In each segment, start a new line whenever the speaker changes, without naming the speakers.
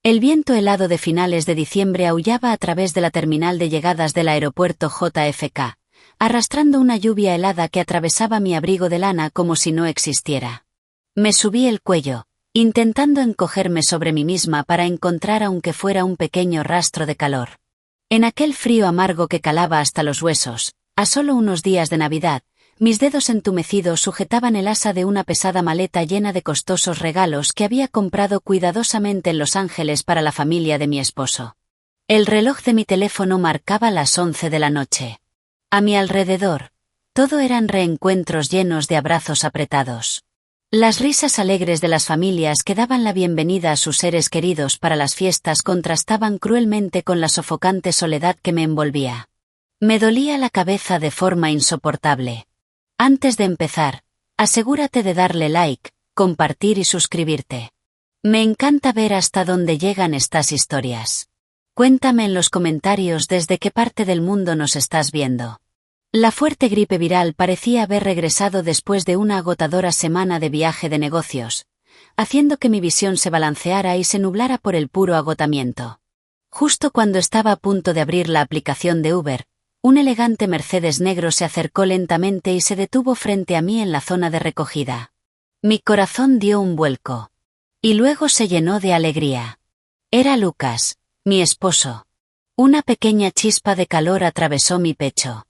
El viento helado de finales de diciembre aullaba a través de la terminal de llegadas del aeropuerto JFK, arrastrando una lluvia helada que atravesaba mi abrigo de lana como si no existiera. Me subí el cuello, intentando encogerme sobre mí misma para encontrar aunque fuera un pequeño rastro de calor. En aquel frío amargo que calaba hasta los huesos, a solo unos días de Navidad, mis dedos entumecidos sujetaban el asa de una pesada maleta llena de costosos regalos que había comprado cuidadosamente en Los Ángeles para la familia de mi esposo. El reloj de mi teléfono marcaba las 11 de la noche. A mi alrededor, todo eran reencuentros llenos de abrazos apretados. Las risas alegres de las familias que daban la bienvenida a sus seres queridos para las fiestas contrastaban cruelmente con la sofocante soledad que me envolvía. Me dolía la cabeza de forma insoportable. Antes de empezar, asegúrate de darle like, compartir y suscribirte. Me encanta ver hasta dónde llegan estas historias. Cuéntame en los comentarios desde qué parte del mundo nos estás viendo. La fuerte gripe viral parecía haber regresado después de una agotadora semana de viaje de negocios, haciendo que mi visión se balanceara y se nublara por el puro agotamiento. Justo cuando estaba a punto de abrir la aplicación de Uber, un elegante Mercedes negro se acercó lentamente y se detuvo frente a mí en la zona de recogida. Mi corazón dio un vuelco. Y luego se llenó de alegría. Era Lucas, mi esposo. Una pequeña chispa de calor atravesó mi pecho.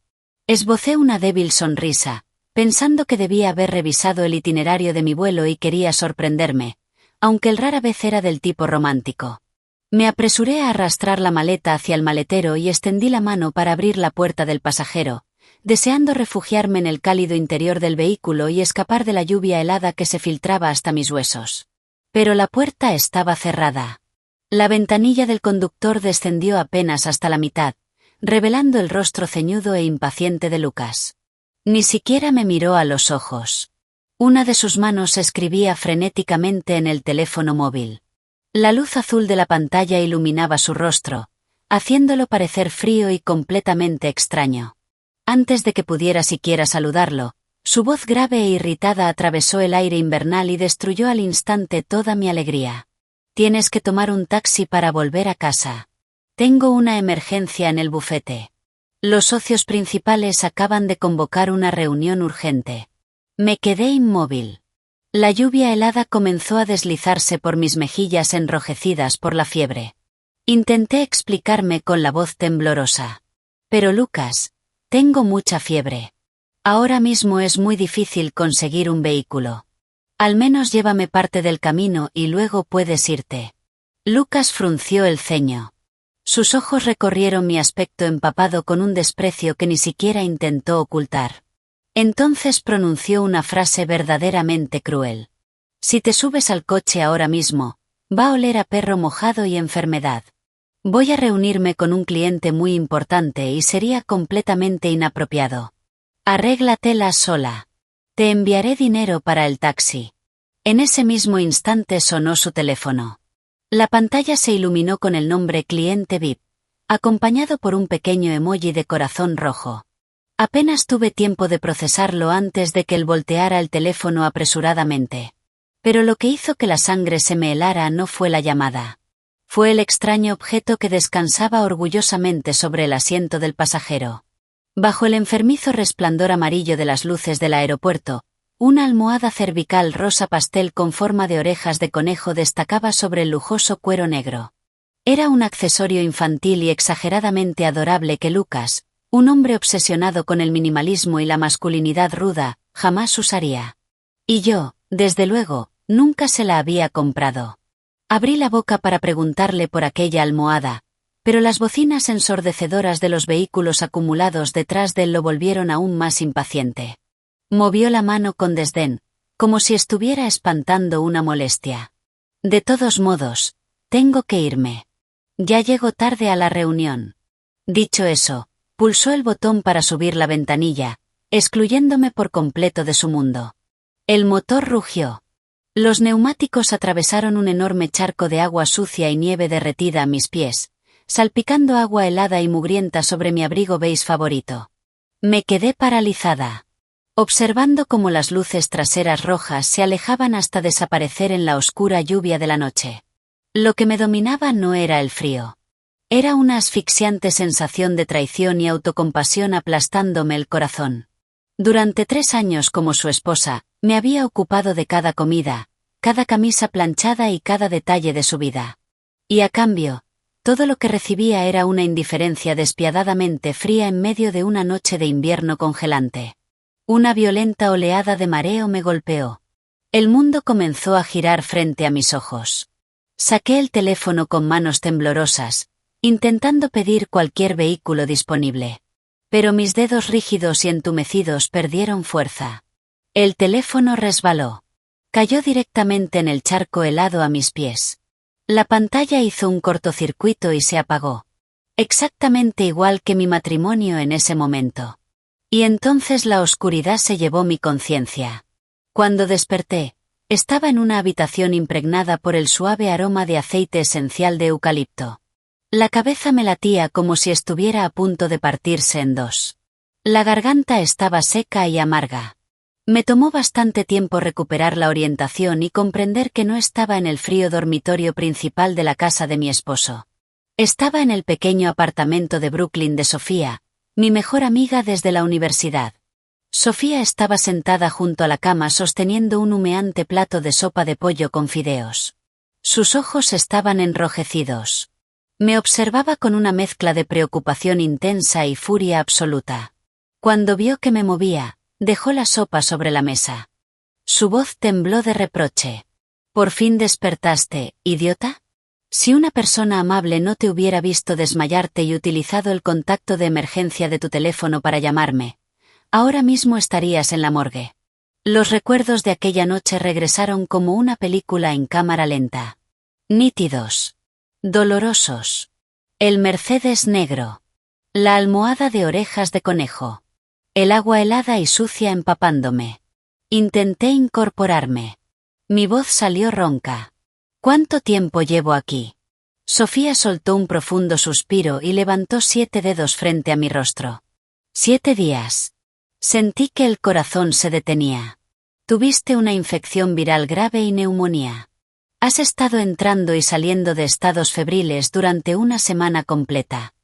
Esbocé una débil sonrisa, pensando que debía haber revisado el itinerario de mi vuelo y quería sorprenderme, aunque él rara vez era del tipo romántico. Me apresuré a arrastrar la maleta hacia el maletero y extendí la mano para abrir la puerta del pasajero, deseando refugiarme en el cálido interior del vehículo y escapar de la lluvia helada que se filtraba hasta mis huesos. Pero la puerta estaba cerrada. La ventanilla del conductor descendió apenas hasta la mitad, revelando el rostro ceñudo e impaciente de Lucas. Ni siquiera me miró a los ojos. Una de sus manos escribía frenéticamente en el teléfono móvil. La luz azul de la pantalla iluminaba su rostro, haciéndolo parecer frío y completamente extraño. Antes de que pudiera siquiera saludarlo, su voz grave e irritada atravesó el aire invernal y destruyó al instante toda mi alegría. Tienes que tomar un taxi para volver a casa. Tengo una emergencia en el bufete. Los socios principales acaban de convocar una reunión urgente. Me quedé inmóvil. La lluvia helada comenzó a deslizarse por mis mejillas enrojecidas por la fiebre. Intenté explicarme con la voz temblorosa. Pero Lucas, tengo mucha fiebre. Ahora mismo es muy difícil conseguir un vehículo. Al menos llévame parte del camino y luego puedes irte. Lucas frunció el ceño. Sus ojos recorrieron mi aspecto empapado con un desprecio que ni siquiera intentó ocultar. Entonces pronunció una frase verdaderamente cruel. Si te subes al coche ahora mismo, va a oler a perro mojado y enfermedad. Voy a reunirme con un cliente muy importante y sería completamente inapropiado. Arréglatela sola. Te enviaré dinero para el taxi. En ese mismo instante sonó su teléfono. La pantalla se iluminó con el nombre Cliente VIP, acompañado por un pequeño emoji de corazón rojo. Apenas tuve tiempo de procesarlo antes de que él volteara el teléfono apresuradamente. Pero lo que hizo que la sangre se me helara no fue la llamada. Fue el extraño objeto que descansaba orgullosamente sobre el asiento del pasajero. Bajo el enfermizo resplandor amarillo de las luces del aeropuerto, una almohada cervical rosa pastel con forma de orejas de conejo destacaba sobre el lujoso cuero negro. Era un accesorio infantil y exageradamente adorable que Lucas, un hombre obsesionado con el minimalismo y la masculinidad ruda, jamás usaría. Y yo, desde luego, nunca se la había comprado. Abrí la boca para preguntarle por aquella almohada, pero las bocinas ensordecedoras de los vehículos acumulados detrás de él lo volvieron aún más impaciente. Movió la mano con desdén, como si estuviera espantando una molestia. De todos modos, tengo que irme. Ya llego tarde a la reunión. Dicho eso, pulsó el botón para subir la ventanilla, excluyéndome por completo de su mundo. El motor rugió. Los neumáticos atravesaron un enorme charco de agua sucia y nieve derretida a mis pies, salpicando agua helada y mugrienta sobre mi abrigo beige favorito. Me quedé paralizada, observando cómo las luces traseras rojas se alejaban hasta desaparecer en la oscura lluvia de la noche. Lo que me dominaba no era el frío. Era una asfixiante sensación de traición y autocompasión aplastándome el corazón. Durante 3 años como su esposa, me había ocupado de cada comida, cada camisa planchada y cada detalle de su vida. Y a cambio, todo lo que recibía era una indiferencia despiadadamente fría en medio de una noche de invierno congelante. Una violenta oleada de mareo me golpeó. El mundo comenzó a girar frente a mis ojos. Saqué el teléfono con manos temblorosas, intentando pedir cualquier vehículo disponible. Pero mis dedos rígidos y entumecidos perdieron fuerza. El teléfono resbaló. Cayó directamente en el charco helado a mis pies. La pantalla hizo un cortocircuito y se apagó. Exactamente igual que mi matrimonio en ese momento. Y entonces la oscuridad se llevó mi conciencia. Cuando desperté, estaba en una habitación impregnada por el suave aroma de aceite esencial de eucalipto. La cabeza me latía como si estuviera a punto de partirse en dos. La garganta estaba seca y amarga. Me tomó bastante tiempo recuperar la orientación y comprender que no estaba en el frío dormitorio principal de la casa de mi esposo. Estaba en el pequeño apartamento de Brooklyn de Sofía, mi mejor amiga desde la universidad. Sofía estaba sentada junto a la cama sosteniendo un humeante plato de sopa de pollo con fideos. Sus ojos estaban enrojecidos. Me observaba con una mezcla de preocupación intensa y furia absoluta. Cuando vio que me movía, dejó la sopa sobre la mesa. Su voz tembló de reproche. ¿Por fin despertaste, idiota? Si una persona amable no te hubiera visto desmayarte y utilizado el contacto de emergencia de tu teléfono para llamarme, ahora mismo estarías en la morgue. Los recuerdos de aquella noche regresaron como una película en cámara lenta. Nítidos. Dolorosos. El Mercedes negro. La almohada de orejas de conejo. El agua helada y sucia empapándome. Intenté incorporarme. Mi voz salió ronca. ¿Cuánto tiempo llevo aquí? Sofía soltó un profundo suspiro y levantó 7 dedos frente a mi rostro. 7 días. Sentí que el corazón se detenía. Tuviste una infección viral grave y neumonía. Has estado entrando y saliendo de estados febriles durante una semana completa.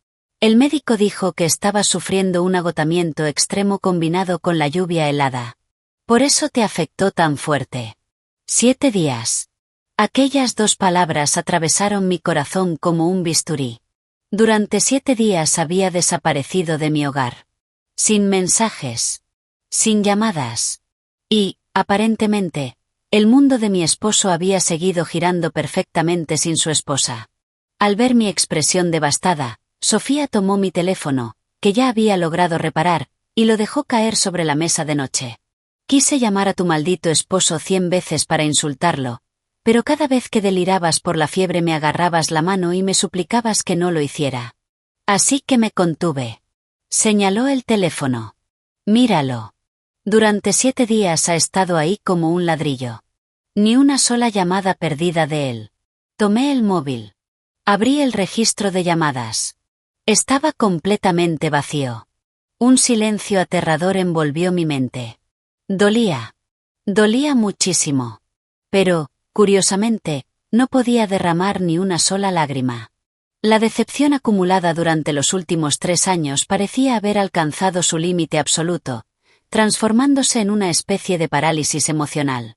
El médico dijo que estabas sufriendo un agotamiento extremo combinado con la lluvia helada. Por eso te afectó tan fuerte. 7 días. Aquellas 2 palabras atravesaron mi corazón como un bisturí. Durante 7 días había desaparecido de mi hogar. Sin mensajes. Sin llamadas. Y, aparentemente, el mundo de mi esposo había seguido girando perfectamente sin su esposa. Al ver mi expresión devastada, Sofía tomó mi teléfono, que ya había logrado reparar, y lo dejó caer sobre la mesa de noche. Quise llamar a tu maldito esposo 100 veces para insultarlo, pero cada vez que delirabas por la fiebre me agarrabas la mano y me suplicabas que no lo hiciera. Así que me contuve. Señaló el teléfono. Míralo. Durante 7 días ha estado ahí como un ladrillo. Ni una sola llamada perdida de él. Tomé el móvil. Abrí el registro de llamadas. Estaba completamente vacío. Un silencio aterrador envolvió mi mente. Dolía. Dolía muchísimo. Pero, curiosamente, no podía derramar ni una sola lágrima. La decepción acumulada durante los últimos 3 años parecía haber alcanzado su límite absoluto, transformándose en una especie de parálisis emocional.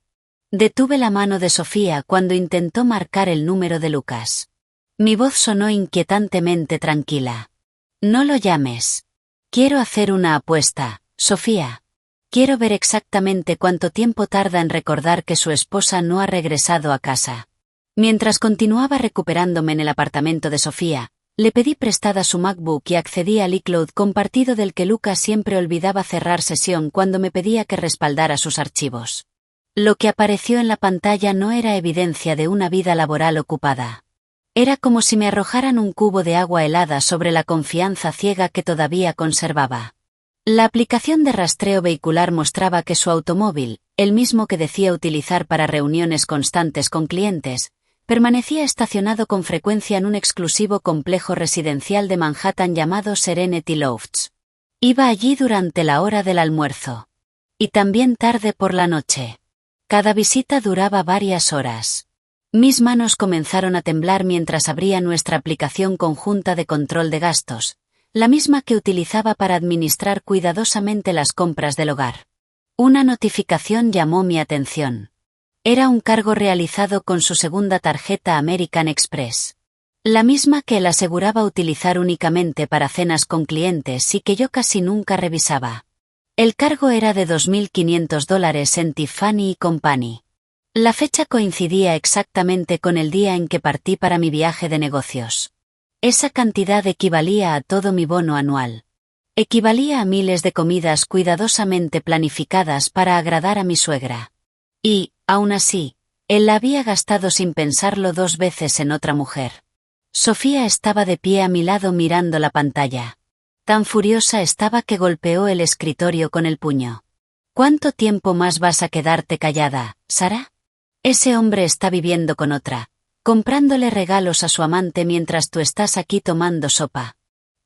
Detuve la mano de Sofía cuando intentó marcar el número de Lucas. Mi voz sonó inquietantemente tranquila. No lo llames. Quiero hacer una apuesta, Sofía. Quiero ver exactamente cuánto tiempo tarda en recordar que su esposa no ha regresado a casa. Mientras continuaba recuperándome en el apartamento de Sofía, le pedí prestada su MacBook y accedí al iCloud compartido del que Lucas siempre olvidaba cerrar sesión cuando me pedía que respaldara sus archivos. Lo que apareció en la pantalla no era evidencia de una vida laboral ocupada. Era como si me arrojaran un cubo de agua helada sobre la confianza ciega que todavía conservaba. La aplicación de rastreo vehicular mostraba que su automóvil, el mismo que decía utilizar para reuniones constantes con clientes, permanecía estacionado con frecuencia en un exclusivo complejo residencial de Manhattan llamado Serenity Lofts. Iba allí durante la hora del almuerzo. Y también tarde por la noche. Cada visita duraba varias horas. Mis manos comenzaron a temblar mientras abría nuestra aplicación conjunta de control de gastos, la misma que utilizaba para administrar cuidadosamente las compras del hogar. Una notificación llamó mi atención. Era un cargo realizado con su segunda tarjeta American Express. La misma que él aseguraba utilizar únicamente para cenas con clientes y que yo casi nunca revisaba. El cargo era de $2.500 en Tiffany & Company. La fecha coincidía exactamente con el día en que partí para mi viaje de negocios. Esa cantidad equivalía a todo mi bono anual. Equivalía a miles de comidas cuidadosamente planificadas para agradar a mi suegra. Y, aún así, él la había gastado sin pensarlo 2 veces en otra mujer. Sofía estaba de pie a mi lado mirando la pantalla. Tan furiosa estaba que golpeó el escritorio con el puño. ¿Cuánto tiempo más vas a quedarte callada, Sara? Ese hombre está viviendo con otra, comprándole regalos a su amante mientras tú estás aquí tomando sopa.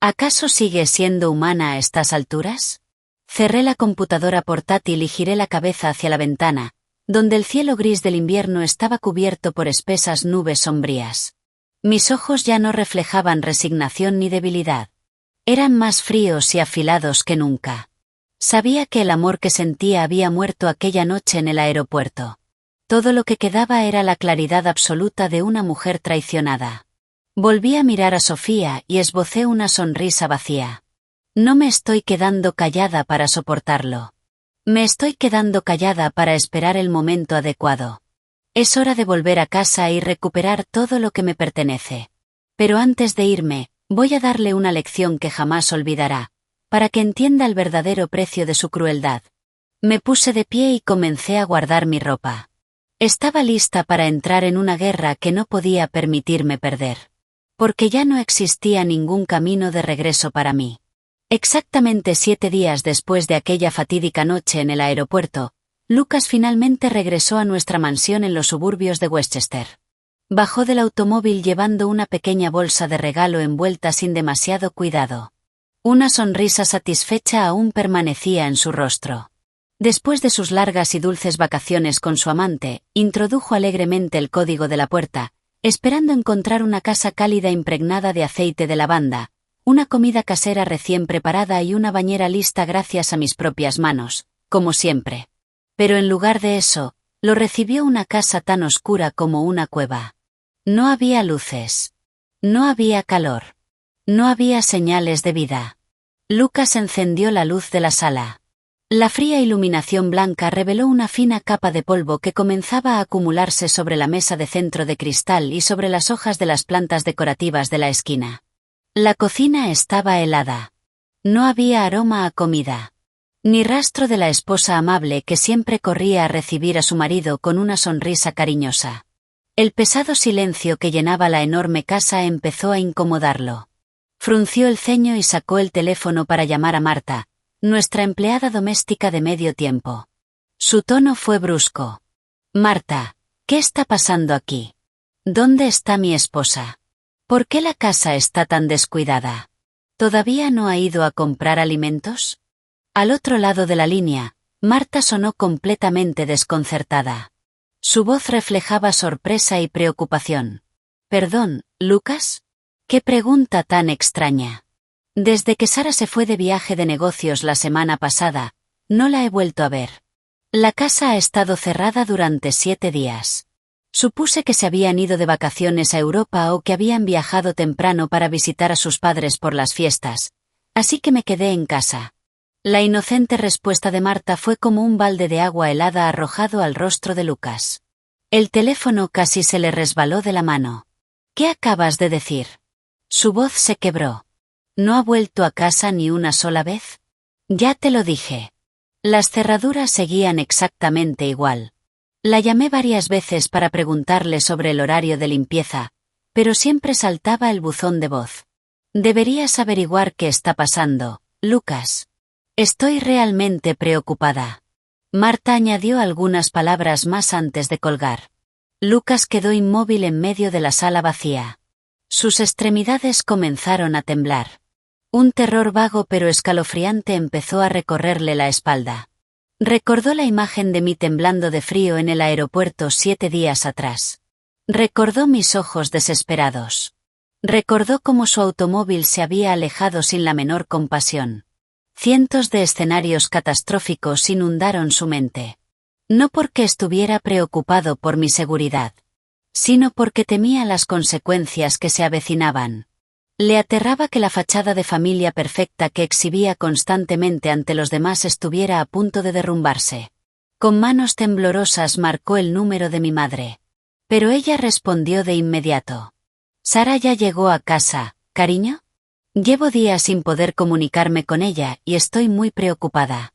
¿Acaso sigues siendo humana a estas alturas? Cerré la computadora portátil y giré la cabeza hacia la ventana, donde el cielo gris del invierno estaba cubierto por espesas nubes sombrías. Mis ojos ya no reflejaban resignación ni debilidad. Eran más fríos y afilados que nunca. Sabía que el amor que sentía había muerto aquella noche en el aeropuerto. Todo lo que quedaba era la claridad absoluta de una mujer traicionada. Volví a mirar a Sofía y esbocé una sonrisa vacía. No me estoy quedando callada para soportarlo. Me estoy quedando callada para esperar el momento adecuado. Es hora de volver a casa y recuperar todo lo que me pertenece. Pero antes de irme, voy a darle una lección que jamás olvidará, para que entienda el verdadero precio de su crueldad. Me puse de pie y comencé a guardar mi ropa. Estaba lista para entrar en una guerra que no podía permitirme perder. Porque ya no existía ningún camino de regreso para mí. Exactamente 7 días después de aquella fatídica noche en el aeropuerto, Lucas finalmente regresó a nuestra mansión en los suburbios de Westchester. Bajó del automóvil llevando una pequeña bolsa de regalo envuelta sin demasiado cuidado. Una sonrisa satisfecha aún permanecía en su rostro. Después de sus largas y dulces vacaciones con su amante, introdujo alegremente el código de la puerta, esperando encontrar una casa cálida impregnada de aceite de lavanda, una comida casera recién preparada y una bañera lista gracias a mis propias manos, como siempre. Pero en lugar de eso, lo recibió una casa tan oscura como una cueva. No había luces. No había calor. No había señales de vida. Lucas encendió la luz de la sala. La fría iluminación blanca reveló una fina capa de polvo que comenzaba a acumularse sobre la mesa de centro de cristal y sobre las hojas de las plantas decorativas de la esquina. La cocina estaba helada. No había aroma a comida. Ni rastro de la esposa amable que siempre corría a recibir a su marido con una sonrisa cariñosa. El pesado silencio que llenaba la enorme casa empezó a incomodarlo. Frunció el ceño y sacó el teléfono para llamar a Marta, nuestra empleada doméstica de medio tiempo. Su tono fue brusco. Marta, ¿qué está pasando aquí? ¿Dónde está mi esposa? ¿Por qué la casa está tan descuidada? ¿Todavía no ha ido a comprar alimentos? Al otro lado de la línea, Marta sonó completamente desconcertada. Su voz reflejaba sorpresa y preocupación. «Perdón, ¿Lucas? ¿Qué pregunta tan extraña? Desde que Sara se fue de viaje de negocios la semana pasada, no la he vuelto a ver. La casa ha estado cerrada durante 7 días. Supuse que se habían ido de vacaciones a Europa o que habían viajado temprano para visitar a sus padres por las fiestas, así que me quedé en casa». La inocente respuesta de Marta fue como un balde de agua helada arrojado al rostro de Lucas. El teléfono casi se le resbaló de la mano. «¿Qué acabas de decir?» Su voz se quebró. «¿No ha vuelto a casa ni una sola vez?» «Ya te lo dije». Las cerraduras seguían exactamente igual. La llamé varias veces para preguntarle sobre el horario de limpieza, pero siempre saltaba el buzón de voz. «Deberías averiguar qué está pasando, Lucas. Estoy realmente preocupada». Marta añadió algunas palabras más antes de colgar. Lucas quedó inmóvil en medio de la sala vacía. Sus extremidades comenzaron a temblar. Un terror vago pero escalofriante empezó a recorrerle la espalda. Recordó la imagen de mí temblando de frío en el aeropuerto 7 días atrás. Recordó mis ojos desesperados. Recordó cómo su automóvil se había alejado sin la menor compasión. Cientos de escenarios catastróficos inundaron su mente. No porque estuviera preocupado por mi seguridad, sino porque temía las consecuencias que se avecinaban. Le aterraba que la fachada de familia perfecta que exhibía constantemente ante los demás estuviera a punto de derrumbarse. Con manos temblorosas marcó el número de mi madre. Pero ella respondió de inmediato. «Sara ya llegó a casa, cariño. Llevo días sin poder comunicarme con ella y estoy muy preocupada».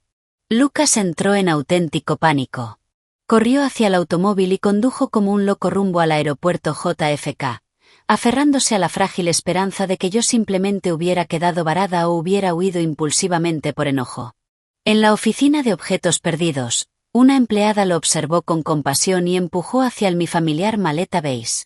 Lucas entró en auténtico pánico. Corrió hacia el automóvil y condujo como un loco rumbo al aeropuerto JFK, aferrándose a la frágil esperanza de que yo simplemente hubiera quedado varada o hubiera huido impulsivamente por enojo. En la oficina de objetos perdidos, una empleada lo observó con compasión y empujó hacia mi familiar maleta beige.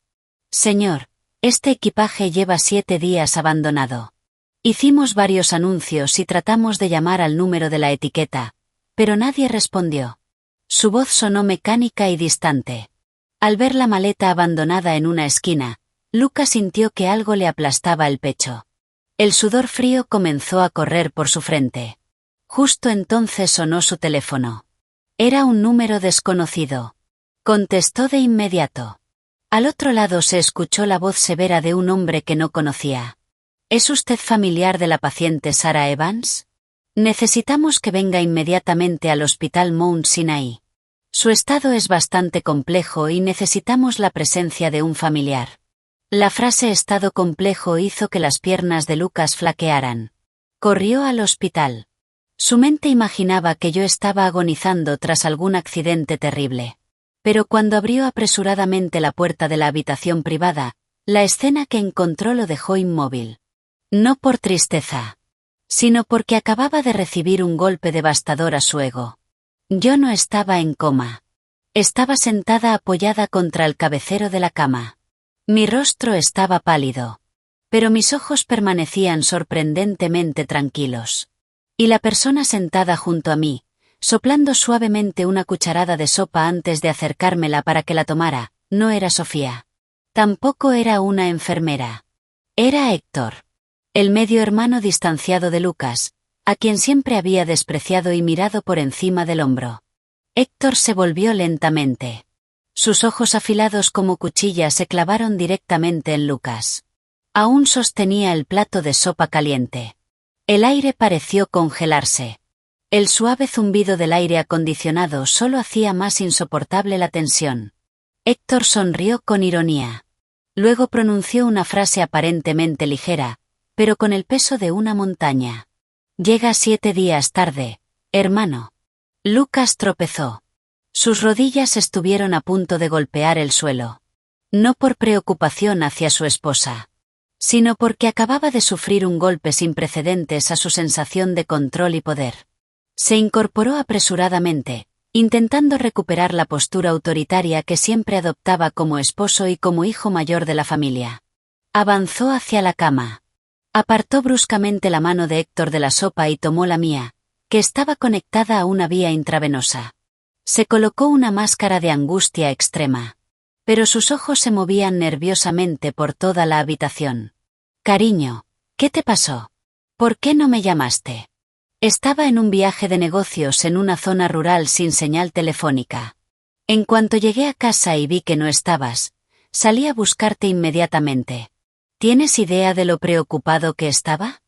«Señor, este equipaje lleva 7 días abandonado. Hicimos varios anuncios y tratamos de llamar al número de la etiqueta, pero nadie respondió». Su voz sonó mecánica y distante. Al ver la maleta abandonada en una esquina, Lucas sintió que algo le aplastaba el pecho. El sudor frío comenzó a correr por su frente. Justo entonces sonó su teléfono. Era un número desconocido. Contestó de inmediato. Al otro lado se escuchó la voz severa de un hombre que no conocía. ¿Es usted familiar de la paciente Sara Evans? Necesitamos que venga inmediatamente al Hospital Mount Sinai. Su estado es bastante complejo y necesitamos la presencia de un familiar. La frase «estado complejo» hizo que las piernas de Lucas flaquearan. Corrió al hospital. Su mente imaginaba que yo estaba agonizando tras algún accidente terrible. Pero cuando abrió apresuradamente la puerta de la habitación privada, la escena que encontró lo dejó inmóvil. No por tristeza, sino porque acababa de recibir un golpe devastador a su ego. Yo no estaba en coma. Estaba sentada apoyada contra el cabecero de la cama. Mi rostro estaba pálido, pero mis ojos permanecían sorprendentemente tranquilos. Y la persona sentada junto a mí, soplando suavemente una cucharada de sopa antes de acercármela para que la tomara, no era Sofía. Tampoco era una enfermera. Era Héctor, el medio hermano distanciado de Lucas, a quien siempre había despreciado y mirado por encima del hombro. Héctor se volvió lentamente. Sus ojos afilados como cuchillas se clavaron directamente en Lucas. Aún sostenía el plato de sopa caliente. El aire pareció congelarse. El suave zumbido del aire acondicionado solo hacía más insoportable la tensión. Héctor sonrió con ironía. Luego pronunció una frase aparentemente ligera, pero con el peso de una montaña. «Llega 7 días tarde, hermano». Lucas tropezó. Sus rodillas estuvieron a punto de golpear el suelo. No por preocupación hacia su esposa, sino porque acababa de sufrir un golpe sin precedentes a su sensación de control y poder. Se incorporó apresuradamente, intentando recuperar la postura autoritaria que siempre adoptaba como esposo y como hijo mayor de la familia. Avanzó hacia la cama. Apartó bruscamente la mano de Héctor de la sopa y tomó la mía, que estaba conectada a una vía intravenosa. Se colocó una máscara de angustia extrema. Pero sus ojos se movían nerviosamente por toda la habitación. «Cariño, ¿qué te pasó? ¿Por qué no me llamaste?» Estaba en un viaje de negocios en una zona rural sin señal telefónica. En cuanto llegué a casa y vi que no estabas, salí a buscarte inmediatamente. ¿Tienes idea de lo preocupado que estaba?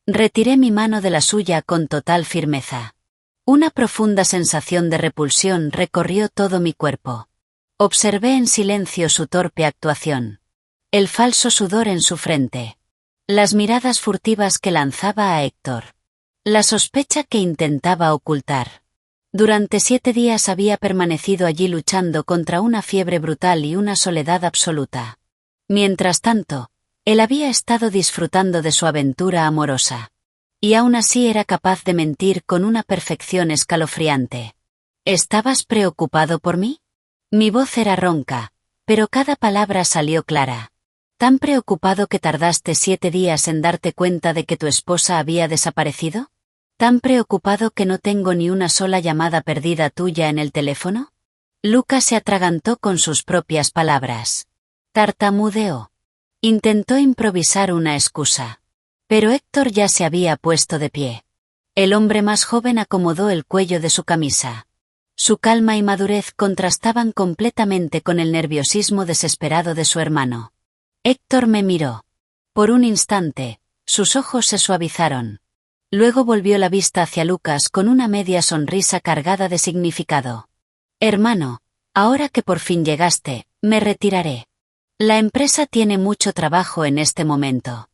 Retiré mi mano de la suya con total firmeza. Una profunda sensación de repulsión recorrió todo mi cuerpo. Observé en silencio su torpe actuación. El falso sudor en su frente. Las miradas furtivas que lanzaba a Héctor. La sospecha que intentaba ocultar. Durante 7 días había permanecido allí luchando contra una fiebre brutal y una soledad absoluta. Mientras tanto, él había estado disfrutando de su aventura amorosa. Y aún así era capaz de mentir con una perfección escalofriante. ¿Estabas preocupado por mí? Mi voz era ronca, pero cada palabra salió clara. ¿Tan preocupado que tardaste 7 días en darte cuenta de que tu esposa había desaparecido? ¿Tan preocupado que no tengo ni una sola llamada perdida tuya en el teléfono? Lucas se atragantó con sus propias palabras. Tartamudeó. Intentó improvisar una excusa. Pero Héctor ya se había puesto de pie. El hombre más joven acomodó el cuello de su camisa. Su calma y madurez contrastaban completamente con el nerviosismo desesperado de su hermano. Héctor me miró. Por un instante, sus ojos se suavizaron. Luego volvió la vista hacia Lucas con una media sonrisa cargada de significado. Hermano, ahora que por fin llegaste, me retiraré. La empresa tiene mucho trabajo en este momento.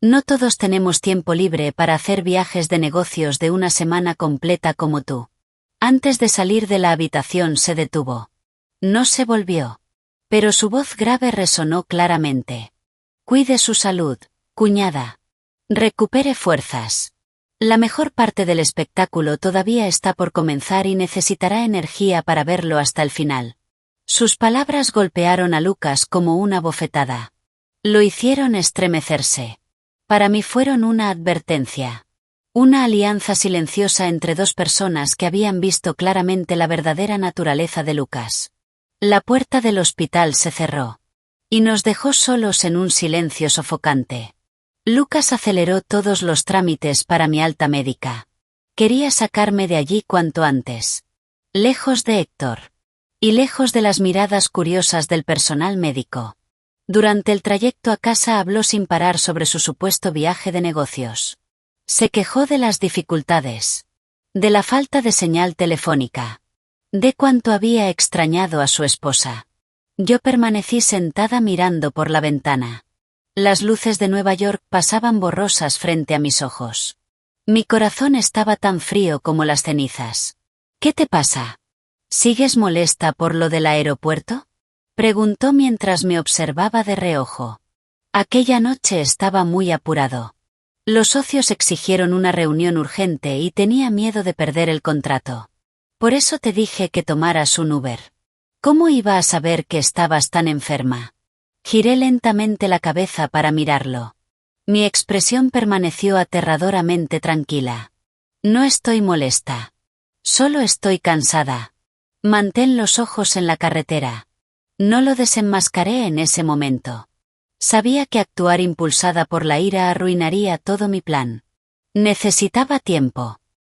No todos tenemos tiempo libre para hacer viajes de negocios de una semana completa como tú. Antes de salir de la habitación se detuvo. No se volvió. Pero su voz grave resonó claramente. Cuide su salud, cuñada. Recupere fuerzas. La mejor parte del espectáculo todavía está por comenzar y necesitará energía para verlo hasta el final. Sus palabras golpearon a Lucas como una bofetada. Lo hicieron estremecerse. Para mí fueron una advertencia. Una alianza silenciosa entre dos personas que habían visto claramente la verdadera naturaleza de Lucas. La puerta del hospital se cerró. Y nos dejó solos en un silencio sofocante. Lucas aceleró todos los trámites para mi alta médica. Quería sacarme de allí cuanto antes. Lejos de Héctor. Y lejos de las miradas curiosas del personal médico. Durante el trayecto a casa habló sin parar sobre su supuesto viaje de negocios. Se quejó de las dificultades. De la falta de señal telefónica. De cuánto había extrañado a su esposa. Yo permanecí sentada mirando por la ventana. Las luces de Nueva York pasaban borrosas frente a mis ojos. Mi corazón estaba tan frío como las cenizas. ¿Qué te pasa? ¿Sigues molesta por lo del aeropuerto? Preguntó mientras me observaba de reojo. Aquella noche estaba muy apurado. Los socios exigieron una reunión urgente y tenía miedo de perder el contrato. Por eso te dije que tomaras un Uber. ¿Cómo iba a saber que estabas tan enferma? Giré lentamente la cabeza para mirarlo. Mi expresión permaneció aterradoramente tranquila. No estoy molesta. Solo estoy cansada. Mantén los ojos en la carretera. No lo desenmascaré en ese momento. Sabía que actuar impulsada por la ira arruinaría todo mi plan. Necesitaba tiempo.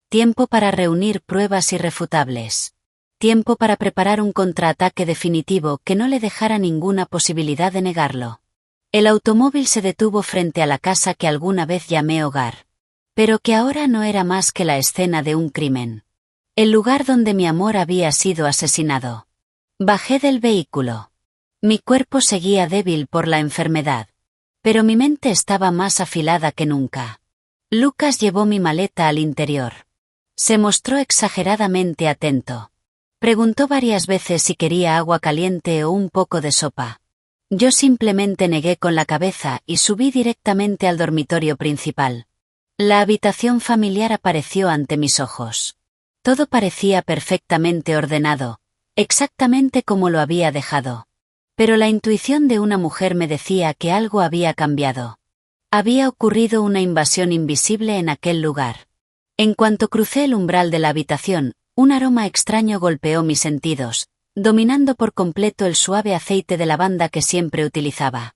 Tiempo para reunir pruebas irrefutables. Tiempo para preparar un contraataque definitivo que no le dejara ninguna posibilidad de negarlo. El automóvil se detuvo frente a la casa que alguna vez llamé hogar. Pero que ahora no era más que la escena de un crimen. El lugar donde mi amor había sido asesinado. Bajé del vehículo. Mi cuerpo seguía débil por la enfermedad. Pero mi mente estaba más afilada que nunca. Lucas llevó mi maleta al interior. Se mostró exageradamente atento. Preguntó varias veces si quería agua caliente o un poco de sopa. Yo simplemente negué con la cabeza y subí directamente al dormitorio principal. La habitación familiar apareció ante mis ojos. Todo parecía perfectamente ordenado, exactamente como lo había dejado. Pero la intuición de una mujer me decía que algo había cambiado. Había ocurrido una invasión invisible en aquel lugar. En cuanto crucé el umbral de la habitación, un aroma extraño golpeó mis sentidos, dominando por completo el suave aceite de lavanda que siempre utilizaba.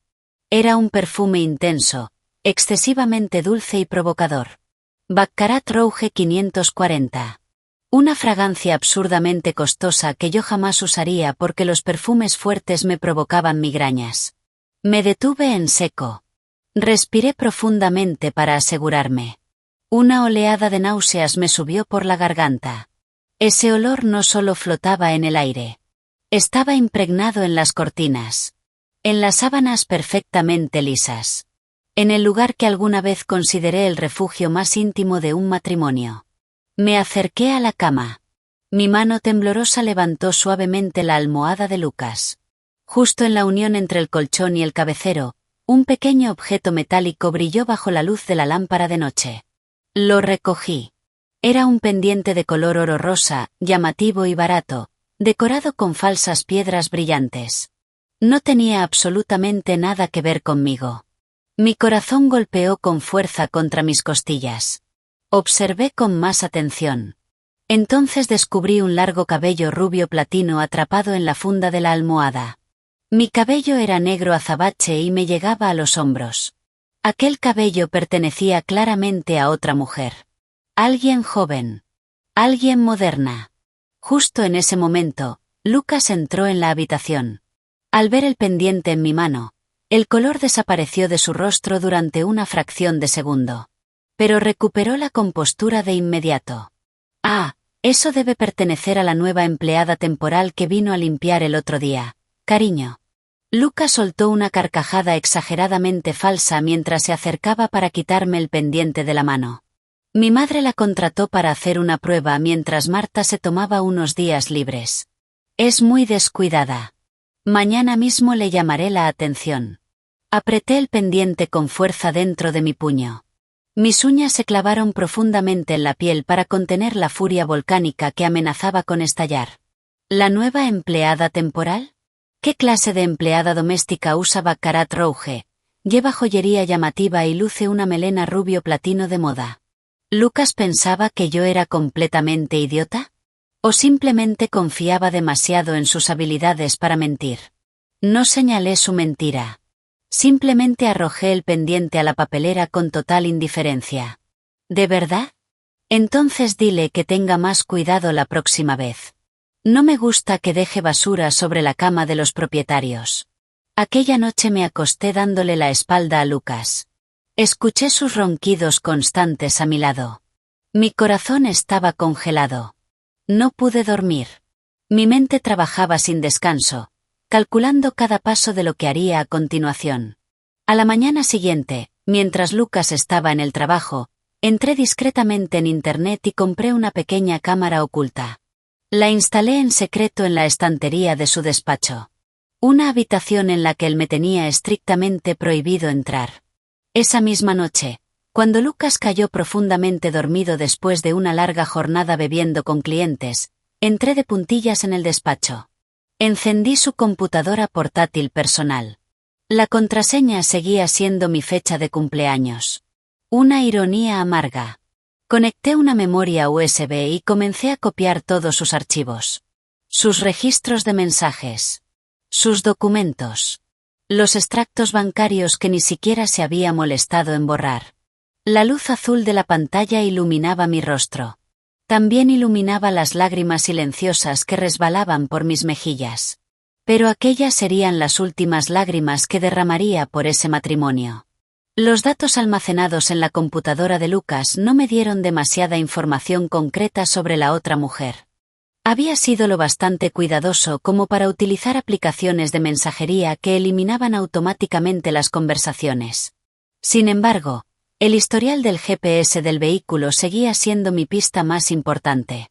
Era un perfume intenso, excesivamente dulce y provocador. Baccarat Rouge 540. Una fragancia absurdamente costosa que yo jamás usaría porque los perfumes fuertes me provocaban migrañas. Me detuve en seco. Respiré profundamente para asegurarme. Una oleada de náuseas me subió por la garganta. Ese olor no solo flotaba en el aire. Estaba impregnado en las cortinas. En las sábanas perfectamente lisas. En el lugar que alguna vez consideré el refugio más íntimo de un matrimonio. Me acerqué a la cama. Mi mano temblorosa levantó suavemente la almohada de Lucas. Justo en la unión entre el colchón y el cabecero, un pequeño objeto metálico brilló bajo la luz de la lámpara de noche. Lo recogí. Era un pendiente de color oro rosa, llamativo y barato, decorado con falsas piedras brillantes. No tenía absolutamente nada que ver conmigo. Mi corazón golpeó con fuerza contra mis costillas. Observé con más atención. Entonces descubrí un largo cabello rubio platino atrapado en la funda de la almohada. Mi cabello era negro azabache y me llegaba a los hombros. Aquel cabello pertenecía claramente a otra mujer. Alguien joven. Alguien moderna. Justo en ese momento, Lucas entró en la habitación. Al ver el pendiente en mi mano, el color desapareció de su rostro durante una fracción de segundo. Pero recuperó la compostura de inmediato. Ah, eso debe pertenecer a la nueva empleada temporal que vino a limpiar el otro día, cariño. Lucas soltó una carcajada exageradamente falsa mientras se acercaba para quitarme el pendiente de la mano. Mi madre la contrató para hacer una prueba mientras Marta se tomaba unos días libres. Es muy descuidada. Mañana mismo le llamaré la atención. Apreté el pendiente con fuerza dentro de mi puño. Mis uñas se clavaron profundamente en la piel para contener la furia volcánica que amenazaba con estallar. ¿La nueva empleada temporal? ¿Qué clase de empleada doméstica usa Baccarat Rouge? Lleva joyería llamativa y luce una melena rubio platino de moda. ¿Lucas pensaba que yo era completamente idiota? ¿O simplemente confiaba demasiado en sus habilidades para mentir? No señalé su mentira. Simplemente arrojé el pendiente a la papelera con total indiferencia. ¿De verdad? Entonces dile que tenga más cuidado la próxima vez. No me gusta que deje basura sobre la cama de los propietarios. Aquella noche me acosté dándole la espalda a Lucas. Escuché sus ronquidos constantes a mi lado. Mi corazón estaba congelado. No pude dormir. Mi mente trabajaba sin descanso, calculando cada paso de lo que haría a continuación. A la mañana siguiente, mientras Lucas estaba en el trabajo, entré discretamente en internet y compré una pequeña cámara oculta. La instalé en secreto en la estantería de su despacho. Una habitación en la que él me tenía estrictamente prohibido entrar. Esa misma noche, cuando Lucas cayó profundamente dormido después de una larga jornada bebiendo con clientes, entré de puntillas en el despacho. Encendí su computadora portátil personal. La contraseña seguía siendo mi fecha de cumpleaños. Una ironía amarga. Conecté una memoria USB y comencé a copiar todos sus archivos. Sus registros de mensajes. Sus documentos. Los extractos bancarios que ni siquiera se había molestado en borrar. La luz azul de la pantalla iluminaba mi rostro. También iluminaba las lágrimas silenciosas que resbalaban por mis mejillas. Pero aquellas serían las últimas lágrimas que derramaría por ese matrimonio. Los datos almacenados en la computadora de Lucas no me dieron demasiada información concreta sobre la otra mujer. Había sido lo bastante cuidadoso como para utilizar aplicaciones de mensajería que eliminaban automáticamente las conversaciones. Sin embargo, el historial del GPS del vehículo seguía siendo mi pista más importante.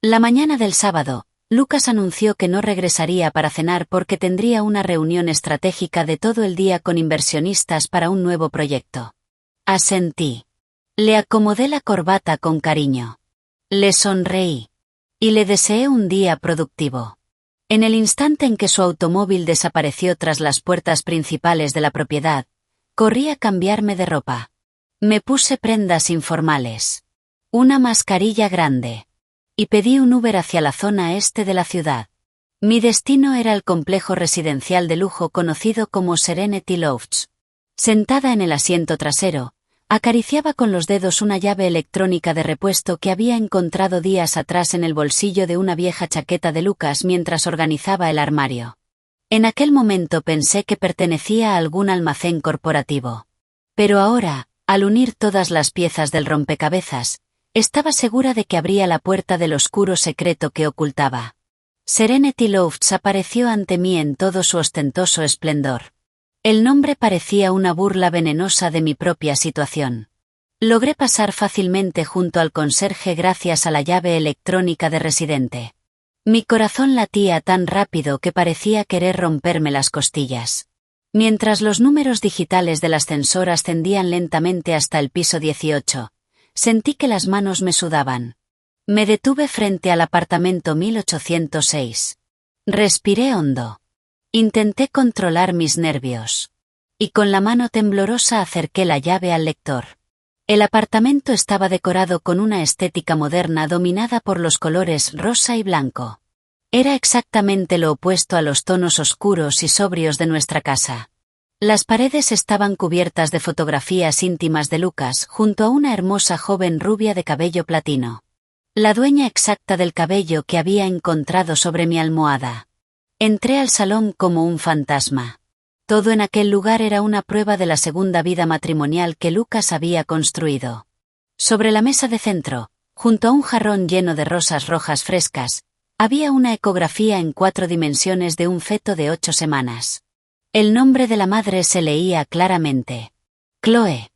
La mañana del sábado, Lucas anunció que no regresaría para cenar porque tendría una reunión estratégica de todo el día con inversionistas para un nuevo proyecto. Asentí. Le acomodé la corbata con cariño. Le sonreí. Y le deseé un día productivo. En el instante en que su automóvil desapareció tras las puertas principales de la propiedad, corrí a cambiarme de ropa. Me puse prendas informales. Una mascarilla grande. Y pedí un Uber hacia la zona este de la ciudad. Mi destino era el complejo residencial de lujo conocido como Serenity Lofts. Sentada en el asiento trasero, acariciaba con los dedos una llave electrónica de repuesto que había encontrado días atrás en el bolsillo de una vieja chaqueta de Lucas mientras organizaba el armario. En aquel momento pensé que pertenecía a algún almacén corporativo. Pero ahora, al unir todas las piezas del rompecabezas, estaba segura de que abría la puerta del oscuro secreto que ocultaba. Serenity Lofts apareció ante mí en todo su ostentoso esplendor. El nombre parecía una burla venenosa de mi propia situación. Logré pasar fácilmente junto al conserje gracias a la llave electrónica de residente. Mi corazón latía tan rápido que parecía querer romperme las costillas. Mientras los números digitales del ascensor ascendían lentamente hasta el piso 18, sentí que las manos me sudaban. Me detuve frente al apartamento 1806. Respiré hondo. Intenté controlar mis nervios. Y con la mano temblorosa acerqué la llave al lector. El apartamento estaba decorado con una estética moderna dominada por los colores rosa y blanco. Era exactamente lo opuesto a los tonos oscuros y sobrios de nuestra casa. Las paredes estaban cubiertas de fotografías íntimas de Lucas junto a una hermosa joven rubia de cabello platino. La dueña exacta del cabello que había encontrado sobre mi almohada. Entré al salón como un fantasma. Todo en aquel lugar era una prueba de la segunda vida matrimonial que Lucas había construido. Sobre la mesa de centro, junto a un jarrón lleno de rosas rojas frescas, había una ecografía en 4 dimensiones de un feto de 8 semanas. El nombre de la madre se leía claramente. Chloe.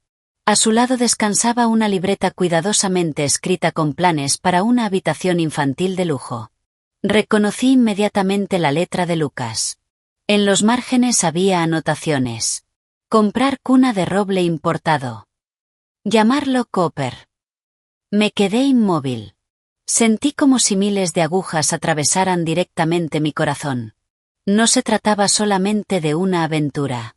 A su lado descansaba una libreta cuidadosamente escrita con planes para una habitación infantil de lujo. Reconocí inmediatamente la letra de Lucas. En los márgenes había anotaciones. Comprar cuna de roble importado. Llamarlo Cooper. Me quedé inmóvil. Sentí como si miles de agujas atravesaran directamente mi corazón. No se trataba solamente de una aventura.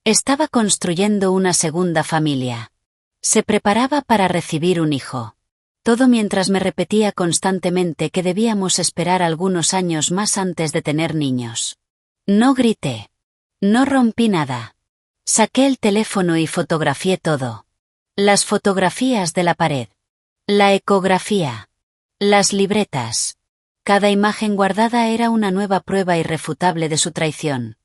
Estaba construyendo una segunda familia. Se preparaba para recibir un hijo. Todo mientras me repetía constantemente que debíamos esperar algunos años más antes de tener niños. No grité. No rompí nada. Saqué el teléfono y fotografié todo. Las fotografías de la pared. La ecografía. Las libretas. Cada imagen guardada era una nueva prueba irrefutable de su traición.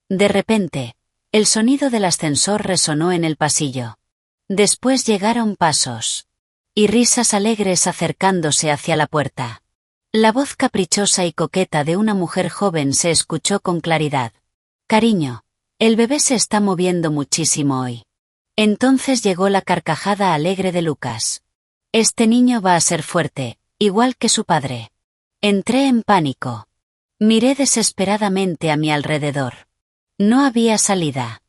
De repente, el sonido del ascensor resonó en el pasillo. Después llegaron pasos. Y risas alegres acercándose hacia la puerta. La voz caprichosa y coqueta de una mujer joven se escuchó con claridad. Cariño, el bebé se está moviendo muchísimo hoy. Entonces llegó la carcajada alegre de Lucas. Este niño va a ser fuerte, igual que su padre. Entré en pánico. Miré desesperadamente a mi alrededor. No había salida.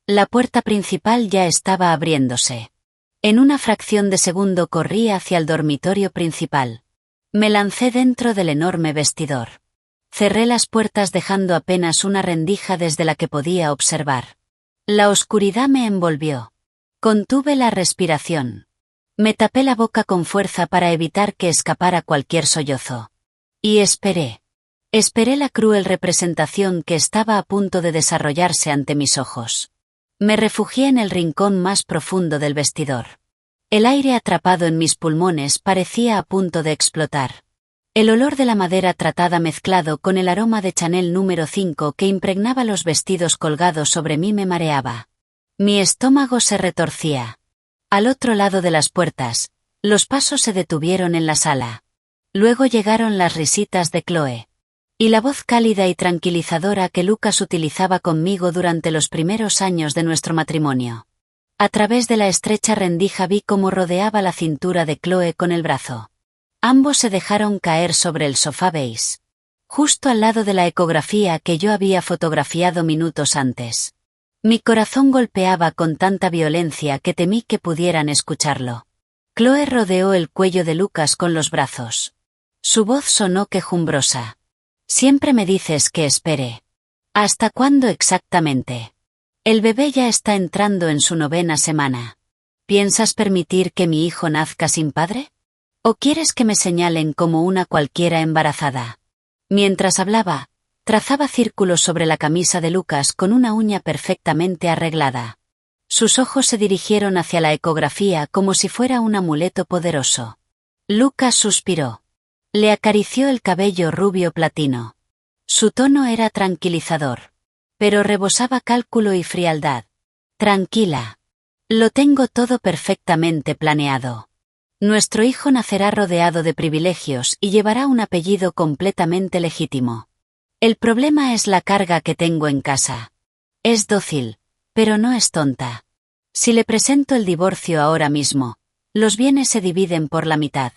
La puerta principal ya estaba abriéndose. En una fracción de segundo corrí hacia el dormitorio principal. Me lancé dentro del enorme vestidor. Cerré las puertas dejando apenas una rendija desde la que podía observar. La oscuridad me envolvió. Contuve la respiración. Me tapé la boca con fuerza para evitar que escapara cualquier sollozo. Y esperé. Esperé la cruel representación que estaba a punto de desarrollarse ante mis ojos. Me refugié en el rincón más profundo del vestidor. El aire atrapado en mis pulmones parecía a punto de explotar. El olor de la madera tratada mezclado con el aroma de Chanel número 5 que impregnaba los vestidos colgados sobre mí me mareaba. Mi estómago se retorcía. Al otro lado de las puertas, los pasos se detuvieron en la sala. Luego llegaron las risitas de Chloe. Y la voz cálida y tranquilizadora que Lucas utilizaba conmigo durante los primeros años de nuestro matrimonio. A través de la estrecha rendija vi cómo rodeaba la cintura de Chloe con el brazo. Ambos se dejaron caer sobre el sofá beige. Justo al lado de la ecografía que yo había fotografiado minutos antes. Mi corazón golpeaba con tanta violencia que temí que pudieran escucharlo. Chloe rodeó el cuello de Lucas con los brazos. Su voz sonó quejumbrosa. Siempre me dices que espere. ¿Hasta cuándo exactamente? El bebé ya está entrando en su 9ª semana. ¿Piensas permitir que mi hijo nazca sin padre? ¿O quieres que me señalen como una cualquiera embarazada? Mientras hablaba, trazaba círculos sobre la camisa de Lucas con una uña perfectamente arreglada. Sus ojos se dirigieron hacia la ecografía como si fuera un amuleto poderoso. Lucas suspiró. Le acarició el cabello rubio platino. Su tono era tranquilizador. Pero rebosaba cálculo y frialdad. Tranquila. Lo tengo todo perfectamente planeado. Nuestro hijo nacerá rodeado de privilegios y llevará un apellido completamente legítimo. El problema es la carga que tengo en casa. Es dócil, pero no es tonta. Si le presento el divorcio ahora mismo, los bienes se dividen por la mitad.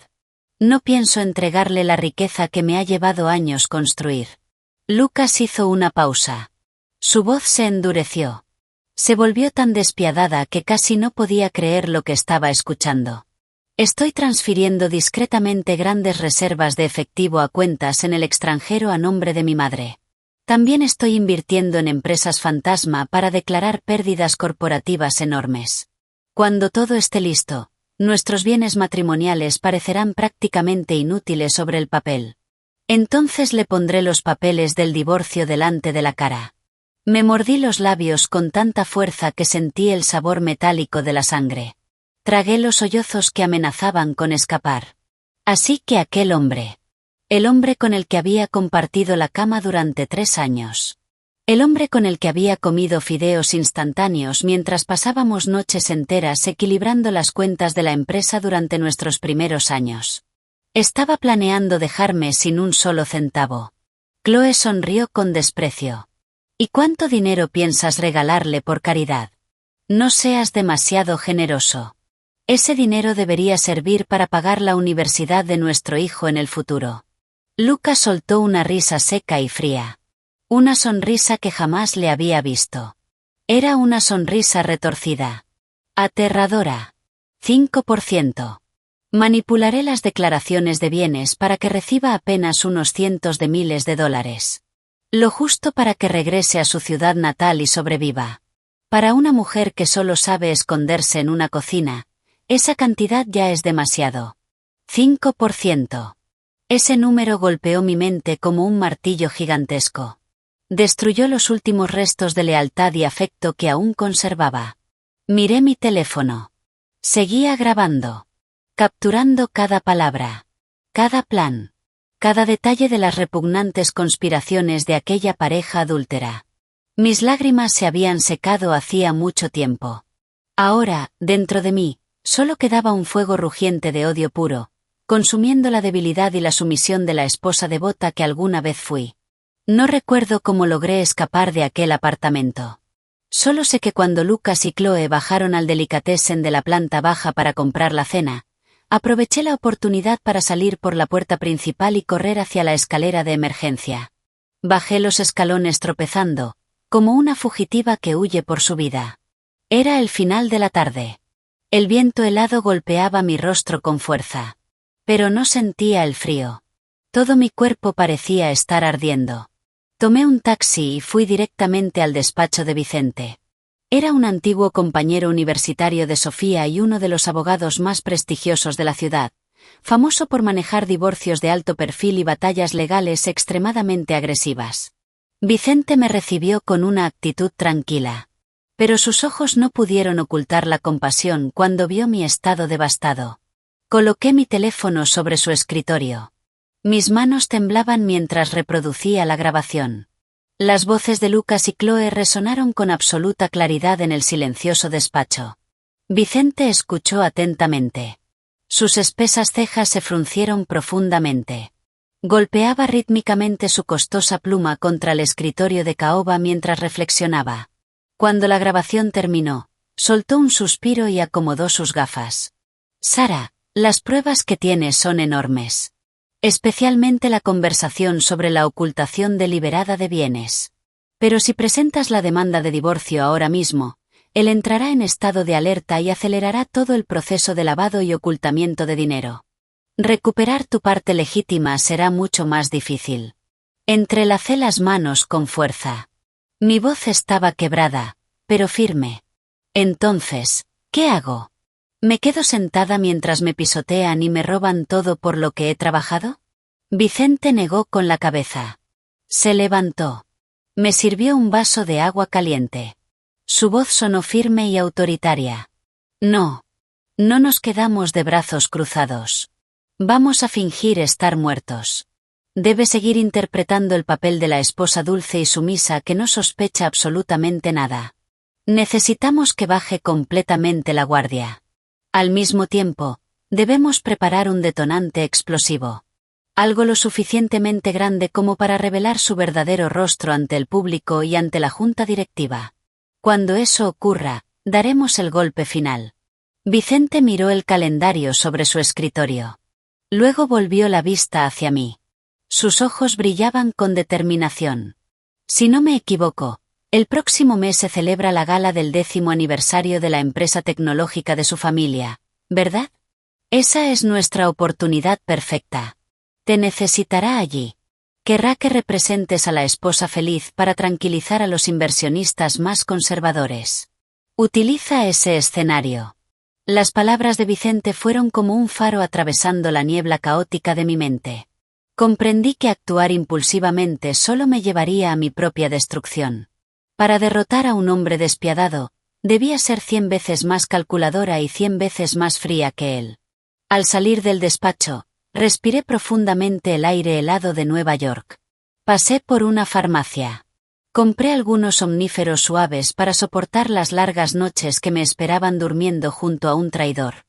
No pienso entregarle la riqueza que me ha llevado años construir. Lucas hizo una pausa. Su voz se endureció. Se volvió tan despiadada que casi no podía creer lo que estaba escuchando. Estoy transfiriendo discretamente grandes reservas de efectivo a cuentas en el extranjero a nombre de mi madre. También estoy invirtiendo en empresas fantasma para declarar pérdidas corporativas enormes. Cuando todo esté listo, nuestros bienes matrimoniales parecerán prácticamente inútiles sobre el papel. Entonces le pondré los papeles del divorcio delante de la cara. Me mordí los labios con tanta fuerza que sentí el sabor metálico de la sangre. Tragué los sollozos que amenazaban con escapar. Así que aquel hombre. El hombre con el que había compartido la cama durante 3 años. El hombre con el que había comido fideos instantáneos mientras pasábamos noches enteras equilibrando las cuentas de la empresa durante nuestros primeros años. Estaba planeando dejarme sin un solo centavo. Chloe sonrió con desprecio. ¿Y cuánto dinero piensas regalarle por caridad? No seas demasiado generoso. Ese dinero debería servir para pagar la universidad de nuestro hijo en el futuro. Lucas soltó una risa seca y fría. Una sonrisa que jamás le había visto. Era una sonrisa retorcida. Aterradora. 5%. Manipularé las declaraciones de bienes para que reciba apenas unos cientos de miles de dólares. Lo justo para que regrese a su ciudad natal y sobreviva. Para una mujer que solo sabe esconderse en una cocina, esa cantidad ya es demasiado. 5%. Ese número golpeó mi mente como un martillo gigantesco. Destruyó los últimos restos de lealtad y afecto que aún conservaba. Miré mi teléfono. Seguía grabando. Capturando cada palabra. Cada plan. Cada detalle de las repugnantes conspiraciones de aquella pareja adúltera. Mis lágrimas se habían secado hacía mucho tiempo. Ahora, dentro de mí, solo quedaba un fuego rugiente de odio puro, consumiendo la debilidad y la sumisión de la esposa devota que alguna vez fui. No recuerdo cómo logré escapar de aquel apartamento. Solo sé que cuando Lucas y Chloe bajaron al delicatessen de la planta baja para comprar la cena, aproveché la oportunidad para salir por la puerta principal y correr hacia la escalera de emergencia. Bajé los escalones tropezando, como una fugitiva que huye por su vida. Era el final de la tarde. El viento helado golpeaba mi rostro con fuerza. Pero no sentía el frío. Todo mi cuerpo parecía estar ardiendo. Tomé un taxi y fui directamente al despacho de Vicente. Era un antiguo compañero universitario de Sofía y uno de los abogados más prestigiosos de la ciudad, famoso por manejar divorcios de alto perfil y batallas legales extremadamente agresivas. Vicente me recibió con una actitud tranquila. Pero sus ojos no pudieron ocultar la compasión cuando vio mi estado devastado. Coloqué mi teléfono sobre su escritorio. Mis manos temblaban mientras reproducía la grabación. Las voces de Lucas y Chloe resonaron con absoluta claridad en el silencioso despacho. Vicente escuchó atentamente. Sus espesas cejas se fruncieron profundamente. Golpeaba rítmicamente su costosa pluma contra el escritorio de caoba mientras reflexionaba. Cuando la grabación terminó, soltó un suspiro y acomodó sus gafas. Sara, las pruebas que tienes son enormes. Especialmente la conversación sobre la ocultación deliberada de bienes. Pero si presentas la demanda de divorcio ahora mismo, él entrará en estado de alerta y acelerará todo el proceso de lavado y ocultamiento de dinero. Recuperar tu parte legítima será mucho más difícil. Entrelacé las manos con fuerza. Mi voz estaba quebrada, pero firme. Entonces, ¿qué hago? ¿Me quedo sentada mientras me pisotean y me roban todo por lo que he trabajado? Vicente negó con la cabeza. Se levantó. Me sirvió un vaso de agua caliente. Su voz sonó firme y autoritaria. No. No nos quedamos de brazos cruzados. Vamos a fingir estar muertos. Debe seguir interpretando el papel de la esposa dulce y sumisa que no sospecha absolutamente nada. Necesitamos que baje completamente la guardia. Al mismo tiempo, debemos preparar un detonante explosivo. Algo lo suficientemente grande como para revelar su verdadero rostro ante el público y ante la junta directiva. Cuando eso ocurra, daremos el golpe final. Vicente miró el calendario sobre su escritorio. Luego volvió la vista hacia mí. Sus ojos brillaban con determinación. Si no me equivoco, el próximo mes se celebra la gala del 10º aniversario de la empresa tecnológica de su familia, ¿verdad? Esa es nuestra oportunidad perfecta. Te necesitará allí. Querrá que representes a la esposa feliz para tranquilizar a los inversionistas más conservadores. Utiliza ese escenario. Las palabras de Vicente fueron como un faro atravesando la niebla caótica de mi mente. Comprendí que actuar impulsivamente solo me llevaría a mi propia destrucción. Para derrotar a un hombre despiadado, debía ser 100 veces más calculadora y 100 veces más fría que él. Al salir del despacho, respiré profundamente el aire helado de Nueva York. Pasé por una farmacia. Compré algunos omníferos suaves para soportar las largas noches que me esperaban durmiendo junto a un traidor.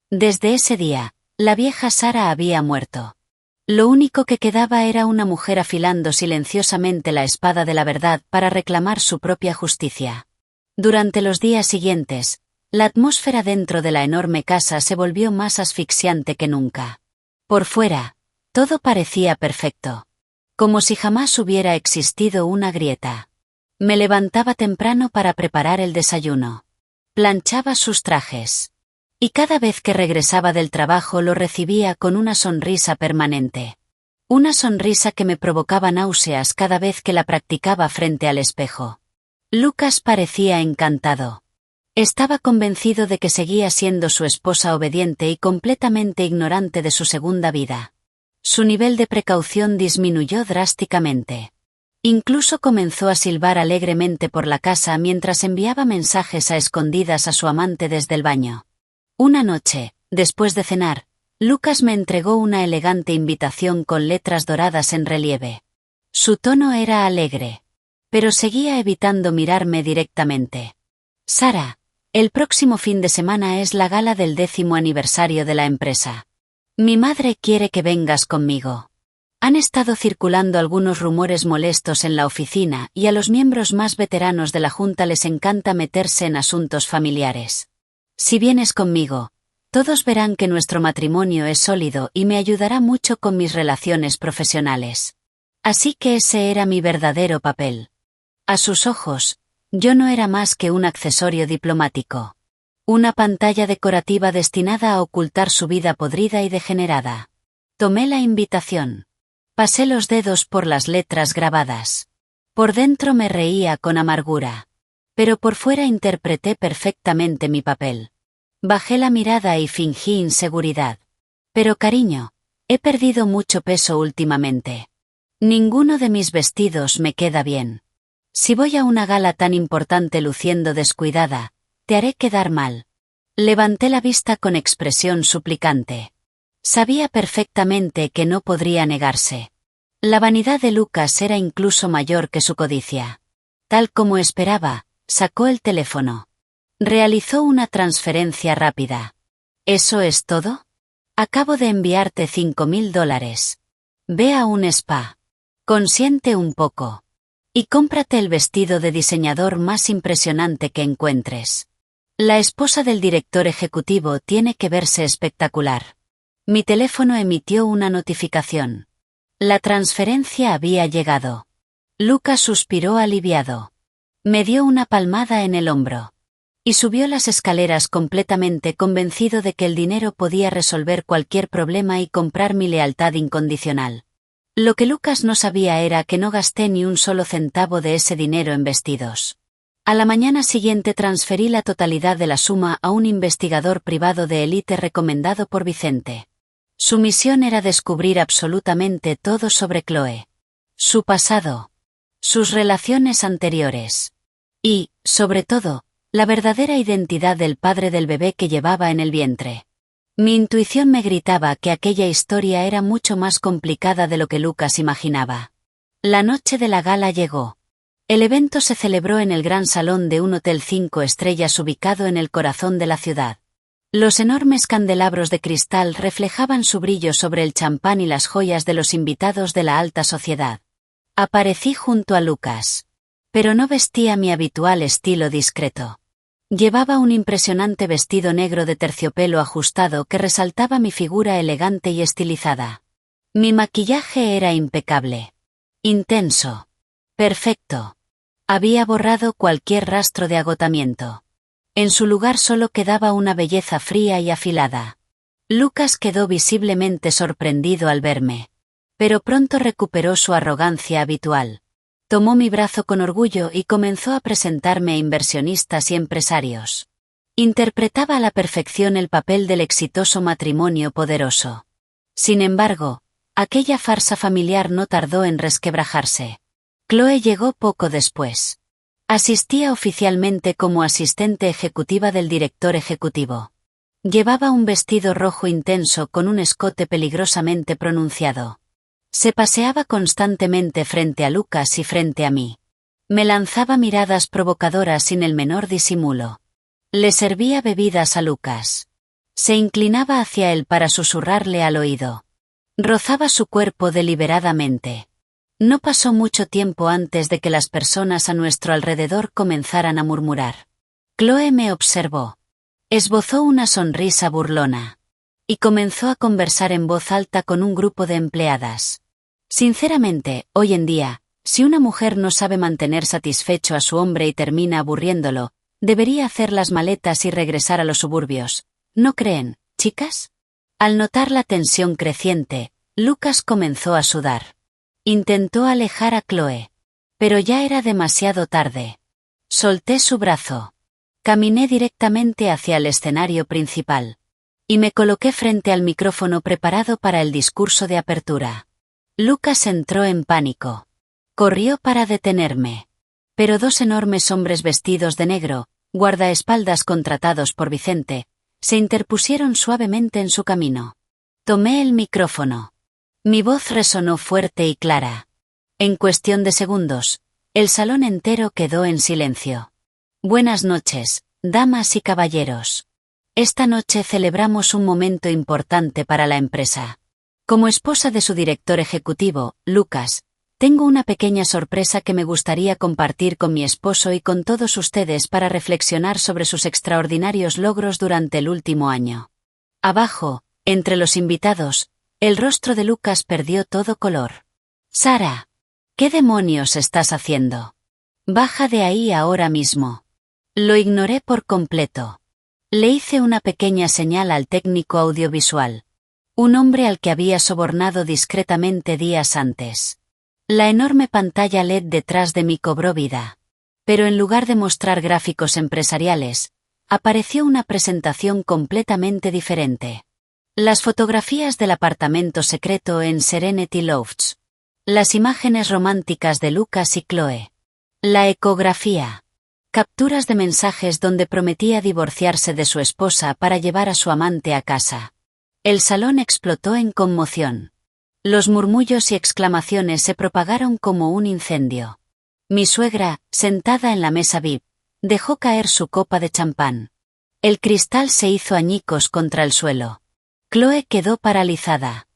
Desde ese día, la vieja Sara había muerto. Lo único que quedaba era una mujer afilando silenciosamente la espada de la verdad para reclamar su propia justicia. Durante los días siguientes, la atmósfera dentro de la enorme casa se volvió más asfixiante que nunca. Por fuera, todo parecía perfecto. Como si jamás hubiera existido una grieta. Me levantaba temprano para preparar el desayuno. Planchaba sus trajes. Y cada vez que regresaba del trabajo lo recibía con una sonrisa permanente. Una sonrisa que me provocaba náuseas cada vez que la practicaba frente al espejo. Lucas parecía encantado. Estaba convencido de que seguía siendo su esposa obediente y completamente ignorante de su segunda vida. Su nivel de precaución disminuyó drásticamente. Incluso comenzó a silbar alegremente por la casa mientras enviaba mensajes a escondidas a su amante desde el baño. Una noche, después de cenar, Lucas me entregó una elegante invitación con letras doradas en relieve. Su tono era alegre. Pero seguía evitando mirarme directamente. Sara, el próximo fin de semana es la gala del 10º aniversario de la empresa. Mi madre quiere que vengas conmigo. Han estado circulando algunos rumores molestos en la oficina y a los miembros más veteranos de la junta les encanta meterse en asuntos familiares. Si vienes conmigo, todos verán que nuestro matrimonio es sólido y me ayudará mucho con mis relaciones profesionales. Así que ese era mi verdadero papel. A sus ojos, yo no era más que un accesorio diplomático. Una pantalla decorativa destinada a ocultar su vida podrida y degenerada. Tomé la invitación. Pasé los dedos por las letras grabadas. Por dentro me reía con amargura. Pero por fuera interpreté perfectamente mi papel. Bajé la mirada y fingí inseguridad. Pero cariño, he perdido mucho peso últimamente. Ninguno de mis vestidos me queda bien. Si voy a una gala tan importante luciendo descuidada, te haré quedar mal. Levanté la vista con expresión suplicante. Sabía perfectamente que no podría negarse. La vanidad de Lucas era incluso mayor que su codicia. Tal como esperaba, sacó el teléfono. Realizó una transferencia rápida. ¿Eso es todo? Acabo de enviarte $5.000. Ve a un spa. Consiente un poco. Y cómprate el vestido de diseñador más impresionante que encuentres. La esposa del director ejecutivo tiene que verse espectacular. Mi teléfono emitió una notificación. La transferencia había llegado. Lucas suspiró aliviado. Me dio una palmada en el hombro. Y subió las escaleras completamente convencido de que el dinero podía resolver cualquier problema y comprar mi lealtad incondicional. Lo que Lucas no sabía era que no gasté ni un solo centavo de ese dinero en vestidos. A la mañana siguiente transferí la totalidad de la suma a un investigador privado de élite recomendado por Vicente. Su misión era descubrir absolutamente todo sobre Chloe. Su pasado. Sus relaciones anteriores. Y, sobre todo, la verdadera identidad del padre del bebé que llevaba en el vientre. Mi intuición me gritaba que aquella historia era mucho más complicada de lo que Lucas imaginaba. La noche de la gala llegó. El evento se celebró en el gran salón de un hotel 5 estrellas ubicado en el corazón de la ciudad. Los enormes candelabros de cristal reflejaban su brillo sobre el champán y las joyas de los invitados de la alta sociedad. Aparecí junto a Lucas. Pero no vestía mi habitual estilo discreto. Llevaba un impresionante vestido negro de terciopelo ajustado que resaltaba mi figura elegante y estilizada. Mi maquillaje era impecable. Intenso. Perfecto. Había borrado cualquier rastro de agotamiento. En su lugar solo quedaba una belleza fría y afilada. Lucas quedó visiblemente sorprendido al verme. Pero pronto recuperó su arrogancia habitual. Tomó mi brazo con orgullo y comenzó a presentarme a inversionistas y empresarios. Interpretaba a la perfección el papel del exitoso matrimonio poderoso. Sin embargo, Aquella farsa familiar no tardó en resquebrajarse. Chloe llegó poco después. Asistía oficialmente como asistente ejecutiva del director ejecutivo. Llevaba un vestido rojo intenso con un escote peligrosamente pronunciado. Se paseaba constantemente frente a Lucas y frente a mí. Me lanzaba miradas provocadoras sin el menor disimulo. Le servía bebidas a Lucas. Se inclinaba hacia él para susurrarle al oído. Rozaba su cuerpo deliberadamente. No pasó mucho tiempo antes de que las personas a nuestro alrededor comenzaran a murmurar. Chloe me observó. Esbozó una sonrisa burlona. Y comenzó a conversar en voz alta con un grupo de empleadas. Sinceramente, hoy en día, si una mujer no sabe mantener satisfecho a su hombre y termina aburriéndolo, debería hacer las maletas y regresar a los suburbios. ¿No creen, chicas? Al notar la tensión creciente, Lucas comenzó a sudar. Intentó alejar a Chloe. Pero ya era demasiado tarde. Solté su brazo. Caminé directamente hacia el escenario principal. Y me coloqué frente al micrófono preparado para el discurso de apertura. Lucas entró en pánico. Corrió para detenerme. Pero dos enormes hombres vestidos de negro, guardaespaldas contratados por Vicente, se interpusieron suavemente en su camino. Tomé el micrófono. Mi voz resonó fuerte y clara. En cuestión de segundos, el salón entero quedó en silencio. Buenas noches, damas y caballeros. Esta noche celebramos un momento importante para la empresa. Como esposa de su director ejecutivo, Lucas, tengo una pequeña sorpresa que me gustaría compartir con mi esposo y con todos ustedes para reflexionar sobre sus extraordinarios logros durante el último año. Abajo, entre los invitados, el rostro de Lucas perdió todo color. Sara, ¿qué demonios estás haciendo? Baja de ahí ahora mismo. Lo ignoré por completo. Le hice una pequeña señal al técnico audiovisual. Un hombre al que había sobornado discretamente días antes. La enorme pantalla LED detrás de mí cobró vida. Pero en lugar de mostrar gráficos empresariales, apareció una presentación completamente diferente. Las fotografías del apartamento secreto en Serenity Lofts. Las imágenes románticas de Lucas y Chloe. La ecografía. Capturas de mensajes donde prometía divorciarse de su esposa para llevar a su amante a casa. El salón explotó en conmoción. Los murmullos y exclamaciones se propagaron como un incendio. Mi suegra, sentada en la mesa VIP, dejó caer su copa de champán. El cristal se hizo añicos contra el suelo. Chloe quedó paralizada.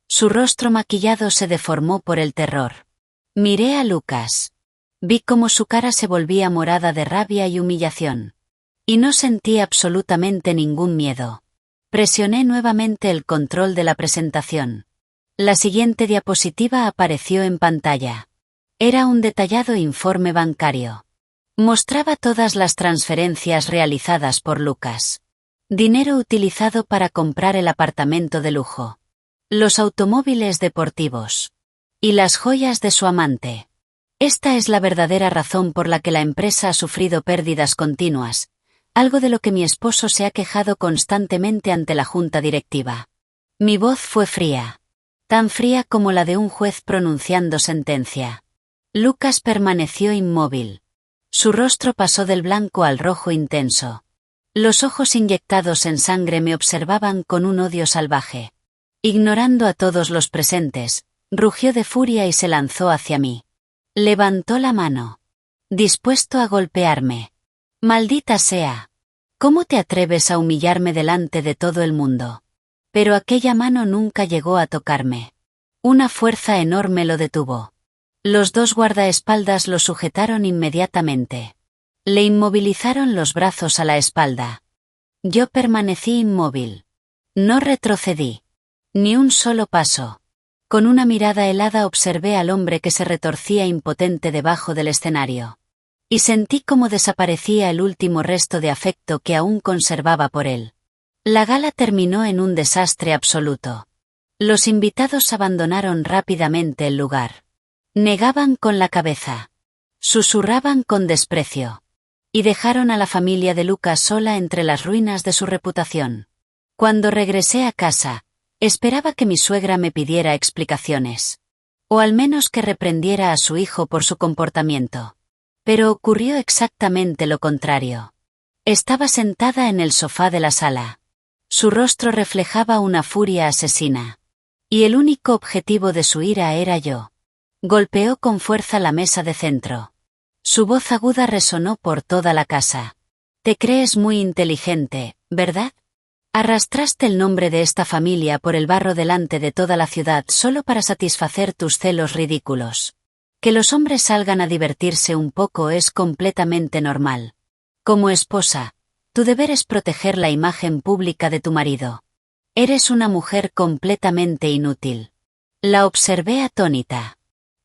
Su rostro maquillado se deformó por el terror. Miré a Lucas. Vi cómo su cara se volvía morada de rabia y humillación. Y no sentí absolutamente ningún miedo. Presioné nuevamente el control de la presentación. La siguiente diapositiva apareció en pantalla. Era un detallado informe bancario. Mostraba todas las transferencias realizadas por Lucas. Dinero utilizado para comprar el apartamento de lujo. Los automóviles deportivos. Y las joyas de su amante. Esta es la verdadera razón por la que la empresa ha sufrido pérdidas continuas, algo de lo que mi esposo se ha quejado constantemente ante la junta directiva. Mi voz fue fría. Tan fría como la de un juez pronunciando sentencia. Lucas permaneció inmóvil. Su rostro pasó del blanco al rojo intenso. Los ojos inyectados en sangre me observaban con un odio salvaje. Ignorando a todos los presentes, rugió de furia y se lanzó hacia mí. Levantó la mano. Dispuesto a golpearme. Maldita sea. ¿Cómo te atreves a humillarme delante de todo el mundo? Pero aquella mano nunca llegó a tocarme. Una fuerza enorme lo detuvo. Los dos guardaespaldas lo sujetaron inmediatamente. Le inmovilizaron los brazos a la espalda. Yo permanecí inmóvil. No retrocedí. Ni un solo paso. Con una mirada helada observé al hombre que se retorcía impotente debajo del escenario. Y sentí cómo desaparecía el último resto de afecto que aún conservaba por él. La gala terminó en un desastre absoluto. Los invitados abandonaron rápidamente el lugar. Negaban con la cabeza. Susurraban con desprecio. Y dejaron a la familia de Lucas sola entre las ruinas de su reputación. Cuando regresé a casa, Esperaba que mi suegra me pidiera explicaciones. O al menos que reprendiera a su hijo por su comportamiento. Pero ocurrió exactamente lo contrario. Estaba sentada en el sofá de la sala. Su rostro reflejaba una furia asesina. Y el único objetivo de su ira era yo. Golpeó con fuerza la mesa de centro. Su voz aguda resonó por toda la casa. Te crees muy inteligente, ¿verdad? Arrastraste el nombre de esta familia por el barro delante de toda la ciudad solo para satisfacer tus celos ridículos. Que los hombres salgan a divertirse un poco es completamente normal. Como esposa, tu deber es proteger la imagen pública de tu marido. Eres una mujer completamente inútil. La observé atónita.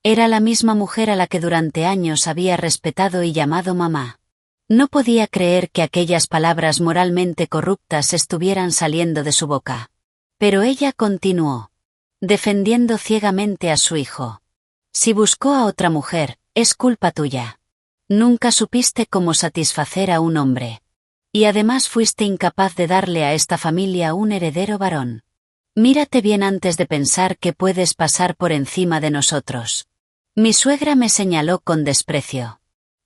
Era la misma mujer a la que durante años había respetado y llamado mamá. No podía creer que aquellas palabras moralmente corruptas estuvieran saliendo de su boca. Pero ella continuó, defendiendo ciegamente a su hijo. Si buscó a otra mujer, es culpa tuya. Nunca supiste cómo satisfacer a un hombre. Y además fuiste incapaz de darle a esta familia un heredero varón. Mírate bien antes de pensar que puedes pasar por encima de nosotros. Mi suegra me señaló con desprecio.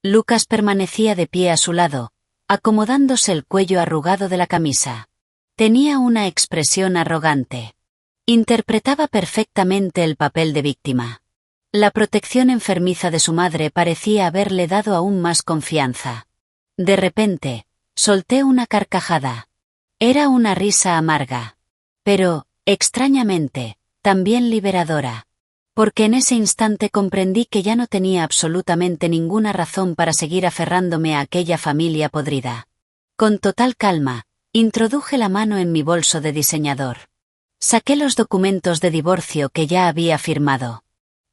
Lucas permanecía de pie a su lado, acomodándose el cuello arrugado de la camisa. Tenía una expresión arrogante. Interpretaba perfectamente el papel de víctima. La protección enfermiza de su madre parecía haberle dado aún más confianza. De repente, solté una carcajada. Era una risa amarga. Pero, extrañamente, también liberadora. Porque en ese instante comprendí que ya no tenía absolutamente ninguna razón para seguir aferrándome a aquella familia podrida. Con total calma, introduje la mano en mi bolso de diseñador. Saqué los documentos de divorcio que ya había firmado.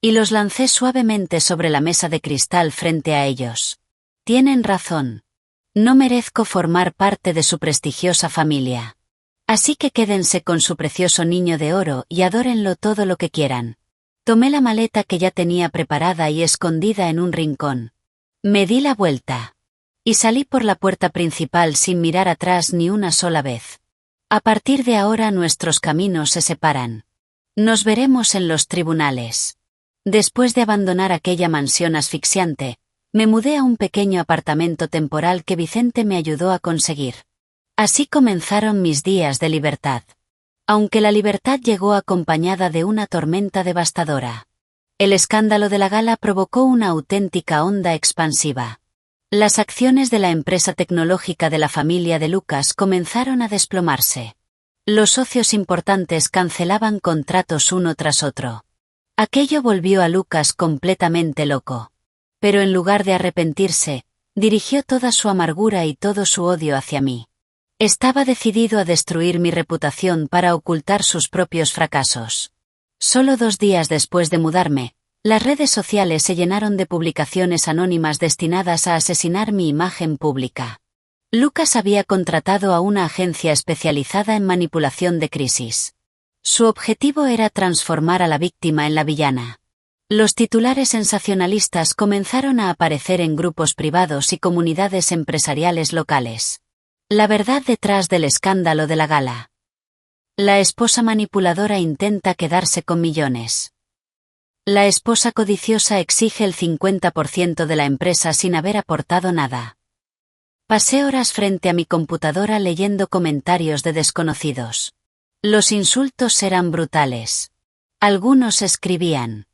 Y los lancé suavemente sobre la mesa de cristal frente a ellos. Tienen razón. No merezco formar parte de su prestigiosa familia. Así que quédense con su precioso niño de oro y adórenlo todo lo que quieran. Tomé la maleta que ya tenía preparada y escondida en un rincón. Me di la vuelta. Y salí por la puerta principal sin mirar atrás ni una sola vez. A partir de ahora nuestros caminos se separan. Nos veremos en los tribunales. Después de abandonar aquella mansión asfixiante, me mudé a un pequeño apartamento temporal que Vicente me ayudó a conseguir. Así comenzaron mis días de libertad. Aunque la libertad llegó acompañada de una tormenta devastadora. El escándalo de la gala provocó una auténtica onda expansiva. Las acciones de la empresa tecnológica de la familia de Lucas comenzaron a desplomarse. Los socios importantes cancelaban contratos uno tras otro. Aquello volvió a Lucas completamente loco. Pero en lugar de arrepentirse, dirigió toda su amargura y todo su odio hacia mí. Estaba decidido a destruir mi reputación para ocultar sus propios fracasos. Solo 2 días después de mudarme, las redes sociales se llenaron de publicaciones anónimas destinadas a asesinar mi imagen pública. Lucas había contratado a una agencia especializada en manipulación de crisis. Su objetivo era transformar a la víctima en la villana. Los titulares sensacionalistas comenzaron a aparecer en grupos privados y comunidades empresariales locales. La verdad detrás del escándalo de la gala. La esposa manipuladora intenta quedarse con millones. La esposa codiciosa exige el 50% de la empresa sin haber aportado nada. Pasé horas frente a mi computadora leyendo comentarios de desconocidos. Los insultos eran brutales. Algunos escribían: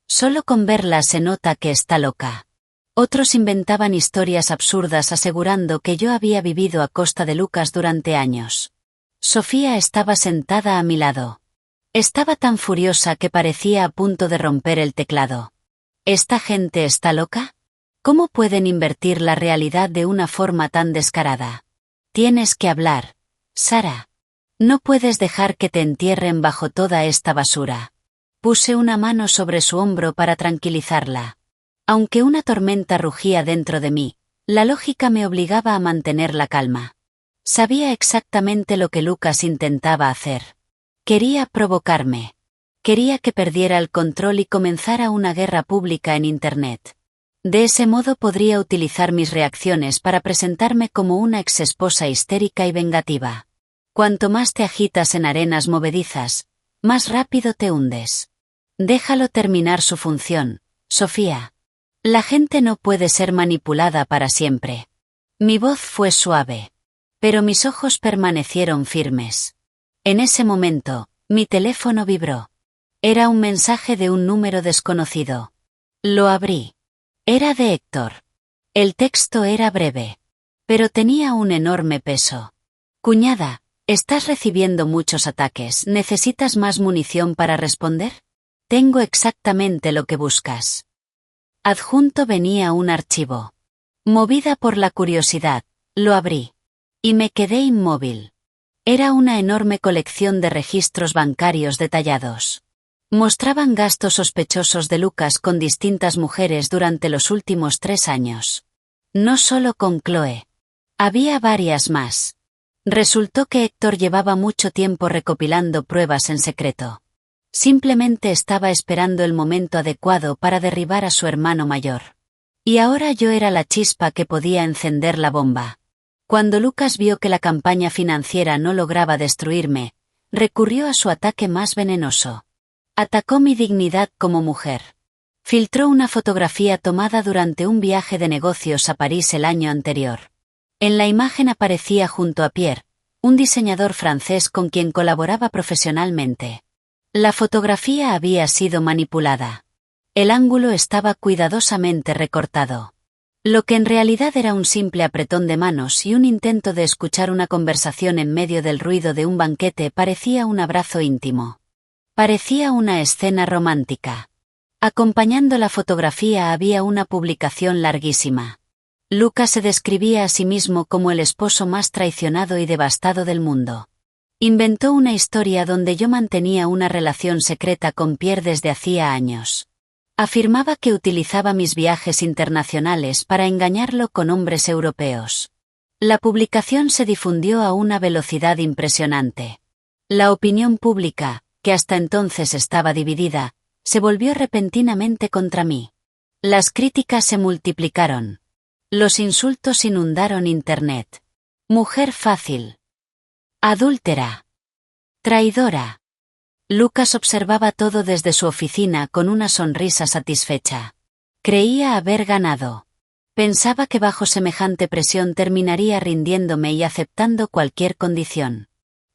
solo con verla se nota que está loca. Otros inventaban historias absurdas asegurando que yo había vivido a costa de Lucas durante años. Sofía estaba sentada a mi lado. Estaba tan furiosa que parecía a punto de romper el teclado. ¿Esta gente está loca? ¿Cómo pueden invertir la realidad de una forma tan descarada? Tienes que hablar, Sara. No puedes dejar que te entierren bajo toda esta basura. Puse una mano sobre su hombro para tranquilizarla. Aunque una tormenta rugía dentro de mí, la lógica me obligaba a mantener la calma. Sabía exactamente lo que Lucas intentaba hacer. Quería provocarme. Quería que perdiera el control y comenzara una guerra pública en Internet. De ese modo podría utilizar mis reacciones para presentarme como una exesposa histérica y vengativa. Cuanto más te agitas en arenas movedizas, más rápido te hundes. Déjalo terminar su función, Sofía. La gente no puede ser manipulada para siempre. Mi voz fue suave. Pero mis ojos permanecieron firmes. En ese momento, mi teléfono vibró. Era un mensaje de un número desconocido. Lo abrí. Era de Héctor. El texto era breve. Pero tenía un enorme peso. Cuñada, estás recibiendo muchos ataques. ¿Necesitas más munición para responder? Tengo exactamente lo que buscas. Adjunto venía un archivo. Movida por la curiosidad, lo abrí. Y me quedé inmóvil. Era una enorme colección de registros bancarios detallados. Mostraban gastos sospechosos de Lucas con distintas mujeres durante los últimos 3 años. No solo con Chloe. Había varias más. Resultó que Héctor llevaba mucho tiempo recopilando pruebas en secreto. Simplemente estaba esperando el momento adecuado para derribar a su hermano mayor. Y ahora yo era la chispa que podía encender la bomba. Cuando Lucas vio que la campaña financiera no lograba destruirme, recurrió a su ataque más venenoso. Atacó mi dignidad como mujer. Filtró una fotografía tomada durante un viaje de negocios a París el año anterior. En la imagen aparecía junto a Pierre, un diseñador francés con quien colaboraba profesionalmente. La fotografía había sido manipulada. El ángulo estaba cuidadosamente recortado. Lo que en realidad era un simple apretón de manos y un intento de escuchar una conversación en medio del ruido de un banquete parecía un abrazo íntimo. Parecía una escena romántica. Acompañando la fotografía había una publicación larguísima. Lucas se describía a sí mismo como el esposo más traicionado y devastado del mundo. Inventó una historia donde yo mantenía una relación secreta con Pierre desde hacía años. Afirmaba que utilizaba mis viajes internacionales para engañarlo con hombres europeos. La publicación se difundió a una velocidad impresionante. La opinión pública, que hasta entonces estaba dividida, se volvió repentinamente contra mí. Las críticas se multiplicaron. Los insultos inundaron Internet. Mujer fácil. Adúltera. Traidora. Lucas observaba todo desde su oficina con una sonrisa satisfecha. Creía haber ganado. Pensaba que bajo semejante presión terminaría rindiéndome y aceptando cualquier condición.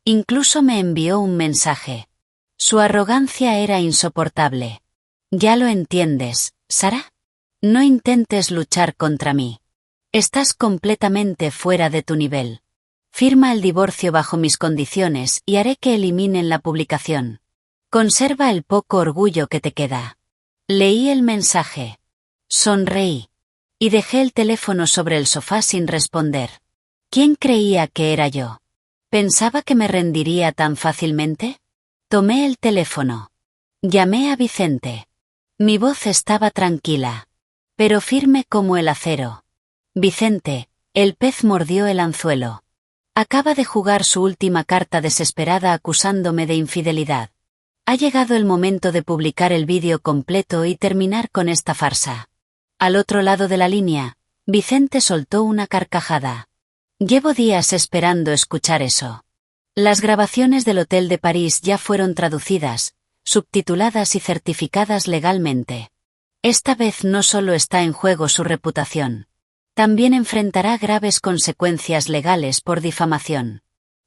Incluso me envió un mensaje. Su arrogancia era insoportable. Ya lo entiendes, Sara. No intentes luchar contra mí. Estás completamente fuera de tu nivel. Firma el divorcio bajo mis condiciones y haré que eliminen la publicación. Conserva el poco orgullo que te queda. Leí el mensaje. Sonreí. Y dejé el teléfono sobre el sofá sin responder. ¿Quién creía que era yo? ¿Pensaba que me rendiría tan fácilmente? Tomé el teléfono. Llamé a Vicente. Mi voz estaba tranquila, pero firme como el acero. Vicente, el pez mordió el anzuelo. Acaba de jugar su última carta desesperada acusándome de infidelidad. Ha llegado el momento de publicar el vídeo completo y terminar con esta farsa. Al otro lado de la línea, Vicente soltó una carcajada. Llevo días esperando escuchar eso. Las grabaciones del Hotel de París ya fueron traducidas, subtituladas y certificadas legalmente. Esta vez no solo está en juego su reputación. También enfrentará graves consecuencias legales por difamación.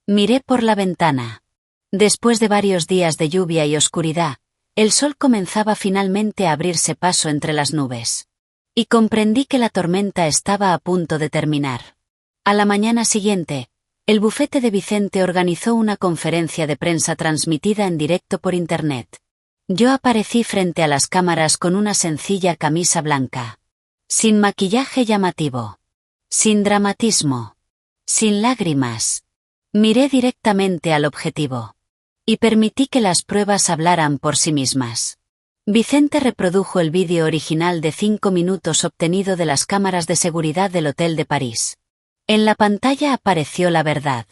Miré por la ventana. Después de varios días de lluvia y oscuridad, el sol comenzaba finalmente a abrirse paso entre las nubes. Y comprendí que la tormenta estaba a punto de terminar. A la mañana siguiente, el bufete de Vicente organizó una conferencia de prensa transmitida en directo por Internet. Yo aparecí frente a las cámaras con una sencilla camisa blanca. Sin maquillaje llamativo. Sin dramatismo. Sin lágrimas. Miré directamente al objetivo. Y permití que las pruebas hablaran por sí mismas. Vicente reprodujo el vídeo original de 5 minutos obtenido de las cámaras de seguridad del Hotel de París. En la pantalla apareció la verdad.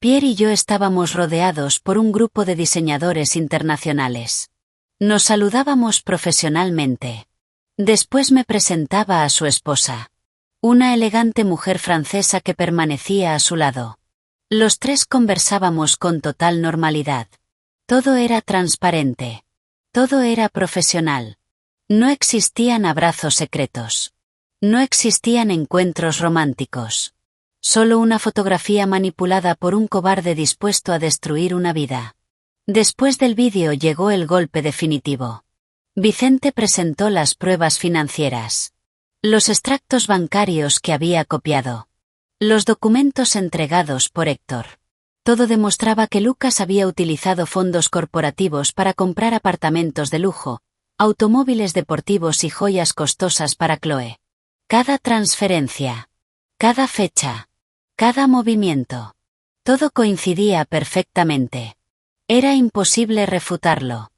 Pierre y yo estábamos rodeados por un grupo de diseñadores internacionales. Nos saludábamos profesionalmente. Después me presentaba a su esposa. Una elegante mujer francesa que permanecía a su lado. Los tres conversábamos con total normalidad. Todo era transparente. Todo era profesional. No existían abrazos secretos. No existían encuentros románticos. Solo una fotografía manipulada por un cobarde dispuesto a destruir una vida. Después del vídeo llegó el golpe definitivo. Vicente presentó las pruebas financieras. Los extractos bancarios que había copiado. Los documentos entregados por Héctor. Todo demostraba que Lucas había utilizado fondos corporativos para comprar apartamentos de lujo, automóviles deportivos y joyas costosas para Chloe. Cada transferencia. Cada fecha. Cada movimiento. Todo coincidía perfectamente. Era imposible refutarlo.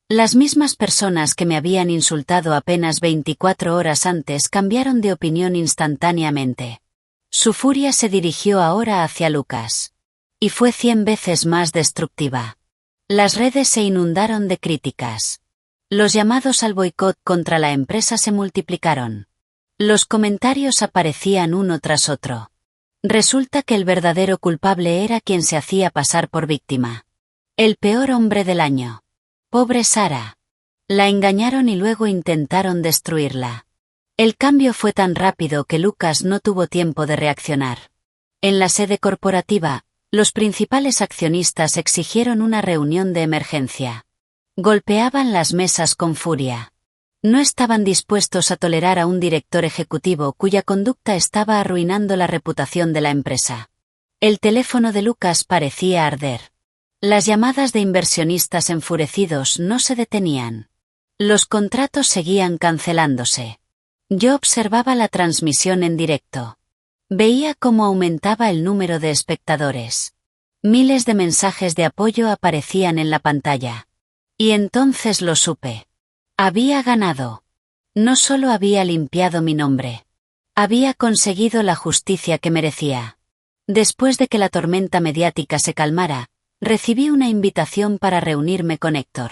Las mismas personas que me habían insultado apenas 24 horas antes cambiaron de opinión instantáneamente. Su furia se dirigió ahora hacia Lucas. Y fue 100 veces más destructiva. Las redes se inundaron de críticas. Los llamados al boicot contra la empresa se multiplicaron. Los comentarios aparecían uno tras otro. Resulta que el verdadero culpable era quien se hacía pasar por víctima. El peor hombre del año. Pobre Sara. La engañaron y luego intentaron destruirla. El cambio fue tan rápido que Lucas no tuvo tiempo de reaccionar. En la sede corporativa, los principales accionistas exigieron una reunión de emergencia. Golpeaban las mesas con furia. No estaban dispuestos a tolerar a un director ejecutivo cuya conducta estaba arruinando la reputación de la empresa. El teléfono de Lucas parecía arder. Las llamadas de inversionistas enfurecidos no se detenían. Los contratos seguían cancelándose. Yo observaba la transmisión en directo. Veía cómo aumentaba el número de espectadores. Miles de mensajes de apoyo aparecían en la pantalla. Y entonces lo supe. Había ganado. No solo había limpiado mi nombre. Había conseguido la justicia que merecía. Después de que la tormenta mediática se calmara, recibí una invitación para reunirme con Héctor.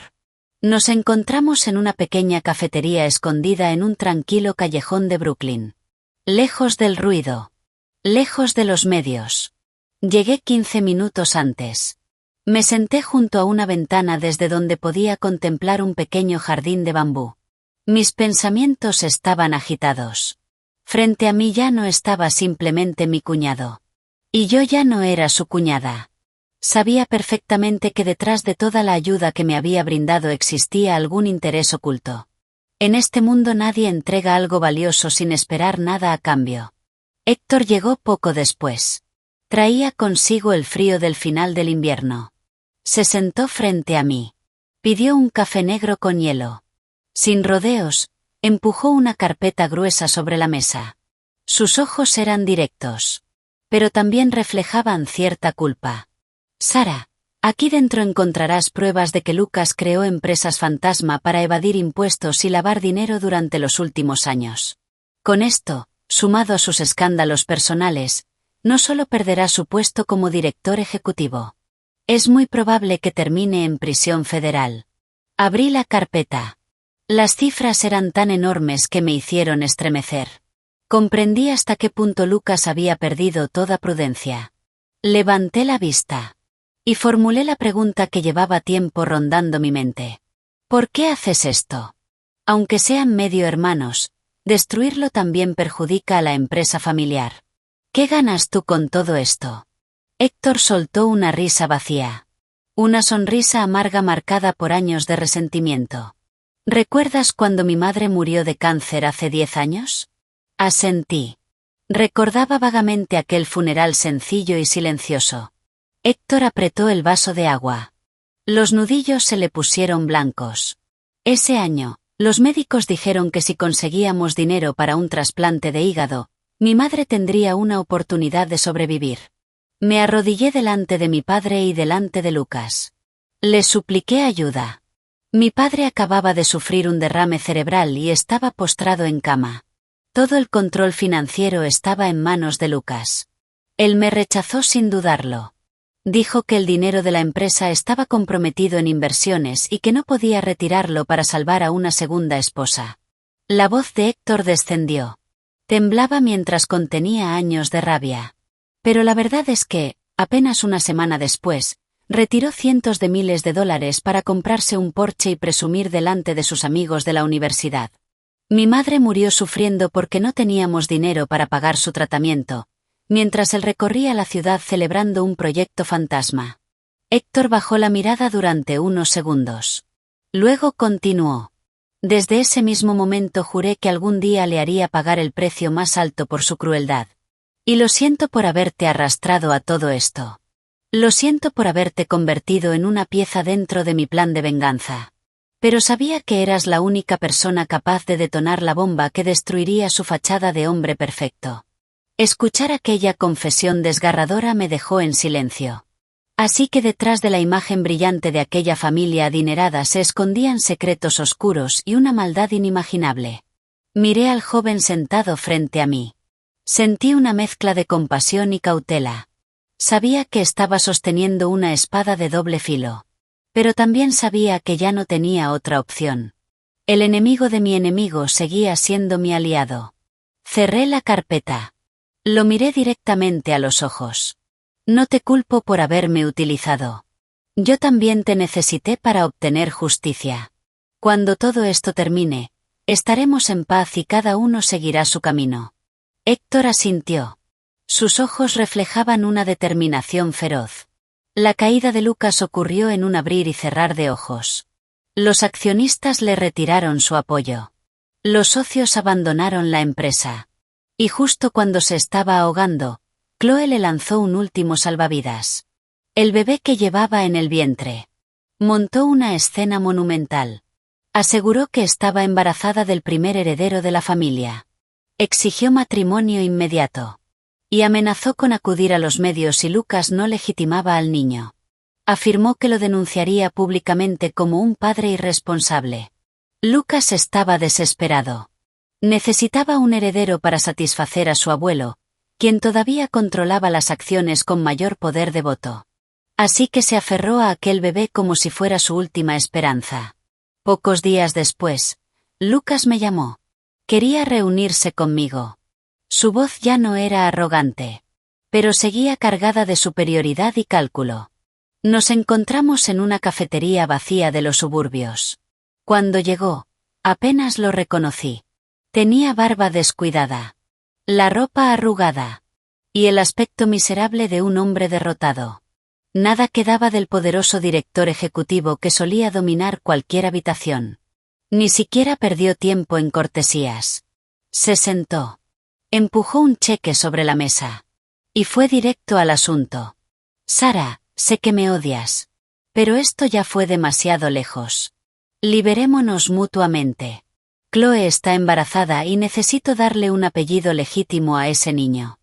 Nos encontramos en una pequeña cafetería escondida en un tranquilo callejón de Brooklyn. Lejos del ruido. Lejos de los medios. Llegué 15 minutos antes. Me senté junto a una ventana desde donde podía contemplar un pequeño jardín de bambú. Mis pensamientos estaban agitados. Frente a mí ya no estaba simplemente mi cuñado. Y yo ya no era su cuñada. Sabía perfectamente que detrás de toda la ayuda que me había brindado existía algún interés oculto. En este mundo nadie entrega algo valioso sin esperar nada a cambio. Héctor llegó poco después. Traía consigo el frío del final del invierno. Se sentó frente a mí. Pidió un café negro con hielo. Sin rodeos, empujó una carpeta gruesa sobre la mesa. Sus ojos eran directos. Pero también reflejaban cierta culpa. Sara, aquí dentro encontrarás pruebas de que Lucas creó empresas fantasma para evadir impuestos y lavar dinero durante los últimos años. Con esto, sumado a sus escándalos personales, no solo perderá su puesto como director ejecutivo. Es muy probable que termine en prisión federal. Abrí la carpeta. Las cifras eran tan enormes que me hicieron estremecer. Comprendí hasta qué punto Lucas había perdido toda prudencia. Levanté la vista. Y formulé la pregunta que llevaba tiempo rondando mi mente. ¿Por qué haces esto? Aunque sean medio hermanos, destruirlo también perjudica a la empresa familiar. ¿Qué ganas tú con todo esto? Héctor soltó una risa vacía. Una sonrisa amarga marcada por años de resentimiento. ¿Recuerdas cuando mi madre murió de cáncer hace 10 años? Asentí. Recordaba vagamente aquel funeral sencillo y silencioso. Héctor apretó el vaso de agua. Los nudillos se le pusieron blancos. Ese año, los médicos dijeron que si conseguíamos dinero para un trasplante de hígado, mi madre tendría una oportunidad de sobrevivir. Me arrodillé delante de mi padre y delante de Lucas. Le supliqué ayuda. Mi padre acababa de sufrir un derrame cerebral y estaba postrado en cama. Todo el control financiero estaba en manos de Lucas. Él me rechazó sin dudarlo. Dijo que el dinero de la empresa estaba comprometido en inversiones y que no podía retirarlo para salvar a una segunda esposa. La voz de Héctor descendió. Temblaba mientras contenía años de rabia. Pero la verdad es que, apenas una semana después, Retiró cientos de miles de dólares para comprarse un Porsche y presumir delante de sus amigos de la universidad. Mi madre murió sufriendo porque no teníamos dinero para pagar su tratamiento, mientras él recorría la ciudad celebrando un proyecto fantasma. Héctor bajó la mirada durante unos segundos. Luego continuó. Desde ese mismo momento juré que algún día le haría pagar el precio más alto por su crueldad. Y lo siento por haberte arrastrado a todo esto. Lo siento por haberte convertido en una pieza dentro de mi plan de venganza. Pero sabía que eras la única persona capaz de detonar la bomba que destruiría su fachada de hombre perfecto. Escuchar aquella confesión desgarradora me dejó en silencio. Así que detrás de la imagen brillante de aquella familia adinerada se escondían secretos oscuros y una maldad inimaginable. Miré al joven sentado frente a mí. Sentí una mezcla de compasión y cautela. Sabía que estaba sosteniendo una espada de doble filo. Pero también sabía que ya no tenía otra opción. El enemigo de mi enemigo seguía siendo mi aliado. Cerré la carpeta. Lo miré directamente a los ojos. No te culpo por haberme utilizado. Yo también te necesité para obtener justicia. Cuando todo esto termine, estaremos en paz y cada uno seguirá su camino. Héctor asintió. Sus ojos reflejaban una determinación feroz. La caída de Lucas ocurrió en un abrir y cerrar de ojos. Los accionistas le retiraron su apoyo. Los socios abandonaron la empresa. Y justo cuando se estaba ahogando, Chloe le lanzó un último salvavidas. El bebé que llevaba en el vientre. Montó una escena monumental. Aseguró que estaba embarazada del primer heredero de la familia. Exigió matrimonio inmediato. Y amenazó con acudir a los medios si Lucas no legitimaba al niño. Afirmó que lo denunciaría públicamente como un padre irresponsable. Lucas estaba desesperado. Necesitaba un heredero para satisfacer a su abuelo, quien todavía controlaba las acciones con mayor poder de voto. Así que se aferró a aquel bebé como si fuera su última esperanza. Pocos días después, Lucas me llamó. Quería reunirse conmigo. Su voz ya no era arrogante, pero seguía cargada de superioridad y cálculo. Nos encontramos en una cafetería vacía de los suburbios. Cuando llegó, apenas lo reconocí. Tenía barba descuidada, la ropa arrugada y el aspecto miserable de un hombre derrotado. Nada quedaba del poderoso director ejecutivo que solía dominar cualquier habitación. Ni siquiera perdió tiempo en cortesías. Se sentó. Empujó un cheque sobre la mesa. Y fue directo al asunto. Sara, sé que me odias. Pero esto ya fue demasiado lejos. Liberémonos mutuamente. Chloe está embarazada y necesito darle un apellido legítimo a ese niño.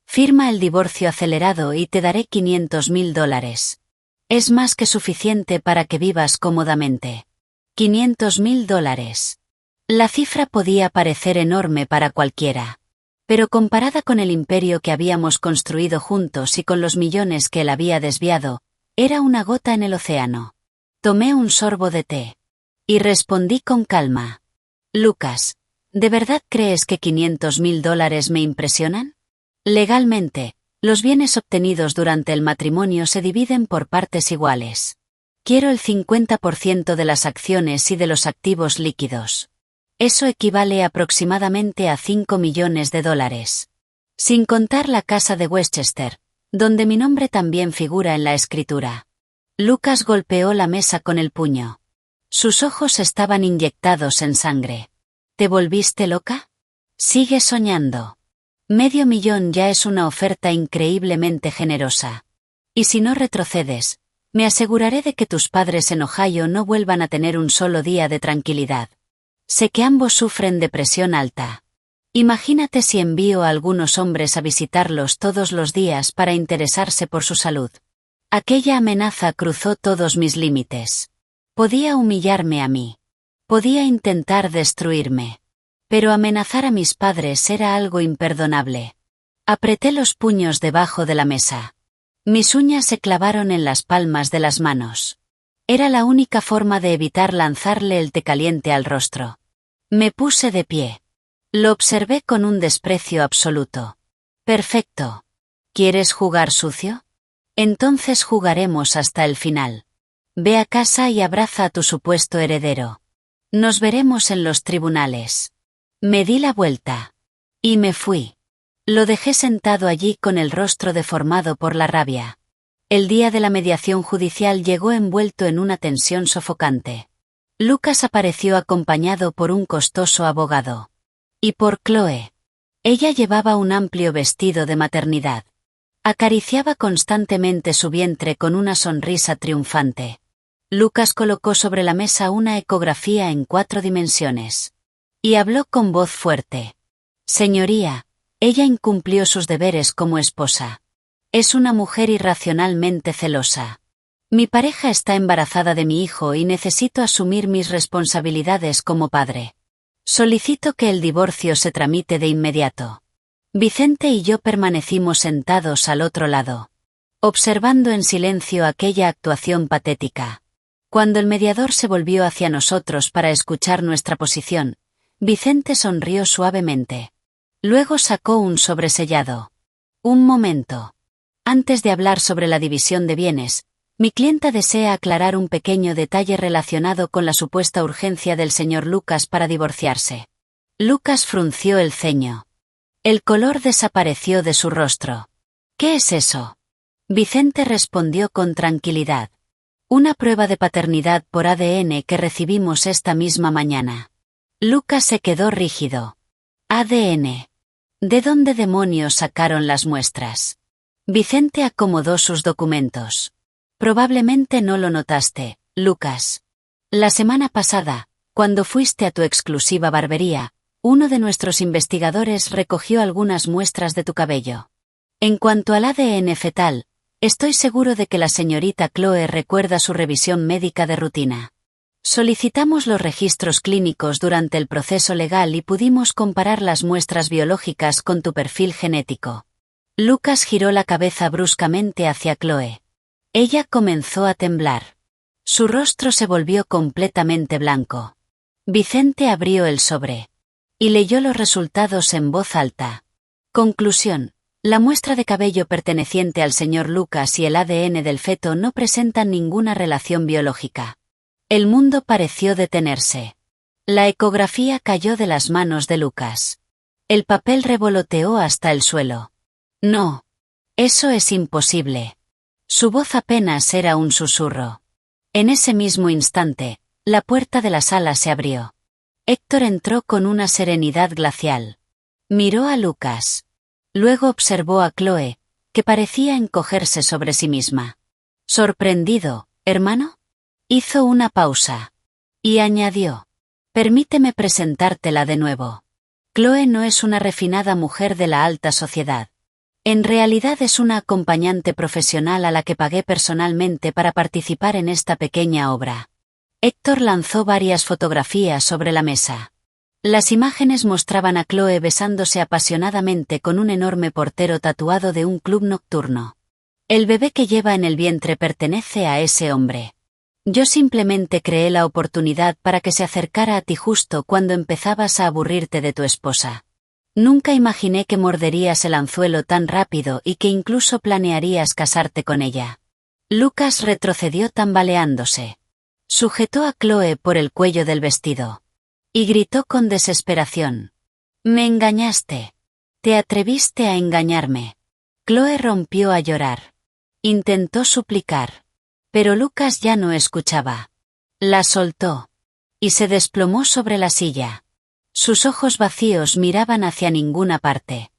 Firma el divorcio acelerado y te daré $500,000. Es más que suficiente para que vivas cómodamente. $500,000. La cifra podía parecer enorme para cualquiera. Pero comparada con el imperio que habíamos construido juntos y con los millones que él había desviado, era una gota en el océano. Tomé un sorbo de té. Y respondí con calma. Lucas, ¿de verdad crees que $500,000 me impresionan? Legalmente, los bienes obtenidos durante el matrimonio se dividen por partes iguales. Quiero el 50% de las acciones y de los activos líquidos. Eso equivale aproximadamente a $5 millones. Sin contar la casa de Westchester, donde mi nombre también figura en la escritura. Lucas golpeó la mesa con el puño. Sus ojos estaban inyectados en sangre. ¿Te volviste loca? Sigue soñando. $500,000 ya es una oferta increíblemente generosa. Y si no retrocedes, me aseguraré de que tus padres en Ohio no vuelvan a tener un solo día de tranquilidad. Sé que ambos sufren de presión alta. Imagínate si envío a algunos hombres a visitarlos todos los días para interesarse por su salud. Aquella amenaza cruzó todos mis límites. Podía humillarme a mí. Podía intentar destruirme. Pero amenazar a mis padres era algo imperdonable. Apreté los puños debajo de la mesa. Mis uñas se clavaron en las palmas de las manos. Era la única forma de evitar lanzarle el té caliente al rostro. Me puse de pie. Lo observé con un desprecio absoluto. Perfecto. ¿Quieres jugar sucio? Entonces jugaremos hasta el final. Ve a casa y abraza a tu supuesto heredero. Nos veremos en los tribunales. Me di la vuelta. Y me fui. Lo dejé sentado allí con el rostro deformado por la rabia. El día de la mediación judicial llegó envuelto en una tensión sofocante. Lucas apareció acompañado por un costoso abogado. Y por Chloe. Ella llevaba un amplio vestido de maternidad. Acariciaba constantemente su vientre con una sonrisa triunfante. Lucas colocó sobre la mesa una ecografía en 4 dimensiones. Y habló con voz fuerte. Señoría, ella incumplió sus deberes como esposa. Es una mujer irracionalmente celosa. Mi pareja está embarazada de mi hijo y necesito asumir mis responsabilidades como padre. Solicito que el divorcio se tramite de inmediato. Vicente y yo permanecimos sentados al otro lado, observando en silencio aquella actuación patética. Cuando el mediador se volvió hacia nosotros para escuchar nuestra posición, Vicente sonrió suavemente. Luego sacó un sobresellado. Un momento. Antes de hablar sobre la división de bienes, mi clienta desea aclarar un pequeño detalle relacionado con la supuesta urgencia del señor Lucas para divorciarse. Lucas frunció el ceño. El color desapareció de su rostro. ¿Qué es eso? Vicente respondió con tranquilidad. Una prueba de paternidad por ADN que recibimos esta misma mañana. Lucas se quedó rígido. ADN. ¿De dónde demonios sacaron las muestras? Vicente acomodó sus documentos. Probablemente no lo notaste, Lucas. La semana pasada, cuando fuiste a tu exclusiva barbería, uno de nuestros investigadores recogió algunas muestras de tu cabello. En cuanto al ADN fetal, estoy seguro de que la señorita Chloe recuerda su revisión médica de rutina. Solicitamos los registros clínicos durante el proceso legal y pudimos comparar las muestras biológicas con tu perfil genético. Lucas giró la cabeza bruscamente hacia Chloe. Ella comenzó a temblar. Su rostro se volvió completamente blanco. Vicente abrió el sobre. Y leyó los resultados en voz alta. Conclusión. La muestra de cabello perteneciente al señor Lucas y el ADN del feto no presentan ninguna relación biológica. El mundo pareció detenerse. La ecografía cayó de las manos de Lucas. El papel revoloteó hasta el suelo. No. Eso es imposible. Su voz apenas era un susurro. En ese mismo instante, la puerta de la sala se abrió. Héctor entró con una serenidad glacial. Miró a Lucas. Luego observó a Chloe, que parecía encogerse sobre sí misma. ¿Sorprendido, hermano? Hizo una pausa. Y añadió. Permíteme presentártela de nuevo. Chloe no es una refinada mujer de la alta sociedad. En realidad es una acompañante profesional a la que pagué personalmente para participar en esta pequeña obra. Héctor lanzó varias fotografías sobre la mesa. Las imágenes mostraban a Chloe besándose apasionadamente con un enorme portero tatuado de un club nocturno. El bebé que lleva en el vientre pertenece a ese hombre. Yo simplemente creé la oportunidad para que se acercara a ti justo cuando empezabas a aburrirte de tu esposa. Nunca imaginé que morderías el anzuelo tan rápido y que incluso planearías casarte con ella. Lucas retrocedió tambaleándose. Sujetó a Chloe por el cuello del vestido. Y gritó con desesperación. Me engañaste. Te atreviste a engañarme. Chloe rompió a llorar. Intentó suplicar. Pero Lucas ya no escuchaba. La soltó. Y se desplomó sobre la silla. Sus ojos vacíos miraban hacia ninguna parte.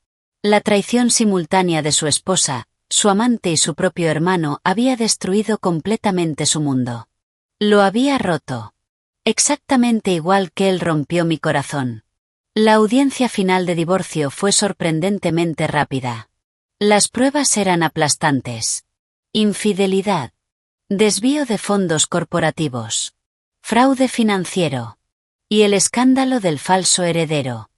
La traición simultánea de su esposa, su amante y su propio hermano había destruido completamente su mundo. Lo había roto. Exactamente igual que él rompió mi corazón. La audiencia final de divorcio fue sorprendentemente rápida. Las pruebas eran aplastantes. Infidelidad. Desvío de fondos corporativos. Fraude financiero. Y el escándalo del falso heredero.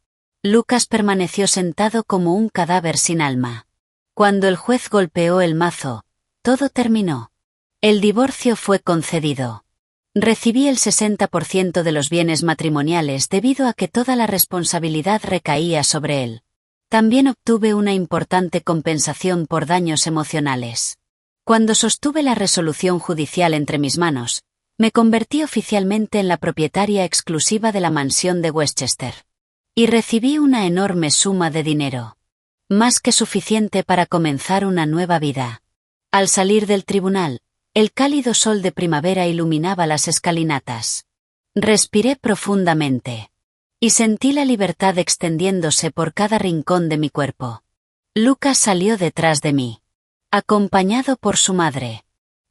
Lucas permaneció sentado como un cadáver sin alma. Cuando el juez golpeó el mazo, todo terminó. El divorcio fue concedido. Recibí el 60% de los bienes matrimoniales debido a que toda la responsabilidad recaía sobre él. También obtuve una importante compensación por daños emocionales. Cuando sostuve la resolución judicial entre mis manos, me convertí oficialmente en la propietaria exclusiva de la mansión de Westchester. Y recibí una enorme suma de dinero. Más que suficiente para comenzar una nueva vida. Al salir del tribunal, el cálido sol de primavera iluminaba las escalinatas. Respiré profundamente. Y sentí la libertad extendiéndose por cada rincón de mi cuerpo. Lucas salió detrás de mí. Acompañado por su madre.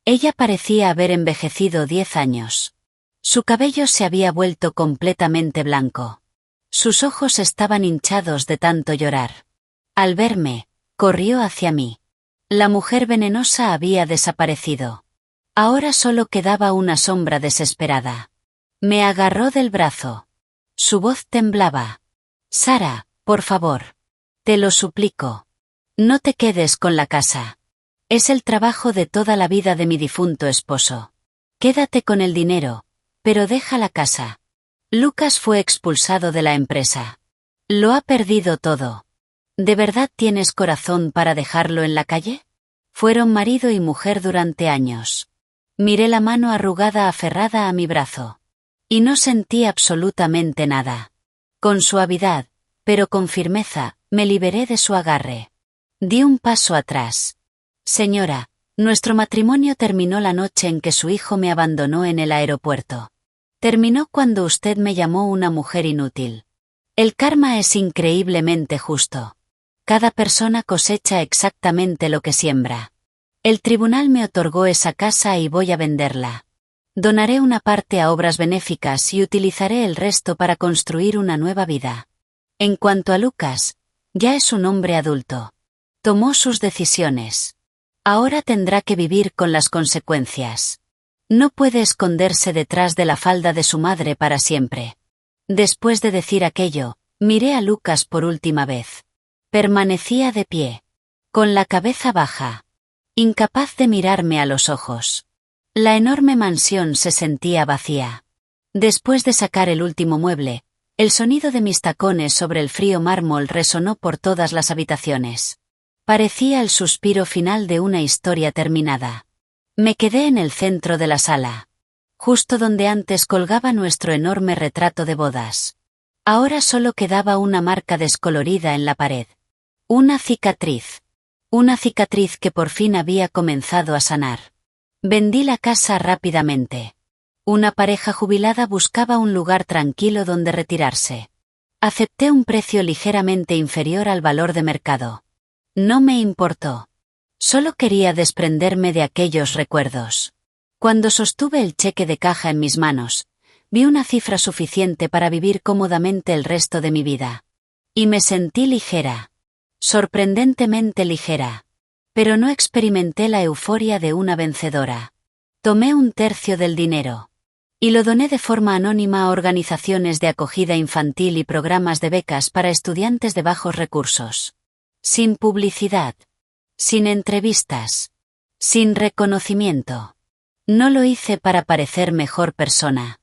Ella parecía haber envejecido 10 años. Su cabello se había vuelto completamente blanco. Sus ojos estaban hinchados de tanto llorar. Al verme, corrió hacia mí. La mujer venenosa había desaparecido. Ahora solo quedaba una sombra desesperada. Me agarró del brazo. Su voz temblaba. Sara, por favor. Te lo suplico. No te quedes con la casa. Es el trabajo de toda la vida de mi difunto esposo. Quédate con el dinero, pero deja la casa. Lucas fue expulsado de la empresa. Lo ha perdido todo. ¿De verdad tienes corazón para dejarlo en la calle? Fueron marido y mujer durante años. Miré la mano arrugada aferrada a mi brazo. Y no sentí absolutamente nada. Con suavidad, pero con firmeza, me liberé de su agarre. Di un paso atrás. Señora, nuestro matrimonio terminó la noche en que su hijo me abandonó en el aeropuerto. Terminó cuando usted me llamó una mujer inútil. El karma es increíblemente justo. Cada persona cosecha exactamente lo que siembra. El tribunal me otorgó esa casa y voy a venderla. Donaré una parte a obras benéficas y utilizaré el resto para construir una nueva vida. En cuanto a Lucas, ya es un hombre adulto. Tomó sus decisiones. Ahora tendrá que vivir con las consecuencias. No puede esconderse detrás de la falda de su madre para siempre. Después de decir aquello, miré a Lucas por última vez. Permanecía de pie, con la cabeza baja, incapaz de mirarme a los ojos. La enorme mansión se sentía vacía. Después de sacar el último mueble, el sonido de mis tacones sobre el frío mármol resonó por todas las habitaciones. Parecía el suspiro final de una historia terminada. Me quedé en el centro de la sala, justo donde antes colgaba nuestro enorme retrato de bodas. Ahora solo quedaba una marca descolorida en la pared. Una cicatriz. Una cicatriz que por fin había comenzado a sanar. Vendí la casa rápidamente. Una pareja jubilada buscaba un lugar tranquilo donde retirarse. Acepté un precio ligeramente inferior al valor de mercado. No me importó. Solo quería desprenderme de aquellos recuerdos. Cuando sostuve el cheque de caja en mis manos, vi una cifra suficiente para vivir cómodamente el resto de mi vida. Y me sentí ligera. Sorprendentemente ligera. Pero no experimenté la euforia de una vencedora. Tomé un tercio del dinero. Y lo doné de forma anónima a organizaciones de acogida infantil y programas de becas para estudiantes de bajos recursos. Sin publicidad. Sin entrevistas. Sin reconocimiento. No lo hice para parecer mejor persona.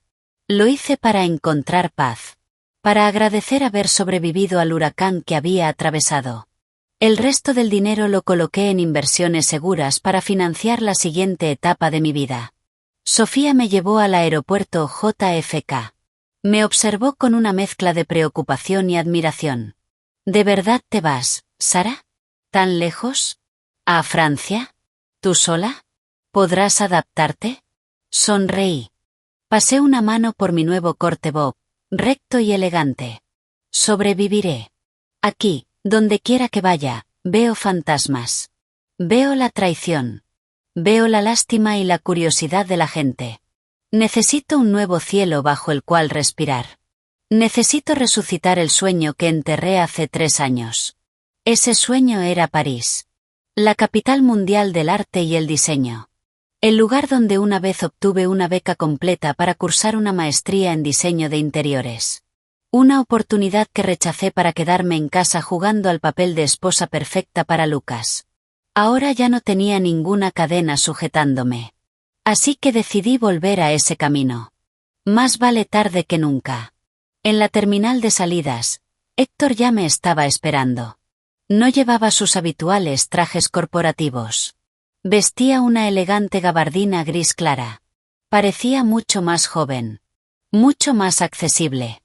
Lo hice para encontrar paz. Para agradecer haber sobrevivido al huracán que había atravesado. El resto del dinero lo coloqué en inversiones seguras para financiar la siguiente etapa de mi vida. Sofía me llevó al aeropuerto JFK. Me observó con una mezcla de preocupación y admiración. ¿De verdad te vas, Sara? ¿Tan lejos? ¿A Francia? ¿Tú sola? ¿Podrás adaptarte? Sonreí. Pasé una mano por mi nuevo corte bob, recto y elegante. Sobreviviré. Aquí, donde quiera que vaya, veo fantasmas. Veo la traición. Veo la lástima y la curiosidad de la gente. Necesito un nuevo cielo bajo el cual respirar. Necesito resucitar el sueño que enterré hace 3 años. Ese sueño era París. La capital mundial del arte y el diseño. El lugar donde una vez obtuve una beca completa para cursar una maestría en diseño de interiores. Una oportunidad que rechacé para quedarme en casa jugando al papel de esposa perfecta para Lucas. Ahora ya no tenía ninguna cadena sujetándome. Así que decidí volver a ese camino. Más vale tarde que nunca. En la terminal de salidas, Héctor ya me estaba esperando. No llevaba sus habituales trajes corporativos. Vestía una elegante gabardina gris clara. Parecía mucho más joven. Mucho más accesible.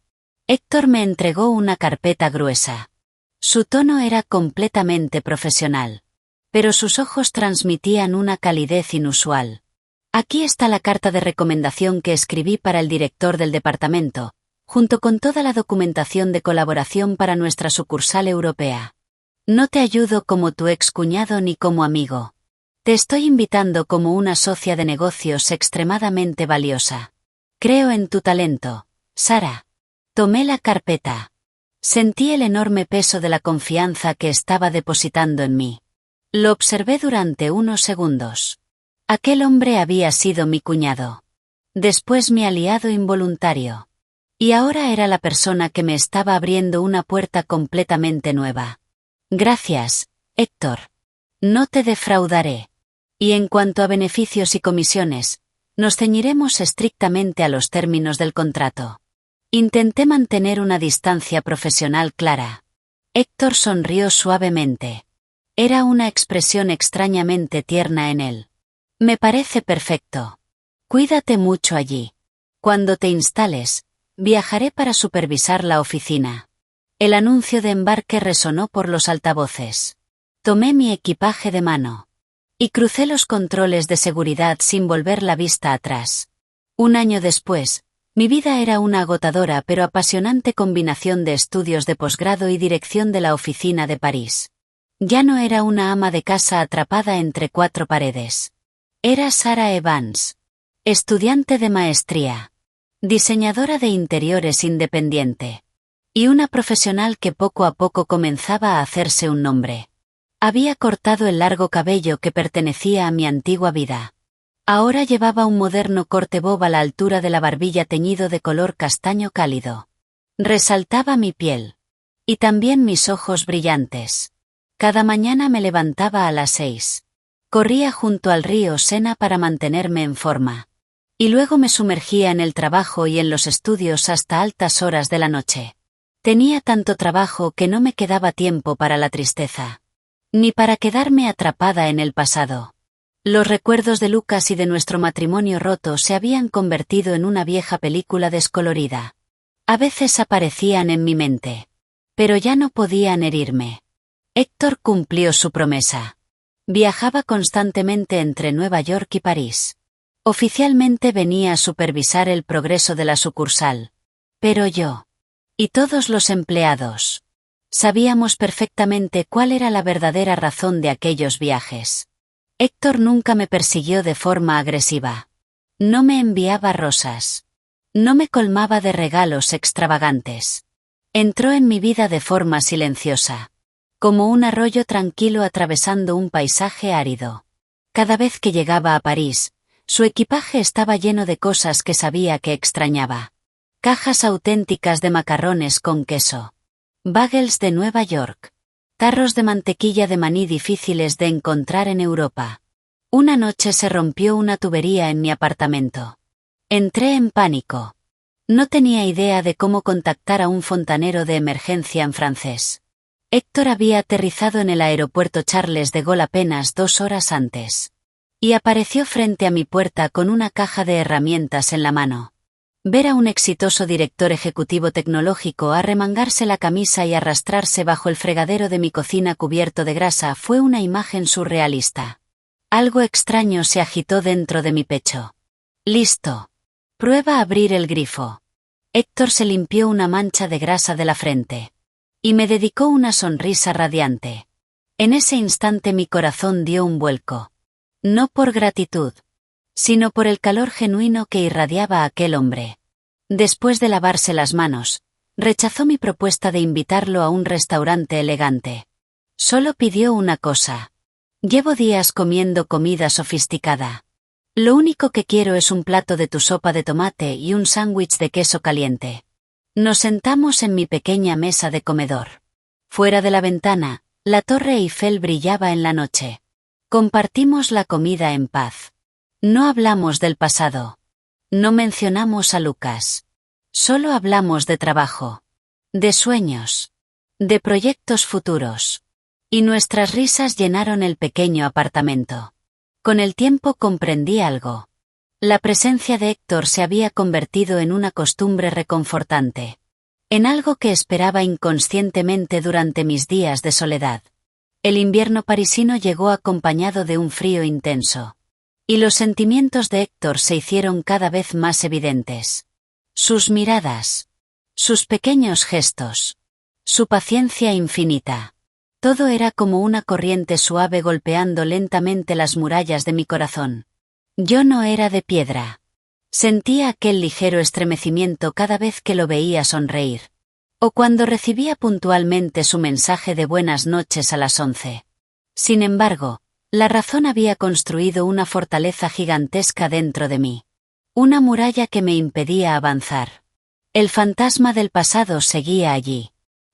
Héctor me entregó una carpeta gruesa. Su tono era completamente profesional. Pero sus ojos transmitían una calidez inusual. Aquí está la carta de recomendación que escribí para el director del departamento, junto con toda la documentación de colaboración para nuestra sucursal europea. No te ayudo como tu excuñado ni como amigo. Te estoy invitando como una socia de negocios extremadamente valiosa. Creo en tu talento, Sara. Tomé la carpeta. Sentí el enorme peso de la confianza que estaba depositando en mí. Lo observé durante unos segundos. Aquel hombre había sido mi cuñado. Después mi aliado involuntario. Y ahora era la persona que me estaba abriendo una puerta completamente nueva. Gracias, Héctor. No te defraudaré. Y en cuanto a beneficios y comisiones, nos ceñiremos estrictamente a los términos del contrato. Intenté mantener una distancia profesional clara. Héctor sonrió suavemente. Era una expresión extrañamente tierna en él. Me parece perfecto. Cuídate mucho allí. Cuando te instales, viajaré para supervisar la oficina. El anuncio de embarque resonó por los altavoces. Tomé mi equipaje de mano. Y crucé los controles de seguridad sin volver la vista atrás. Un año después, mi vida era una agotadora pero apasionante combinación de estudios de posgrado y dirección de la oficina de París. Ya no era una ama de casa atrapada entre cuatro paredes. Era Sara Evans. Estudiante de maestría. Diseñadora de interiores independiente. Y una profesional que poco a poco comenzaba a hacerse un nombre. Había cortado el largo cabello que pertenecía a mi antigua vida. Ahora llevaba un moderno corte bob a la altura de la barbilla teñido de color castaño cálido. Resaltaba mi piel. Y también mis ojos brillantes. Cada mañana me levantaba a las 6. Corría junto al río Sena para mantenerme en forma. Y luego me sumergía en el trabajo y en los estudios hasta altas horas de la noche. Tenía tanto trabajo que no me quedaba tiempo para la tristeza. Ni para quedarme atrapada en el pasado. Los recuerdos de Lucas y de nuestro matrimonio roto se habían convertido en una vieja película descolorida. A veces aparecían en mi mente. Pero ya no podían herirme. Héctor cumplió su promesa. Viajaba constantemente entre Nueva York y París. Oficialmente venía a supervisar el progreso de la sucursal. Pero yo. Y todos los empleados. Sabíamos perfectamente cuál era la verdadera razón de aquellos viajes. Héctor nunca me persiguió de forma agresiva. No me enviaba rosas. No me colmaba de regalos extravagantes. Entró en mi vida de forma silenciosa. Como un arroyo tranquilo atravesando un paisaje árido. Cada vez que llegaba a París, su equipaje estaba lleno de cosas que sabía que extrañaba. Cajas auténticas de macarrones con queso. Bagels de Nueva York. Tarros de mantequilla de maní difíciles de encontrar en Europa. Una noche se rompió una tubería en mi apartamento. Entré en pánico. No tenía idea de cómo contactar a un fontanero de emergencia en francés. Héctor había aterrizado en el aeropuerto Charles de Gaulle apenas 2 horas antes. Y apareció frente a mi puerta con una caja de herramientas en la mano. Ver a un exitoso director ejecutivo tecnológico arremangarse la camisa y arrastrarse bajo el fregadero de mi cocina cubierto de grasa fue una imagen surrealista. Algo extraño se agitó dentro de mi pecho. Listo. Prueba a abrir el grifo. Héctor se limpió una mancha de grasa de la frente. Y me dedicó una sonrisa radiante. En ese instante mi corazón dio un vuelco. No por gratitud, sino por el calor genuino que irradiaba aquel hombre. Después de lavarse las manos, rechazó mi propuesta de invitarlo a un restaurante elegante. Solo pidió una cosa. Llevo días comiendo comida sofisticada. Lo único que quiero es un plato de tu sopa de tomate y un sándwich de queso caliente. Nos sentamos en mi pequeña mesa de comedor. Fuera de la ventana, la Torre Eiffel brillaba en la noche. Compartimos la comida en paz. No hablamos del pasado. No mencionamos a Lucas. Solo hablamos de trabajo. De sueños. De proyectos futuros. Y nuestras risas llenaron el pequeño apartamento. Con el tiempo comprendí algo. La presencia de Héctor se había convertido en una costumbre reconfortante. En algo que esperaba inconscientemente durante mis días de soledad. El invierno parisino llegó acompañado de un frío intenso. Y los sentimientos de Héctor se hicieron cada vez más evidentes. Sus miradas. Sus pequeños gestos. Su paciencia infinita. Todo era como una corriente suave golpeando lentamente las murallas de mi corazón. Yo no era de piedra. Sentía aquel ligero estremecimiento cada vez que lo veía sonreír. O cuando recibía puntualmente su mensaje de buenas noches a las 11. Sin embargo, la razón había construido una fortaleza gigantesca dentro de mí. Una muralla que me impedía avanzar. El fantasma del pasado seguía allí.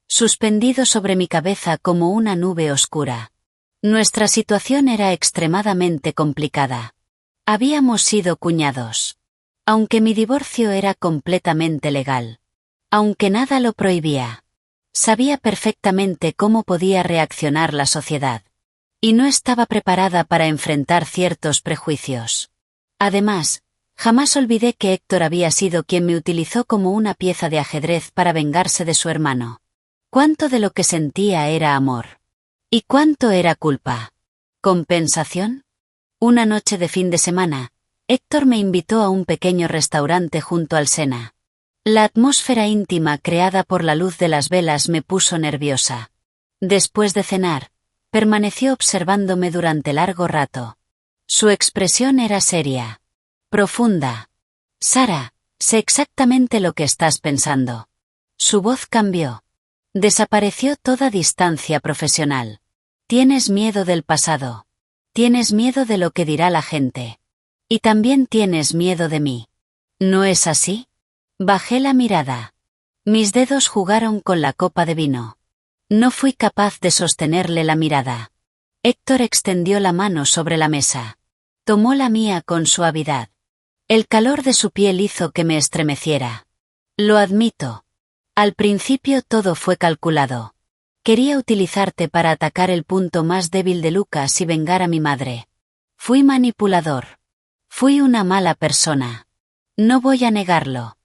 Suspendido sobre mi cabeza como una nube oscura. Nuestra situación era extremadamente complicada. Habíamos sido cuñados. Aunque mi divorcio era completamente legal. Aunque nada lo prohibía. Sabía perfectamente cómo podía reaccionar la sociedad. Y no estaba preparada para enfrentar ciertos prejuicios. Además, jamás olvidé que Héctor había sido quien me utilizó como una pieza de ajedrez para vengarse de su hermano. Cuánto de lo que sentía era amor. Y cuánto era culpa. ¿Compensación? Una noche de fin de semana, Héctor me invitó a un pequeño restaurante junto al Sena. La atmósfera íntima creada por la luz de las velas me puso nerviosa. Después de cenar, permaneció observándome durante largo rato. Su expresión era seria. Profunda. Sara, sé exactamente lo que estás pensando. Su voz cambió. Desapareció toda distancia profesional. Tienes miedo del pasado. Tienes miedo de lo que dirá la gente. Y también tienes miedo de mí. ¿No es así? Bajé la mirada. Mis dedos jugaron con la copa de vino. No fui capaz de sostenerle la mirada. Héctor extendió la mano sobre la mesa. Tomó la mía con suavidad. El calor de su piel hizo que me estremeciera. Lo admito. Al principio todo fue calculado. Quería utilizarte para atacar el punto más débil de Lucas y vengar a mi madre. Fui manipulador. Fui una mala persona. No voy a negarlo.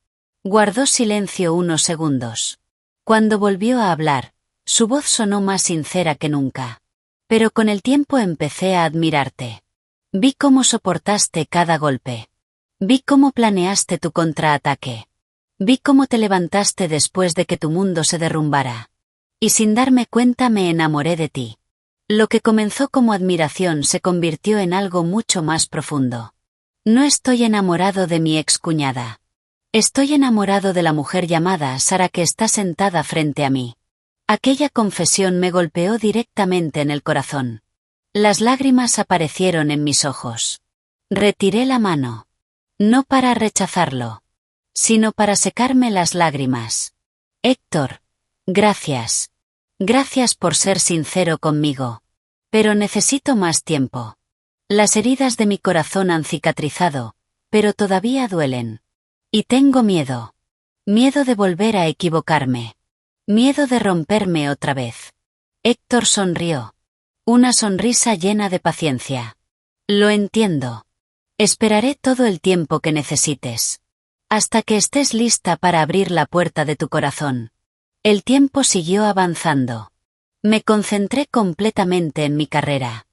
Guardó silencio unos segundos. Cuando volvió a hablar, su voz sonó más sincera que nunca. Pero con el tiempo empecé a admirarte. Vi cómo soportaste cada golpe. Vi cómo planeaste tu contraataque. Vi cómo te levantaste después de que tu mundo se derrumbara. Y sin darme cuenta me enamoré de ti. Lo que comenzó como admiración se convirtió en algo mucho más profundo. No estoy enamorado de mi excuñada. Estoy enamorado de la mujer llamada Sara que está sentada frente a mí. Aquella confesión me golpeó directamente en el corazón. Las lágrimas aparecieron en mis ojos. Retiré la mano. No para rechazarlo, sino para secarme las lágrimas. Héctor, gracias. Gracias por ser sincero conmigo. Pero necesito más tiempo. Las heridas de mi corazón han cicatrizado, pero todavía duelen. Y tengo miedo. Miedo de volver a equivocarme. Miedo de romperme otra vez. Héctor sonrió. Una sonrisa llena de paciencia. Lo entiendo. Esperaré todo el tiempo que necesites. Hasta que estés lista para abrir la puerta de tu corazón. El tiempo siguió avanzando. Me concentré completamente en mi carrera.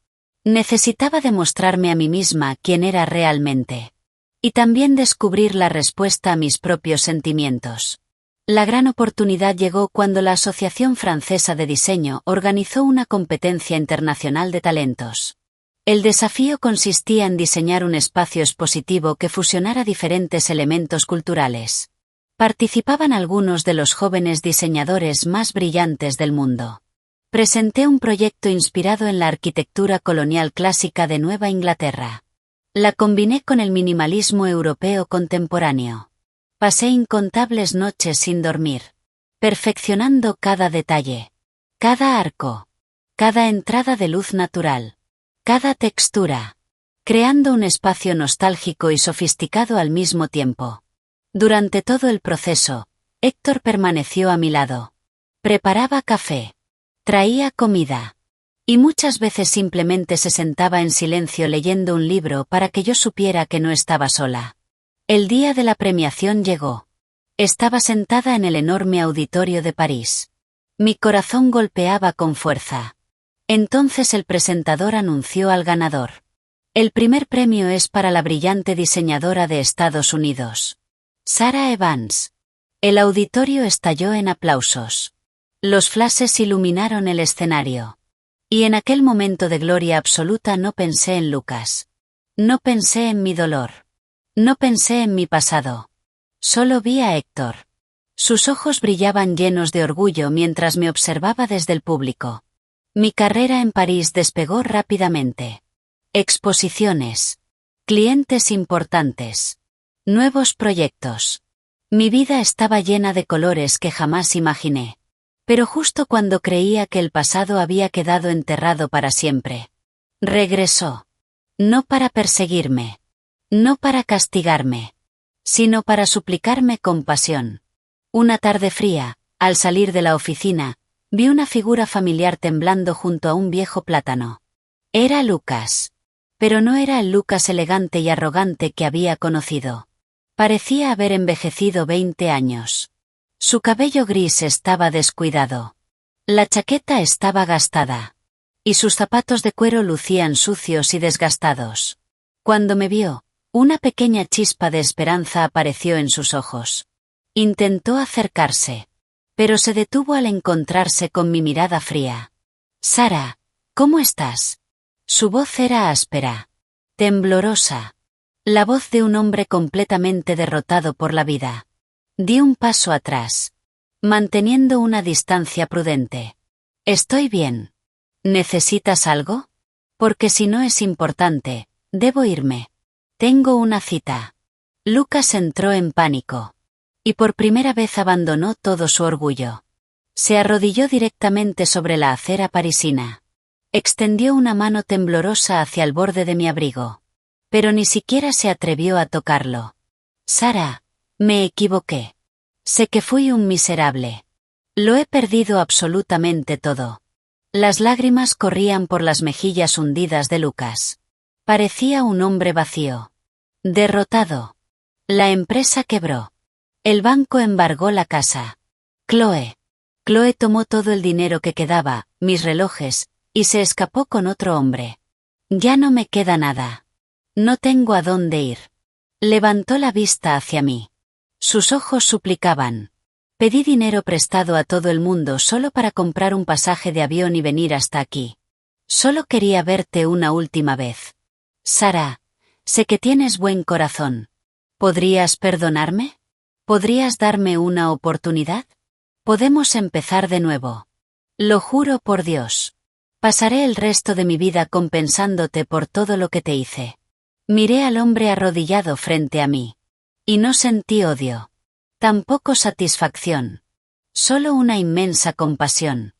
Necesitaba demostrarme a mí misma quién era realmente. Y también descubrir la respuesta a mis propios sentimientos. La gran oportunidad llegó cuando la Asociación Francesa de Diseño organizó una competencia internacional de talentos. El desafío consistía en diseñar un espacio expositivo que fusionara diferentes elementos culturales. Participaban algunos de los jóvenes diseñadores más brillantes del mundo. Presenté un proyecto inspirado en la arquitectura colonial clásica de Nueva Inglaterra. La combiné con el minimalismo europeo contemporáneo. Pasé incontables noches sin dormir, perfeccionando cada detalle, cada arco, cada entrada de luz natural, cada textura, creando un espacio nostálgico y sofisticado al mismo tiempo. Durante todo el proceso, Héctor permaneció a mi lado. Preparaba café. Traía comida. Y muchas veces simplemente se sentaba en silencio leyendo un libro para que yo supiera que no estaba sola. El día de la premiación llegó. Estaba sentada en el enorme auditorio de París. Mi corazón golpeaba con fuerza. Entonces el presentador anunció al ganador. El primer premio es para la brillante diseñadora de Estados Unidos, Sarah Evans. El auditorio estalló en aplausos. Los flashes iluminaron el escenario. Y en aquel momento de gloria absoluta no pensé en Lucas. No pensé en mi dolor. No pensé en mi pasado. Solo vi a Héctor. Sus ojos brillaban llenos de orgullo mientras me observaba desde el público. Mi carrera en París despegó rápidamente. Exposiciones. Clientes importantes. Nuevos proyectos. Mi vida estaba llena de colores que jamás imaginé. Pero justo cuando creía que el pasado había quedado enterrado para siempre, regresó. No para perseguirme. No para castigarme. Sino para suplicarme compasión. Una tarde fría, al salir de la oficina, vi una figura familiar temblando junto a un viejo plátano. Era Lucas. Pero no era el Lucas elegante y arrogante que había conocido. Parecía haber envejecido 20 años. Su cabello gris estaba descuidado. La chaqueta estaba gastada. Y sus zapatos de cuero lucían sucios y desgastados. Cuando me vio, una pequeña chispa de esperanza apareció en sus ojos. Intentó acercarse. Pero se detuvo al encontrarse con mi mirada fría. «Sara, ¿cómo estás?» Su voz era áspera. Temblorosa. La voz de un hombre completamente derrotado por la vida. Di un paso atrás. Manteniendo una distancia prudente. «Estoy bien. ¿Necesitas algo? Porque si no es importante, debo irme. Tengo una cita». Lucas entró en pánico. Y por primera vez abandonó todo su orgullo. Se arrodilló directamente sobre la acera parisina. Extendió una mano temblorosa hacia el borde de mi abrigo. Pero ni siquiera se atrevió a tocarlo. «Sara, me equivoqué. Sé que fui un miserable. Lo he perdido absolutamente todo». Las lágrimas corrían por las mejillas hundidas de Lucas. Parecía un hombre vacío. Derrotado. La empresa quebró. El banco embargó la casa. Chloe tomó todo el dinero que quedaba, mis relojes, y se escapó con otro hombre. Ya no me queda nada. No tengo a dónde ir. Levantó la vista hacia mí. Sus ojos suplicaban. Pedí dinero prestado a todo el mundo solo para comprar un pasaje de avión y venir hasta aquí. Solo quería verte una última vez. Sara, sé que tienes buen corazón. ¿Podrías perdonarme? ¿Podrías darme una oportunidad? Podemos empezar de nuevo. Lo juro por Dios. Pasaré el resto de mi vida compensándote por todo lo que te hice. Miré al hombre arrodillado frente a mí. Y no sentí odio. Tampoco satisfacción. Solo una inmensa compasión.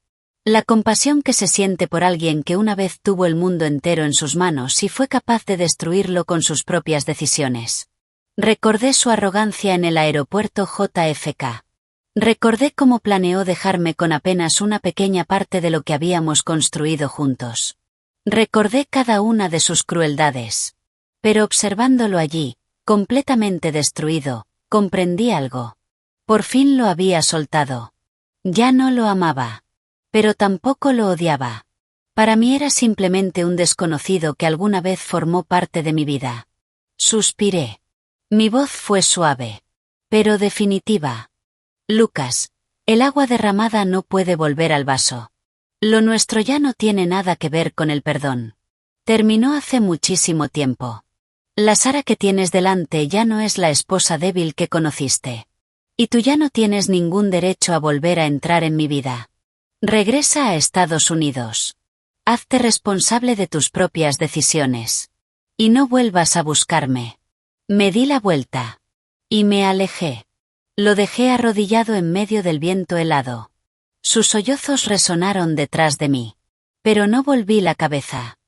La compasión que se siente por alguien que una vez tuvo el mundo entero en sus manos y fue capaz de destruirlo con sus propias decisiones. Recordé su arrogancia en el aeropuerto JFK. Recordé cómo planeó dejarme con apenas una pequeña parte de lo que habíamos construido juntos. Recordé cada una de sus crueldades. Pero observándolo allí, completamente destruido, comprendí algo. Por fin lo había soltado. Ya no lo amaba. Pero tampoco lo odiaba. Para mí era simplemente un desconocido que alguna vez formó parte de mi vida. Suspiré. Mi voz fue suave. Pero definitiva. Lucas, el agua derramada no puede volver al vaso. Lo nuestro ya no tiene nada que ver con el perdón. Terminó hace muchísimo tiempo. La Sara que tienes delante ya no es la esposa débil que conociste. Y tú ya no tienes ningún derecho a volver a entrar en mi vida. Regresa a Estados Unidos. Hazte responsable de tus propias decisiones. Y no vuelvas a buscarme. Me di la vuelta. Y me alejé. Lo dejé arrodillado en medio del viento helado. Sus sollozos resonaron detrás de mí. Pero no volví la cabeza.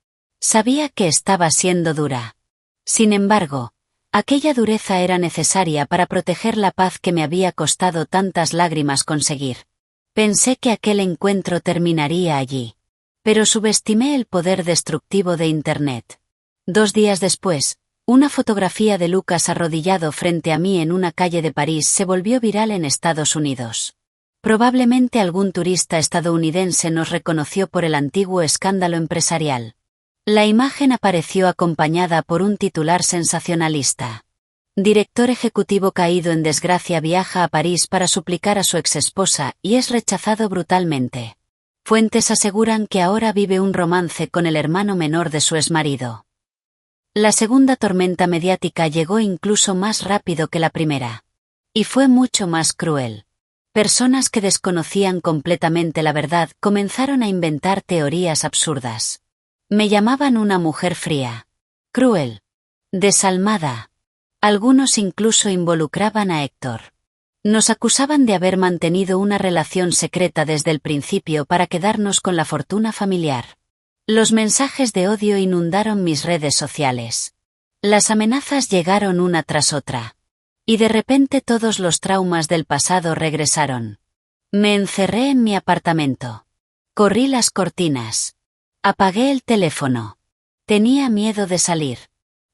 Sabía que estaba siendo dura. Sin embargo, aquella dureza era necesaria para proteger la paz que me había costado tantas lágrimas conseguir. Pensé que aquel encuentro terminaría allí. Pero subestimé el poder destructivo de Internet. 2 días después, una fotografía de Lucas arrodillado frente a mí en una calle de París se volvió viral en Estados Unidos. Probablemente algún turista estadounidense nos reconoció por el antiguo escándalo empresarial. La imagen apareció acompañada por un titular sensacionalista. Director ejecutivo caído en desgracia viaja a París para suplicar a su exesposa y es rechazado brutalmente. Fuentes aseguran que ahora vive un romance con el hermano menor de su exmarido. La segunda tormenta mediática llegó incluso más rápido que la primera. Y fue mucho más cruel. Personas que desconocían completamente la verdad comenzaron a inventar teorías absurdas. Me llamaban una mujer fría, cruel, desalmada. Algunos incluso involucraban a Héctor. Nos acusaban de haber mantenido una relación secreta desde el principio para quedarnos con la fortuna familiar. Los mensajes de odio inundaron mis redes sociales. Las amenazas llegaron una tras otra. Y de repente todos los traumas del pasado regresaron. Me encerré en mi apartamento. Corrí las cortinas. Apagué el teléfono. Tenía miedo de salir.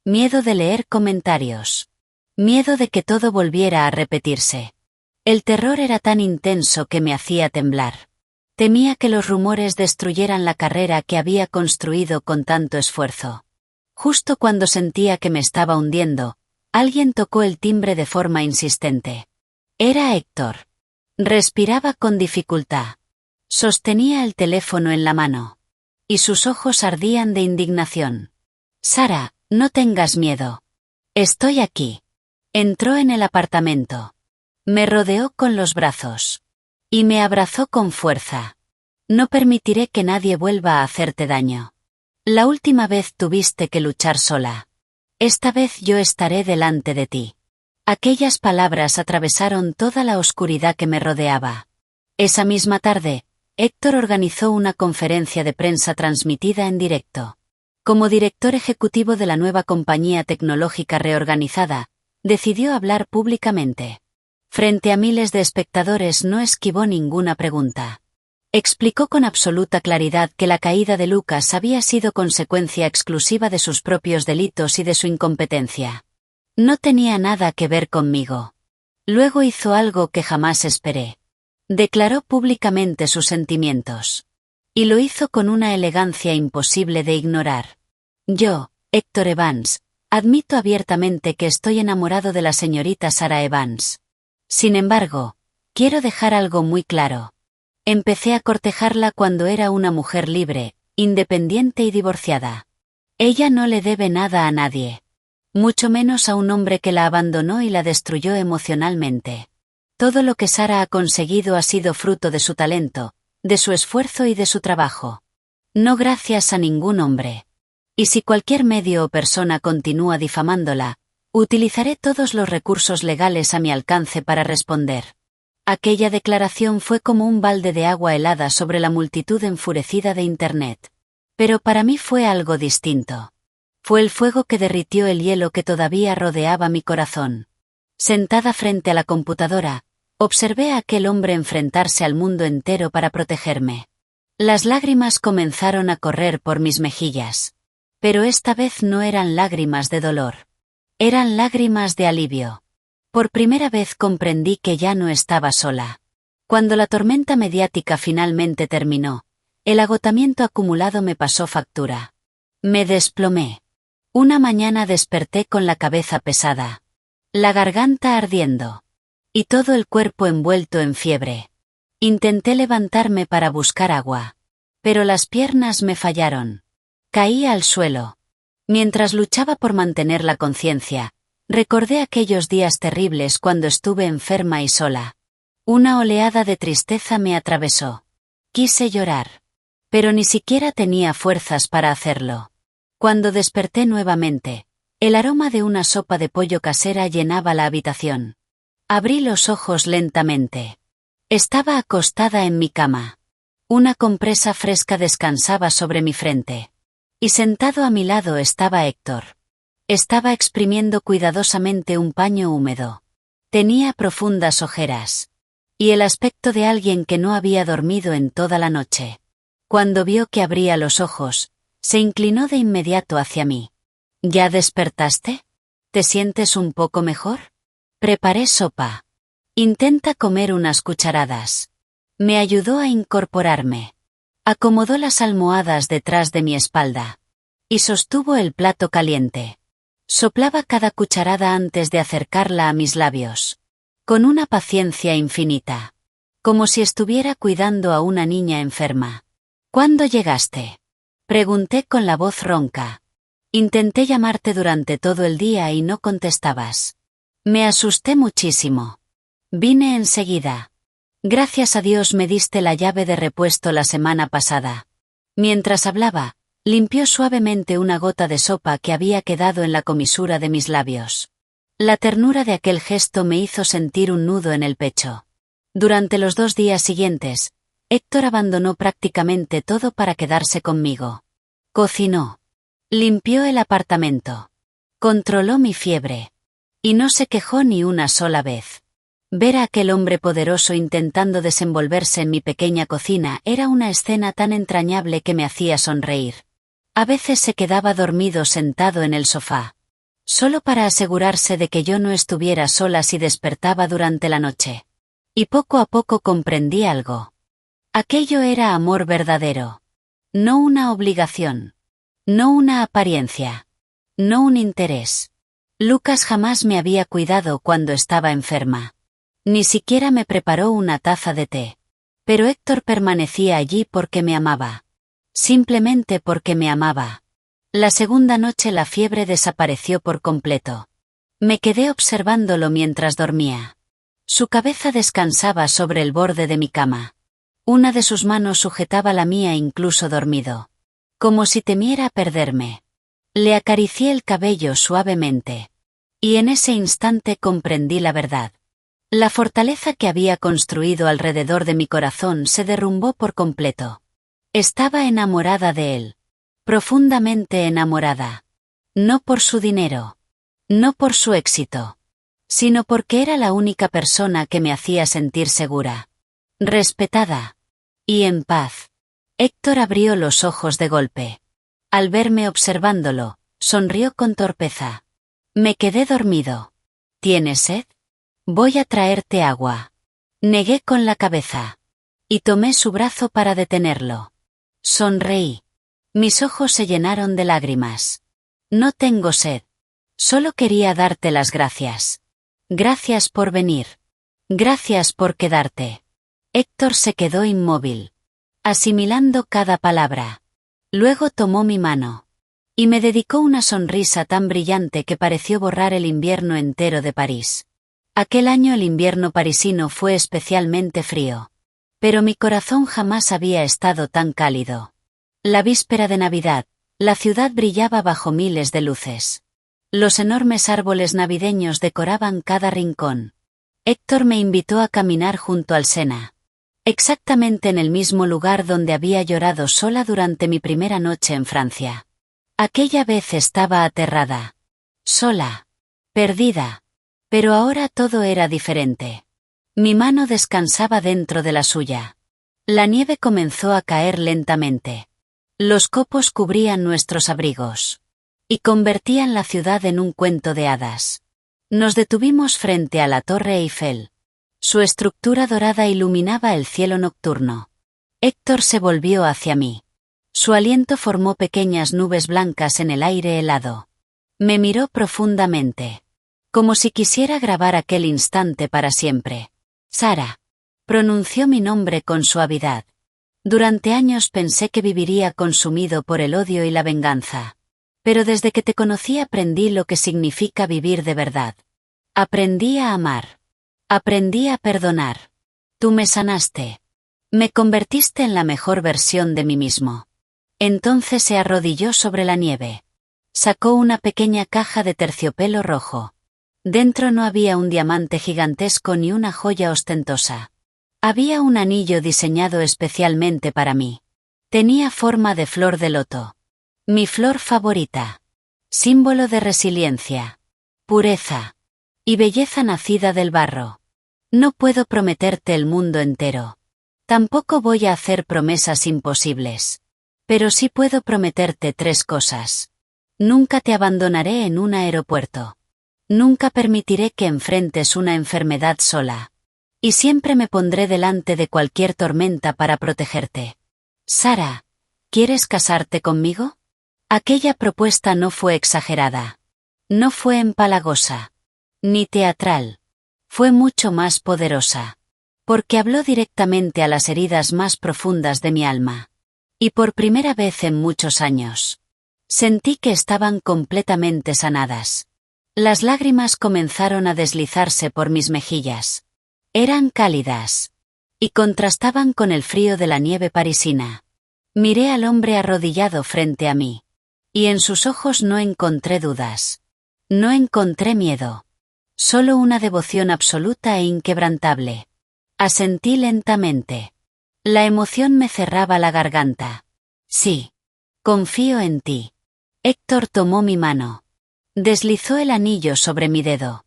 Miedo de leer comentarios. Miedo de que todo volviera a repetirse. El terror era tan intenso que me hacía temblar. Temía que los rumores destruyeran la carrera que había construido con tanto esfuerzo. Justo cuando sentía que me estaba hundiendo, alguien tocó el timbre de forma insistente. Era Héctor. Respiraba con dificultad. Sostenía el teléfono en la mano. Y sus ojos ardían de indignación. Sara, no tengas miedo. Estoy aquí. Entró en el apartamento. Me rodeó con los brazos. Y me abrazó con fuerza. No permitiré que nadie vuelva a hacerte daño. La última vez tuviste que luchar sola. Esta vez yo estaré delante de ti. Aquellas palabras atravesaron toda la oscuridad que me rodeaba. Esa misma tarde, Héctor organizó una conferencia de prensa transmitida en directo. Como director ejecutivo de la nueva compañía tecnológica reorganizada, decidió hablar públicamente. Frente a miles de espectadores no esquivó ninguna pregunta. Explicó con absoluta claridad que la caída de Lucas había sido consecuencia exclusiva de sus propios delitos y de su incompetencia. No tenía nada que ver conmigo. Luego hizo algo que jamás esperé. Declaró públicamente sus sentimientos. Y lo hizo con una elegancia imposible de ignorar. Yo, Héctor Evans, admito abiertamente que estoy enamorado de la señorita Sara Evans. Sin embargo, quiero dejar algo muy claro. Empecé a cortejarla cuando era una mujer libre, independiente y divorciada. Ella no le debe nada a nadie. Mucho menos a un hombre que la abandonó y la destruyó emocionalmente. Todo lo que Sara ha conseguido ha sido fruto de su talento, de su esfuerzo y de su trabajo. No gracias a ningún hombre. Y si cualquier medio o persona continúa difamándola, utilizaré todos los recursos legales a mi alcance para responder. Aquella declaración fue como un balde de agua helada sobre la multitud enfurecida de Internet. Pero para mí fue algo distinto. Fue el fuego que derritió el hielo que todavía rodeaba mi corazón. Sentada frente a la computadora, observé a aquel hombre enfrentarse al mundo entero para protegerme. Las lágrimas comenzaron a correr por mis mejillas. Pero esta vez no eran lágrimas de dolor. Eran lágrimas de alivio. Por primera vez comprendí que ya no estaba sola. Cuando la tormenta mediática finalmente terminó, el agotamiento acumulado me pasó factura. Me desplomé. Una mañana desperté con la cabeza pesada, la garganta ardiendo, y todo el cuerpo envuelto en fiebre. Intenté levantarme para buscar agua, pero las piernas me fallaron. Caí al suelo. Mientras luchaba por mantener la conciencia, recordé aquellos días terribles cuando estuve enferma y sola. Una oleada de tristeza me atravesó. Quise llorar. Pero ni siquiera tenía fuerzas para hacerlo. Cuando desperté nuevamente, el aroma de una sopa de pollo casera llenaba la habitación. Abrí los ojos lentamente. Estaba acostada en mi cama. Una compresa fresca descansaba sobre mi frente. Y sentado a mi lado estaba Héctor. Estaba exprimiendo cuidadosamente un paño húmedo. Tenía profundas ojeras. Y el aspecto de alguien que no había dormido en toda la noche. Cuando vio que abría los ojos, se inclinó de inmediato hacia mí. ¿Ya despertaste? ¿Te sientes un poco mejor? Preparé sopa. Intenta comer unas cucharadas. Me ayudó a incorporarme. Acomodó las almohadas detrás de mi espalda. Y sostuvo el plato caliente. Soplaba cada cucharada antes de acercarla a mis labios. Con una paciencia infinita. Como si estuviera cuidando a una niña enferma. ¿Cuándo llegaste? Pregunté con la voz ronca. Intenté llamarte durante todo el día y no contestabas. Me asusté muchísimo. Vine enseguida. Gracias a Dios me diste la llave de repuesto la semana pasada. Mientras hablaba, limpió suavemente una gota de sopa que había quedado en la comisura de mis labios. La ternura de aquel gesto me hizo sentir un nudo en el pecho. Durante los 2 días siguientes, Héctor abandonó prácticamente todo para quedarse conmigo. Cocinó. Limpió el apartamento. Controló mi fiebre. Y no se quejó ni una sola vez. Ver a aquel hombre poderoso intentando desenvolverse en mi pequeña cocina era una escena tan entrañable que me hacía sonreír. A veces se quedaba dormido sentado en el sofá. Solo para asegurarse de que yo no estuviera sola si despertaba durante la noche. Y poco a poco comprendí algo. Aquello era amor verdadero. No una obligación. No una apariencia. No un interés. Lucas jamás me había cuidado cuando estaba enferma. Ni siquiera me preparó una taza de té. Pero Héctor permanecía allí porque me amaba. Simplemente porque me amaba. La segunda noche la fiebre desapareció por completo. Me quedé observándolo mientras dormía. Su cabeza descansaba sobre el borde de mi cama. Una de sus manos sujetaba la mía incluso dormido. Como si temiera perderme. Le acaricié el cabello suavemente. Y en ese instante comprendí la verdad. La fortaleza que había construido alrededor de mi corazón se derrumbó por completo. Estaba enamorada de él. Profundamente enamorada. No por su dinero. No por su éxito. Sino porque era la única persona que me hacía sentir segura. Respetada. Y en paz. Héctor abrió los ojos de golpe. Al verme observándolo, sonrió con torpeza. Me quedé dormido. ¿Tienes sed? Voy a traerte agua. Negué con la cabeza. Y tomé su brazo para detenerlo. Sonreí. Mis ojos se llenaron de lágrimas. No tengo sed. Solo quería darte las gracias. Gracias por venir. Gracias por quedarte. Héctor se quedó inmóvil. Asimilando cada palabra. Luego tomó mi mano. Y me dedicó una sonrisa tan brillante que pareció borrar el invierno entero de París. Aquel año el invierno parisino fue especialmente frío. Pero mi corazón jamás había estado tan cálido. La víspera de Navidad, la ciudad brillaba bajo miles de luces. Los enormes árboles navideños decoraban cada rincón. Héctor me invitó a caminar junto al Sena. Exactamente en el mismo lugar donde había llorado sola durante mi primera noche en Francia. Aquella vez estaba aterrada. Sola. Perdida. Pero ahora todo era diferente. Mi mano descansaba dentro de la suya. La nieve comenzó a caer lentamente. Los copos cubrían nuestros abrigos. Y convertían la ciudad en un cuento de hadas. Nos detuvimos frente a la Torre Eiffel. Su estructura dorada iluminaba el cielo nocturno. Héctor se volvió hacia mí. Su aliento formó pequeñas nubes blancas en el aire helado. Me miró profundamente. Como si quisiera grabar aquel instante para siempre. Sara. Pronunció mi nombre con suavidad. Durante años pensé que viviría consumido por el odio y la venganza. Pero desde que te conocí aprendí lo que significa vivir de verdad. Aprendí a amar. Aprendí a perdonar. Tú me sanaste. Me convertiste en la mejor versión de mí mismo. Entonces se arrodilló sobre la nieve. Sacó una pequeña caja de terciopelo rojo. Dentro no había un diamante gigantesco ni una joya ostentosa. Había un anillo diseñado especialmente para mí. Tenía forma de flor de loto. Mi flor favorita. Símbolo de resiliencia. Pureza. Y belleza nacida del barro. No puedo prometerte el mundo entero. Tampoco voy a hacer promesas imposibles. Pero sí puedo prometerte 3 cosas. Nunca te abandonaré en un aeropuerto. Nunca permitiré que enfrentes una enfermedad sola. Y siempre me pondré delante de cualquier tormenta para protegerte. Sara, ¿quieres casarte conmigo? Aquella propuesta no fue exagerada. No fue empalagosa. Ni teatral. Fue mucho más poderosa. Porque habló directamente a las heridas más profundas de mi alma. Y por primera vez en muchos años. Sentí que estaban completamente sanadas. Las lágrimas comenzaron a deslizarse por mis mejillas. Eran cálidas. Y contrastaban con el frío de la nieve parisina. Miré al hombre arrodillado frente a mí. Y en sus ojos no encontré dudas. No encontré miedo. Solo una devoción absoluta e inquebrantable. Asentí lentamente. La emoción me cerraba la garganta. Sí. Confío en ti. Héctor tomó mi mano. Deslizó el anillo sobre mi dedo.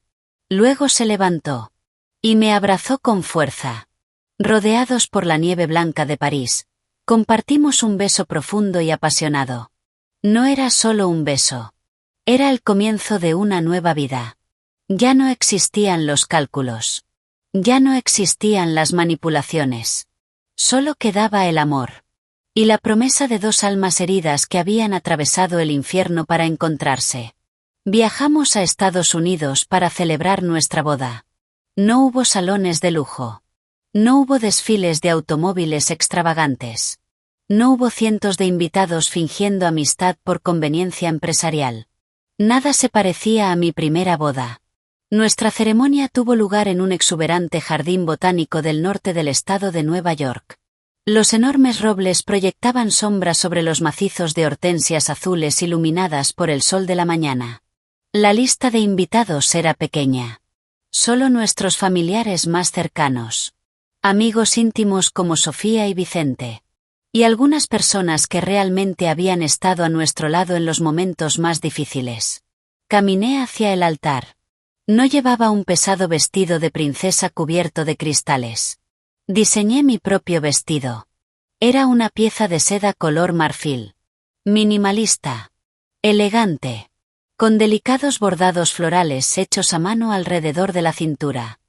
Luego se levantó. Y me abrazó con fuerza. Rodeados por la nieve blanca de París, compartimos un beso profundo y apasionado. No era solo un beso. Era el comienzo de una nueva vida. Ya no existían los cálculos. Ya no existían las manipulaciones. Solo quedaba el amor. Y la promesa de 2 almas heridas que habían atravesado el infierno para encontrarse. Viajamos a Estados Unidos para celebrar nuestra boda. No hubo salones de lujo. No hubo desfiles de automóviles extravagantes. No hubo cientos de invitados fingiendo amistad por conveniencia empresarial. Nada se parecía a mi primera boda. Nuestra ceremonia tuvo lugar en un exuberante jardín botánico del norte del estado de Nueva York. Los enormes robles proyectaban sombras sobre los macizos de hortensias azules iluminadas por el sol de la mañana. La lista de invitados era pequeña. Solo nuestros familiares más cercanos. Amigos íntimos como Sofía y Vicente. Y algunas personas que realmente habían estado a nuestro lado en los momentos más difíciles. Caminé hacia el altar. No llevaba un pesado vestido de princesa cubierto de cristales. Diseñé mi propio vestido. Era una pieza de seda color marfil. Minimalista. Elegante. Con delicados bordados florales hechos a mano alrededor de la cintura.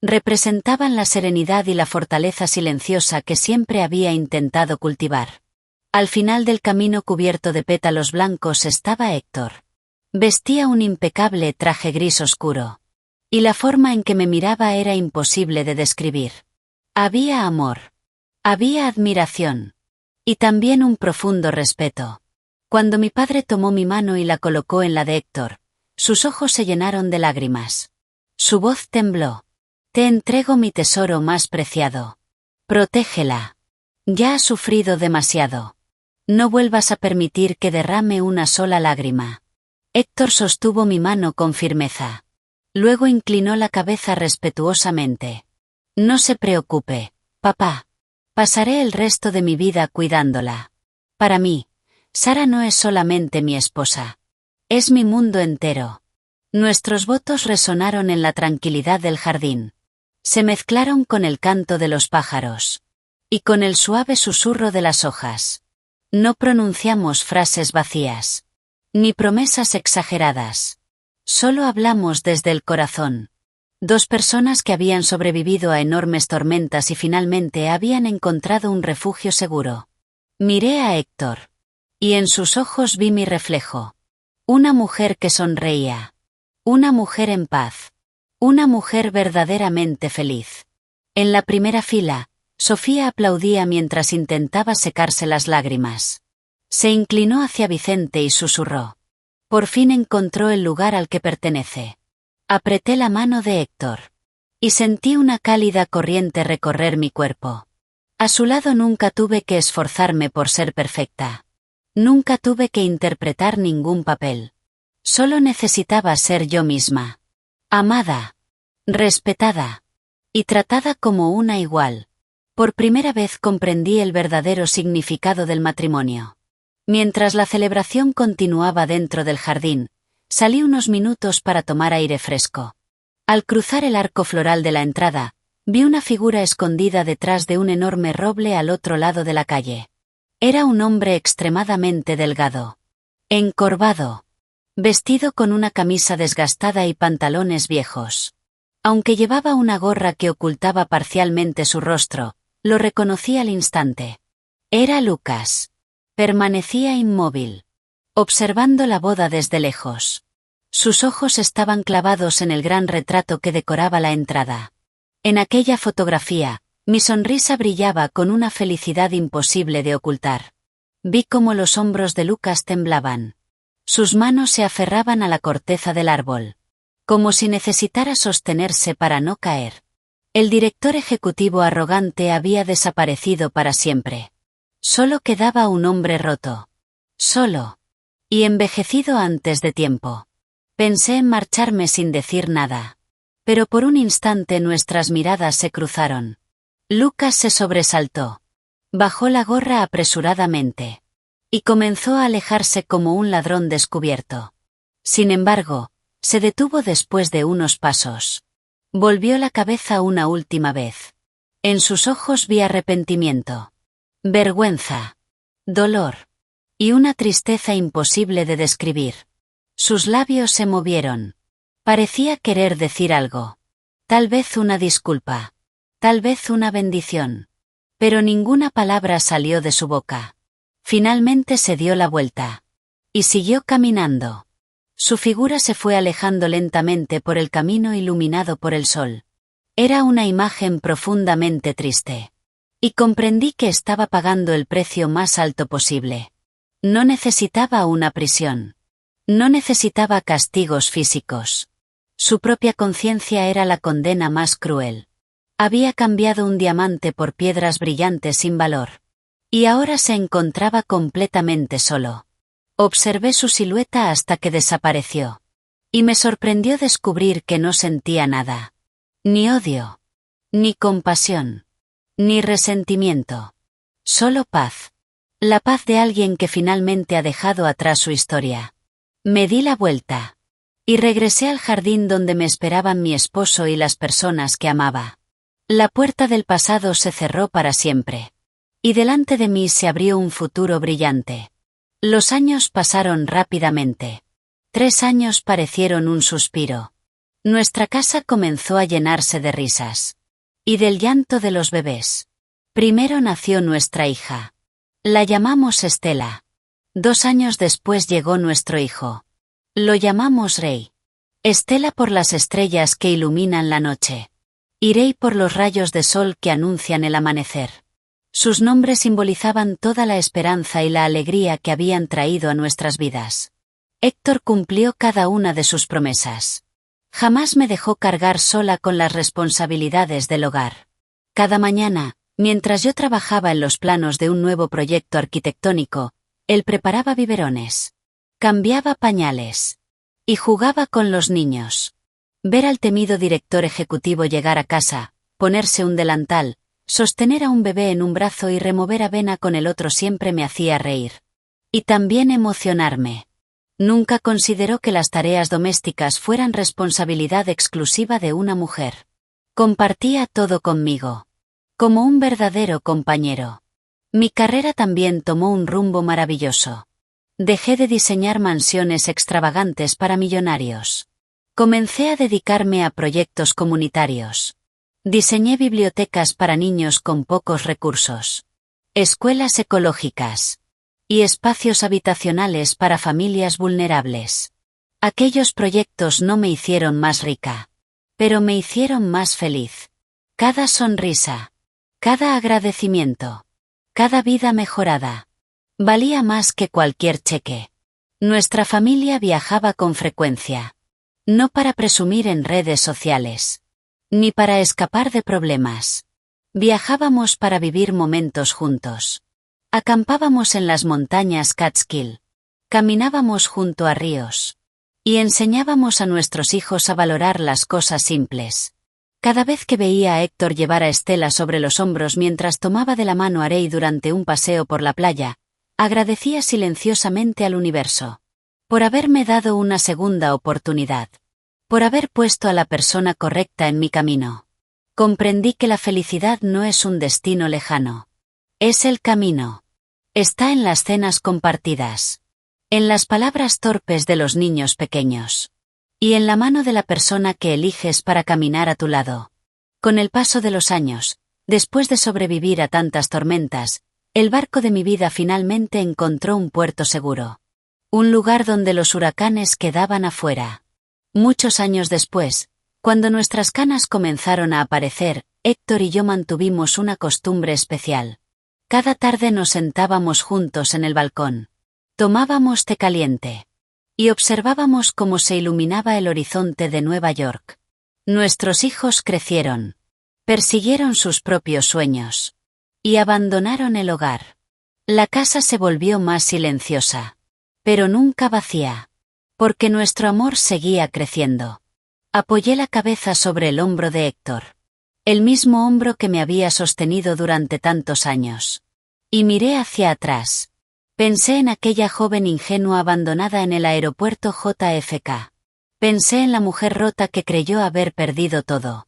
Representaban la serenidad y la fortaleza silenciosa que siempre había intentado cultivar. Al final del camino cubierto de pétalos blancos estaba Héctor. Vestía un impecable traje gris oscuro. Y la forma en que me miraba era imposible de describir. Había amor. Había admiración. Y también un profundo respeto. Cuando mi padre tomó mi mano y la colocó en la de Héctor, sus ojos se llenaron de lágrimas. Su voz tembló. Te entrego mi tesoro más preciado. Protégela. Ya has sufrido demasiado. No vuelvas a permitir que derrame una sola lágrima. Héctor sostuvo mi mano con firmeza. Luego inclinó la cabeza respetuosamente. No se preocupe, papá. Pasaré el resto de mi vida cuidándola. Para mí, Sara no es solamente mi esposa. Es mi mundo entero. Nuestros votos resonaron en la tranquilidad del jardín. Se mezclaron con el canto de los pájaros. Y con el suave susurro de las hojas. No pronunciamos frases vacías. Ni promesas exageradas. Solo hablamos desde el corazón. 2 personas que habían sobrevivido a enormes tormentas y finalmente habían encontrado un refugio seguro. Miré a Héctor. Y en sus ojos vi mi reflejo. Una mujer que sonreía. Una mujer en paz. Una mujer verdaderamente feliz. En la primera fila, Sofía aplaudía mientras intentaba secarse las lágrimas. Se inclinó hacia Vicente y susurró. Por fin encontró el lugar al que pertenece. Apreté la mano de Héctor. Y sentí una cálida corriente recorrer mi cuerpo. A su lado nunca tuve que esforzarme por ser perfecta. Nunca tuve que interpretar ningún papel. Solo necesitaba ser yo misma. Amada. Respetada. Y tratada como una igual. Por primera vez comprendí el verdadero significado del matrimonio. Mientras la celebración continuaba dentro del jardín, salí unos minutos para tomar aire fresco. Al cruzar el arco floral de la entrada, Vi una figura escondida detrás de un enorme roble al otro lado de la calle. Era un hombre extremadamente delgado, encorvado, vestido con una camisa desgastada y pantalones viejos. Aunque llevaba una gorra que ocultaba parcialmente su rostro, lo reconocí al instante. Era Lucas. Permanecía inmóvil, observando la boda desde lejos. Sus ojos estaban clavados en el gran retrato que decoraba la entrada. En aquella fotografía, mi sonrisa brillaba con una felicidad imposible de ocultar. Vi cómo los hombros de Lucas temblaban. Sus manos se aferraban a la corteza del árbol, como si necesitara sostenerse para no caer. El director ejecutivo arrogante había desaparecido para siempre. Solo quedaba un hombre roto. Solo. Y envejecido antes de tiempo. Pensé en marcharme sin decir nada. Pero por un instante nuestras miradas se cruzaron. Lucas se sobresaltó. Bajó la gorra apresuradamente. Y comenzó a alejarse como un ladrón descubierto. Sin embargo, se detuvo después de unos pasos. Volvió la cabeza una última vez. En sus ojos vi arrepentimiento, vergüenza, dolor y una tristeza imposible de describir. Sus labios se movieron. Parecía querer decir algo. Tal vez una disculpa. Tal vez una bendición. Pero ninguna palabra salió de su boca. Finalmente se dio la vuelta. Y siguió caminando. Su figura se fue alejando lentamente por el camino iluminado por el sol. Era una imagen profundamente triste. Y comprendí que estaba pagando el precio más alto posible. No necesitaba una prisión. No necesitaba castigos físicos. Su propia conciencia era la condena más cruel. Había cambiado un diamante por piedras brillantes sin valor. Y ahora se encontraba completamente solo. Observé su silueta hasta que desapareció. Y me sorprendió descubrir que no sentía nada. Ni odio. Ni compasión. Ni resentimiento. Solo paz. La paz de alguien que finalmente ha dejado atrás su historia. Me di la vuelta. Y regresé al jardín donde me esperaban mi esposo y las personas que amaba. La puerta del pasado se cerró para siempre. Y delante de mí se abrió un futuro brillante. Los años pasaron rápidamente. 3 años parecieron un suspiro. Nuestra casa comenzó a llenarse de risas. Y del llanto de los bebés. Primero nació nuestra hija. La llamamos Estela. 2 años después llegó nuestro hijo. Lo llamamos Rey. Estela por las estrellas que iluminan la noche. Y Rey por los rayos de sol que anuncian el amanecer. Sus nombres simbolizaban toda la esperanza y la alegría que habían traído a nuestras vidas. Héctor cumplió cada una de sus promesas. Jamás me dejó cargar sola con las responsabilidades del hogar. Cada mañana, mientras yo trabajaba en los planos de un nuevo proyecto arquitectónico, él preparaba biberones, cambiaba pañales y jugaba con los niños. Ver al temido director ejecutivo llegar a casa, ponerse un delantal, sostener a un bebé en un brazo y remover avena con el otro siempre me hacía reír. Y también emocionarme. Nunca consideró que las tareas domésticas fueran responsabilidad exclusiva de una mujer. Compartía todo conmigo. Como un verdadero compañero. Mi carrera también tomó un rumbo maravilloso. Dejé de diseñar mansiones extravagantes para millonarios. Comencé a dedicarme a proyectos comunitarios. Diseñé bibliotecas para niños con pocos recursos, escuelas ecológicas y espacios habitacionales para familias vulnerables. Aquellos proyectos no me hicieron más rica, pero me hicieron más feliz. Cada sonrisa, cada agradecimiento, cada vida mejorada, valía más que cualquier cheque. Nuestra familia viajaba con frecuencia, no para presumir en redes sociales, ni para escapar de problemas. Viajábamos para vivir momentos juntos. Acampábamos en las montañas Catskill. Caminábamos junto a ríos. Y enseñábamos a nuestros hijos a valorar las cosas simples. Cada vez que veía a Héctor llevar a Estela sobre los hombros mientras tomaba de la mano a Rey durante un paseo por la playa, agradecía silenciosamente al universo. Por haberme dado una segunda oportunidad. Por haber puesto a la persona correcta en mi camino. Comprendí que la felicidad no es un destino lejano. Es el camino. Está en las cenas compartidas. En las palabras torpes de los niños pequeños. Y en la mano de la persona que eliges para caminar a tu lado. Con el paso de los años, después de sobrevivir a tantas tormentas, el barco de mi vida finalmente encontró un puerto seguro. Un lugar donde los huracanes quedaban afuera. Muchos años después, cuando nuestras canas comenzaron a aparecer, Héctor y yo mantuvimos una costumbre especial. Cada tarde nos sentábamos juntos en el balcón. Tomábamos té caliente. Y observábamos cómo se iluminaba el horizonte de Nueva York. Nuestros hijos crecieron. Persiguieron sus propios sueños. Y abandonaron el hogar. La casa se volvió más silenciosa. Pero nunca vacía. Porque nuestro amor seguía creciendo. Apoyé la cabeza sobre el hombro de Héctor. El mismo hombro que me había sostenido durante tantos años. Y miré hacia atrás. Pensé en aquella joven ingenua abandonada en el aeropuerto JFK. Pensé en la mujer rota que creyó haber perdido todo.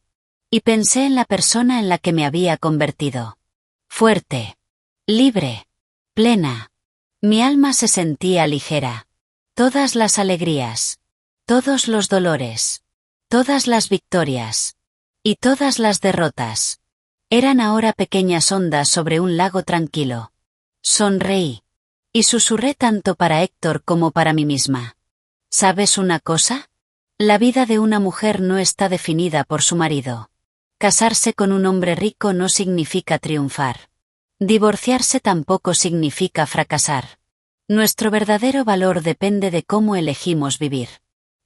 Y pensé en la persona en la que me había convertido. Fuerte. Libre. Plena. Mi alma se sentía ligera. Todas las alegrías. Todos los dolores. Todas las victorias. Y todas las derrotas. Eran ahora pequeñas ondas sobre un lago tranquilo. Sonreí. Y susurré tanto para Héctor como para mí misma. ¿Sabes una cosa? La vida de una mujer no está definida por su marido. Casarse con un hombre rico no significa triunfar. Divorciarse tampoco significa fracasar. Nuestro verdadero valor depende de cómo elegimos vivir.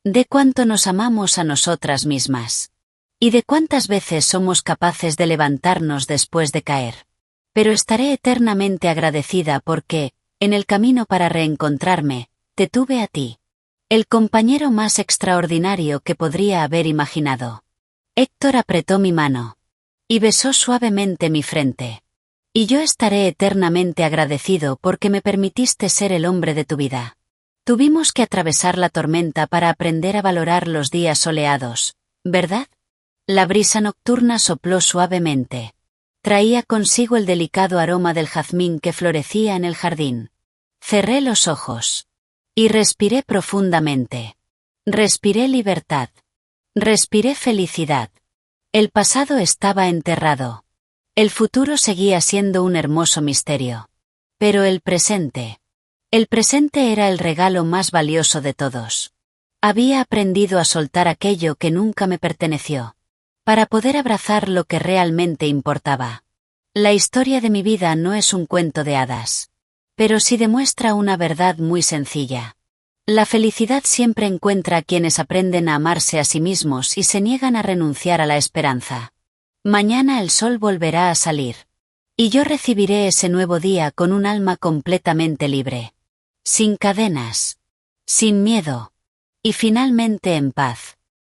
De cuánto nos amamos a nosotras mismas. Y de cuántas veces somos capaces de levantarnos después de caer. Pero estaré eternamente agradecida porque, en el camino para reencontrarme, te tuve a ti. El compañero más extraordinario que podría haber imaginado. Héctor apretó mi mano. Y besó suavemente mi frente. Y yo estaré eternamente agradecido porque me permitiste ser el hombre de tu vida. Tuvimos que atravesar la tormenta para aprender a valorar los días soleados, ¿verdad? La brisa nocturna sopló suavemente. Traía consigo el delicado aroma del jazmín que florecía en el jardín. Cerré los ojos. Y respiré profundamente. Respiré libertad. Respiré felicidad. El pasado estaba enterrado. El futuro seguía siendo un hermoso misterio. Pero el presente. El presente era el regalo más valioso de todos. Había aprendido a soltar aquello que nunca me perteneció. Para poder abrazar lo que realmente importaba. La historia de mi vida no es un cuento de hadas. Pero sí demuestra una verdad muy sencilla. La felicidad siempre encuentra a quienes aprenden a amarse a sí mismos y se niegan a renunciar a la esperanza. Mañana el sol volverá a salir. Y yo recibiré ese nuevo día con un alma completamente libre. Sin cadenas. Sin miedo. Y finalmente en paz.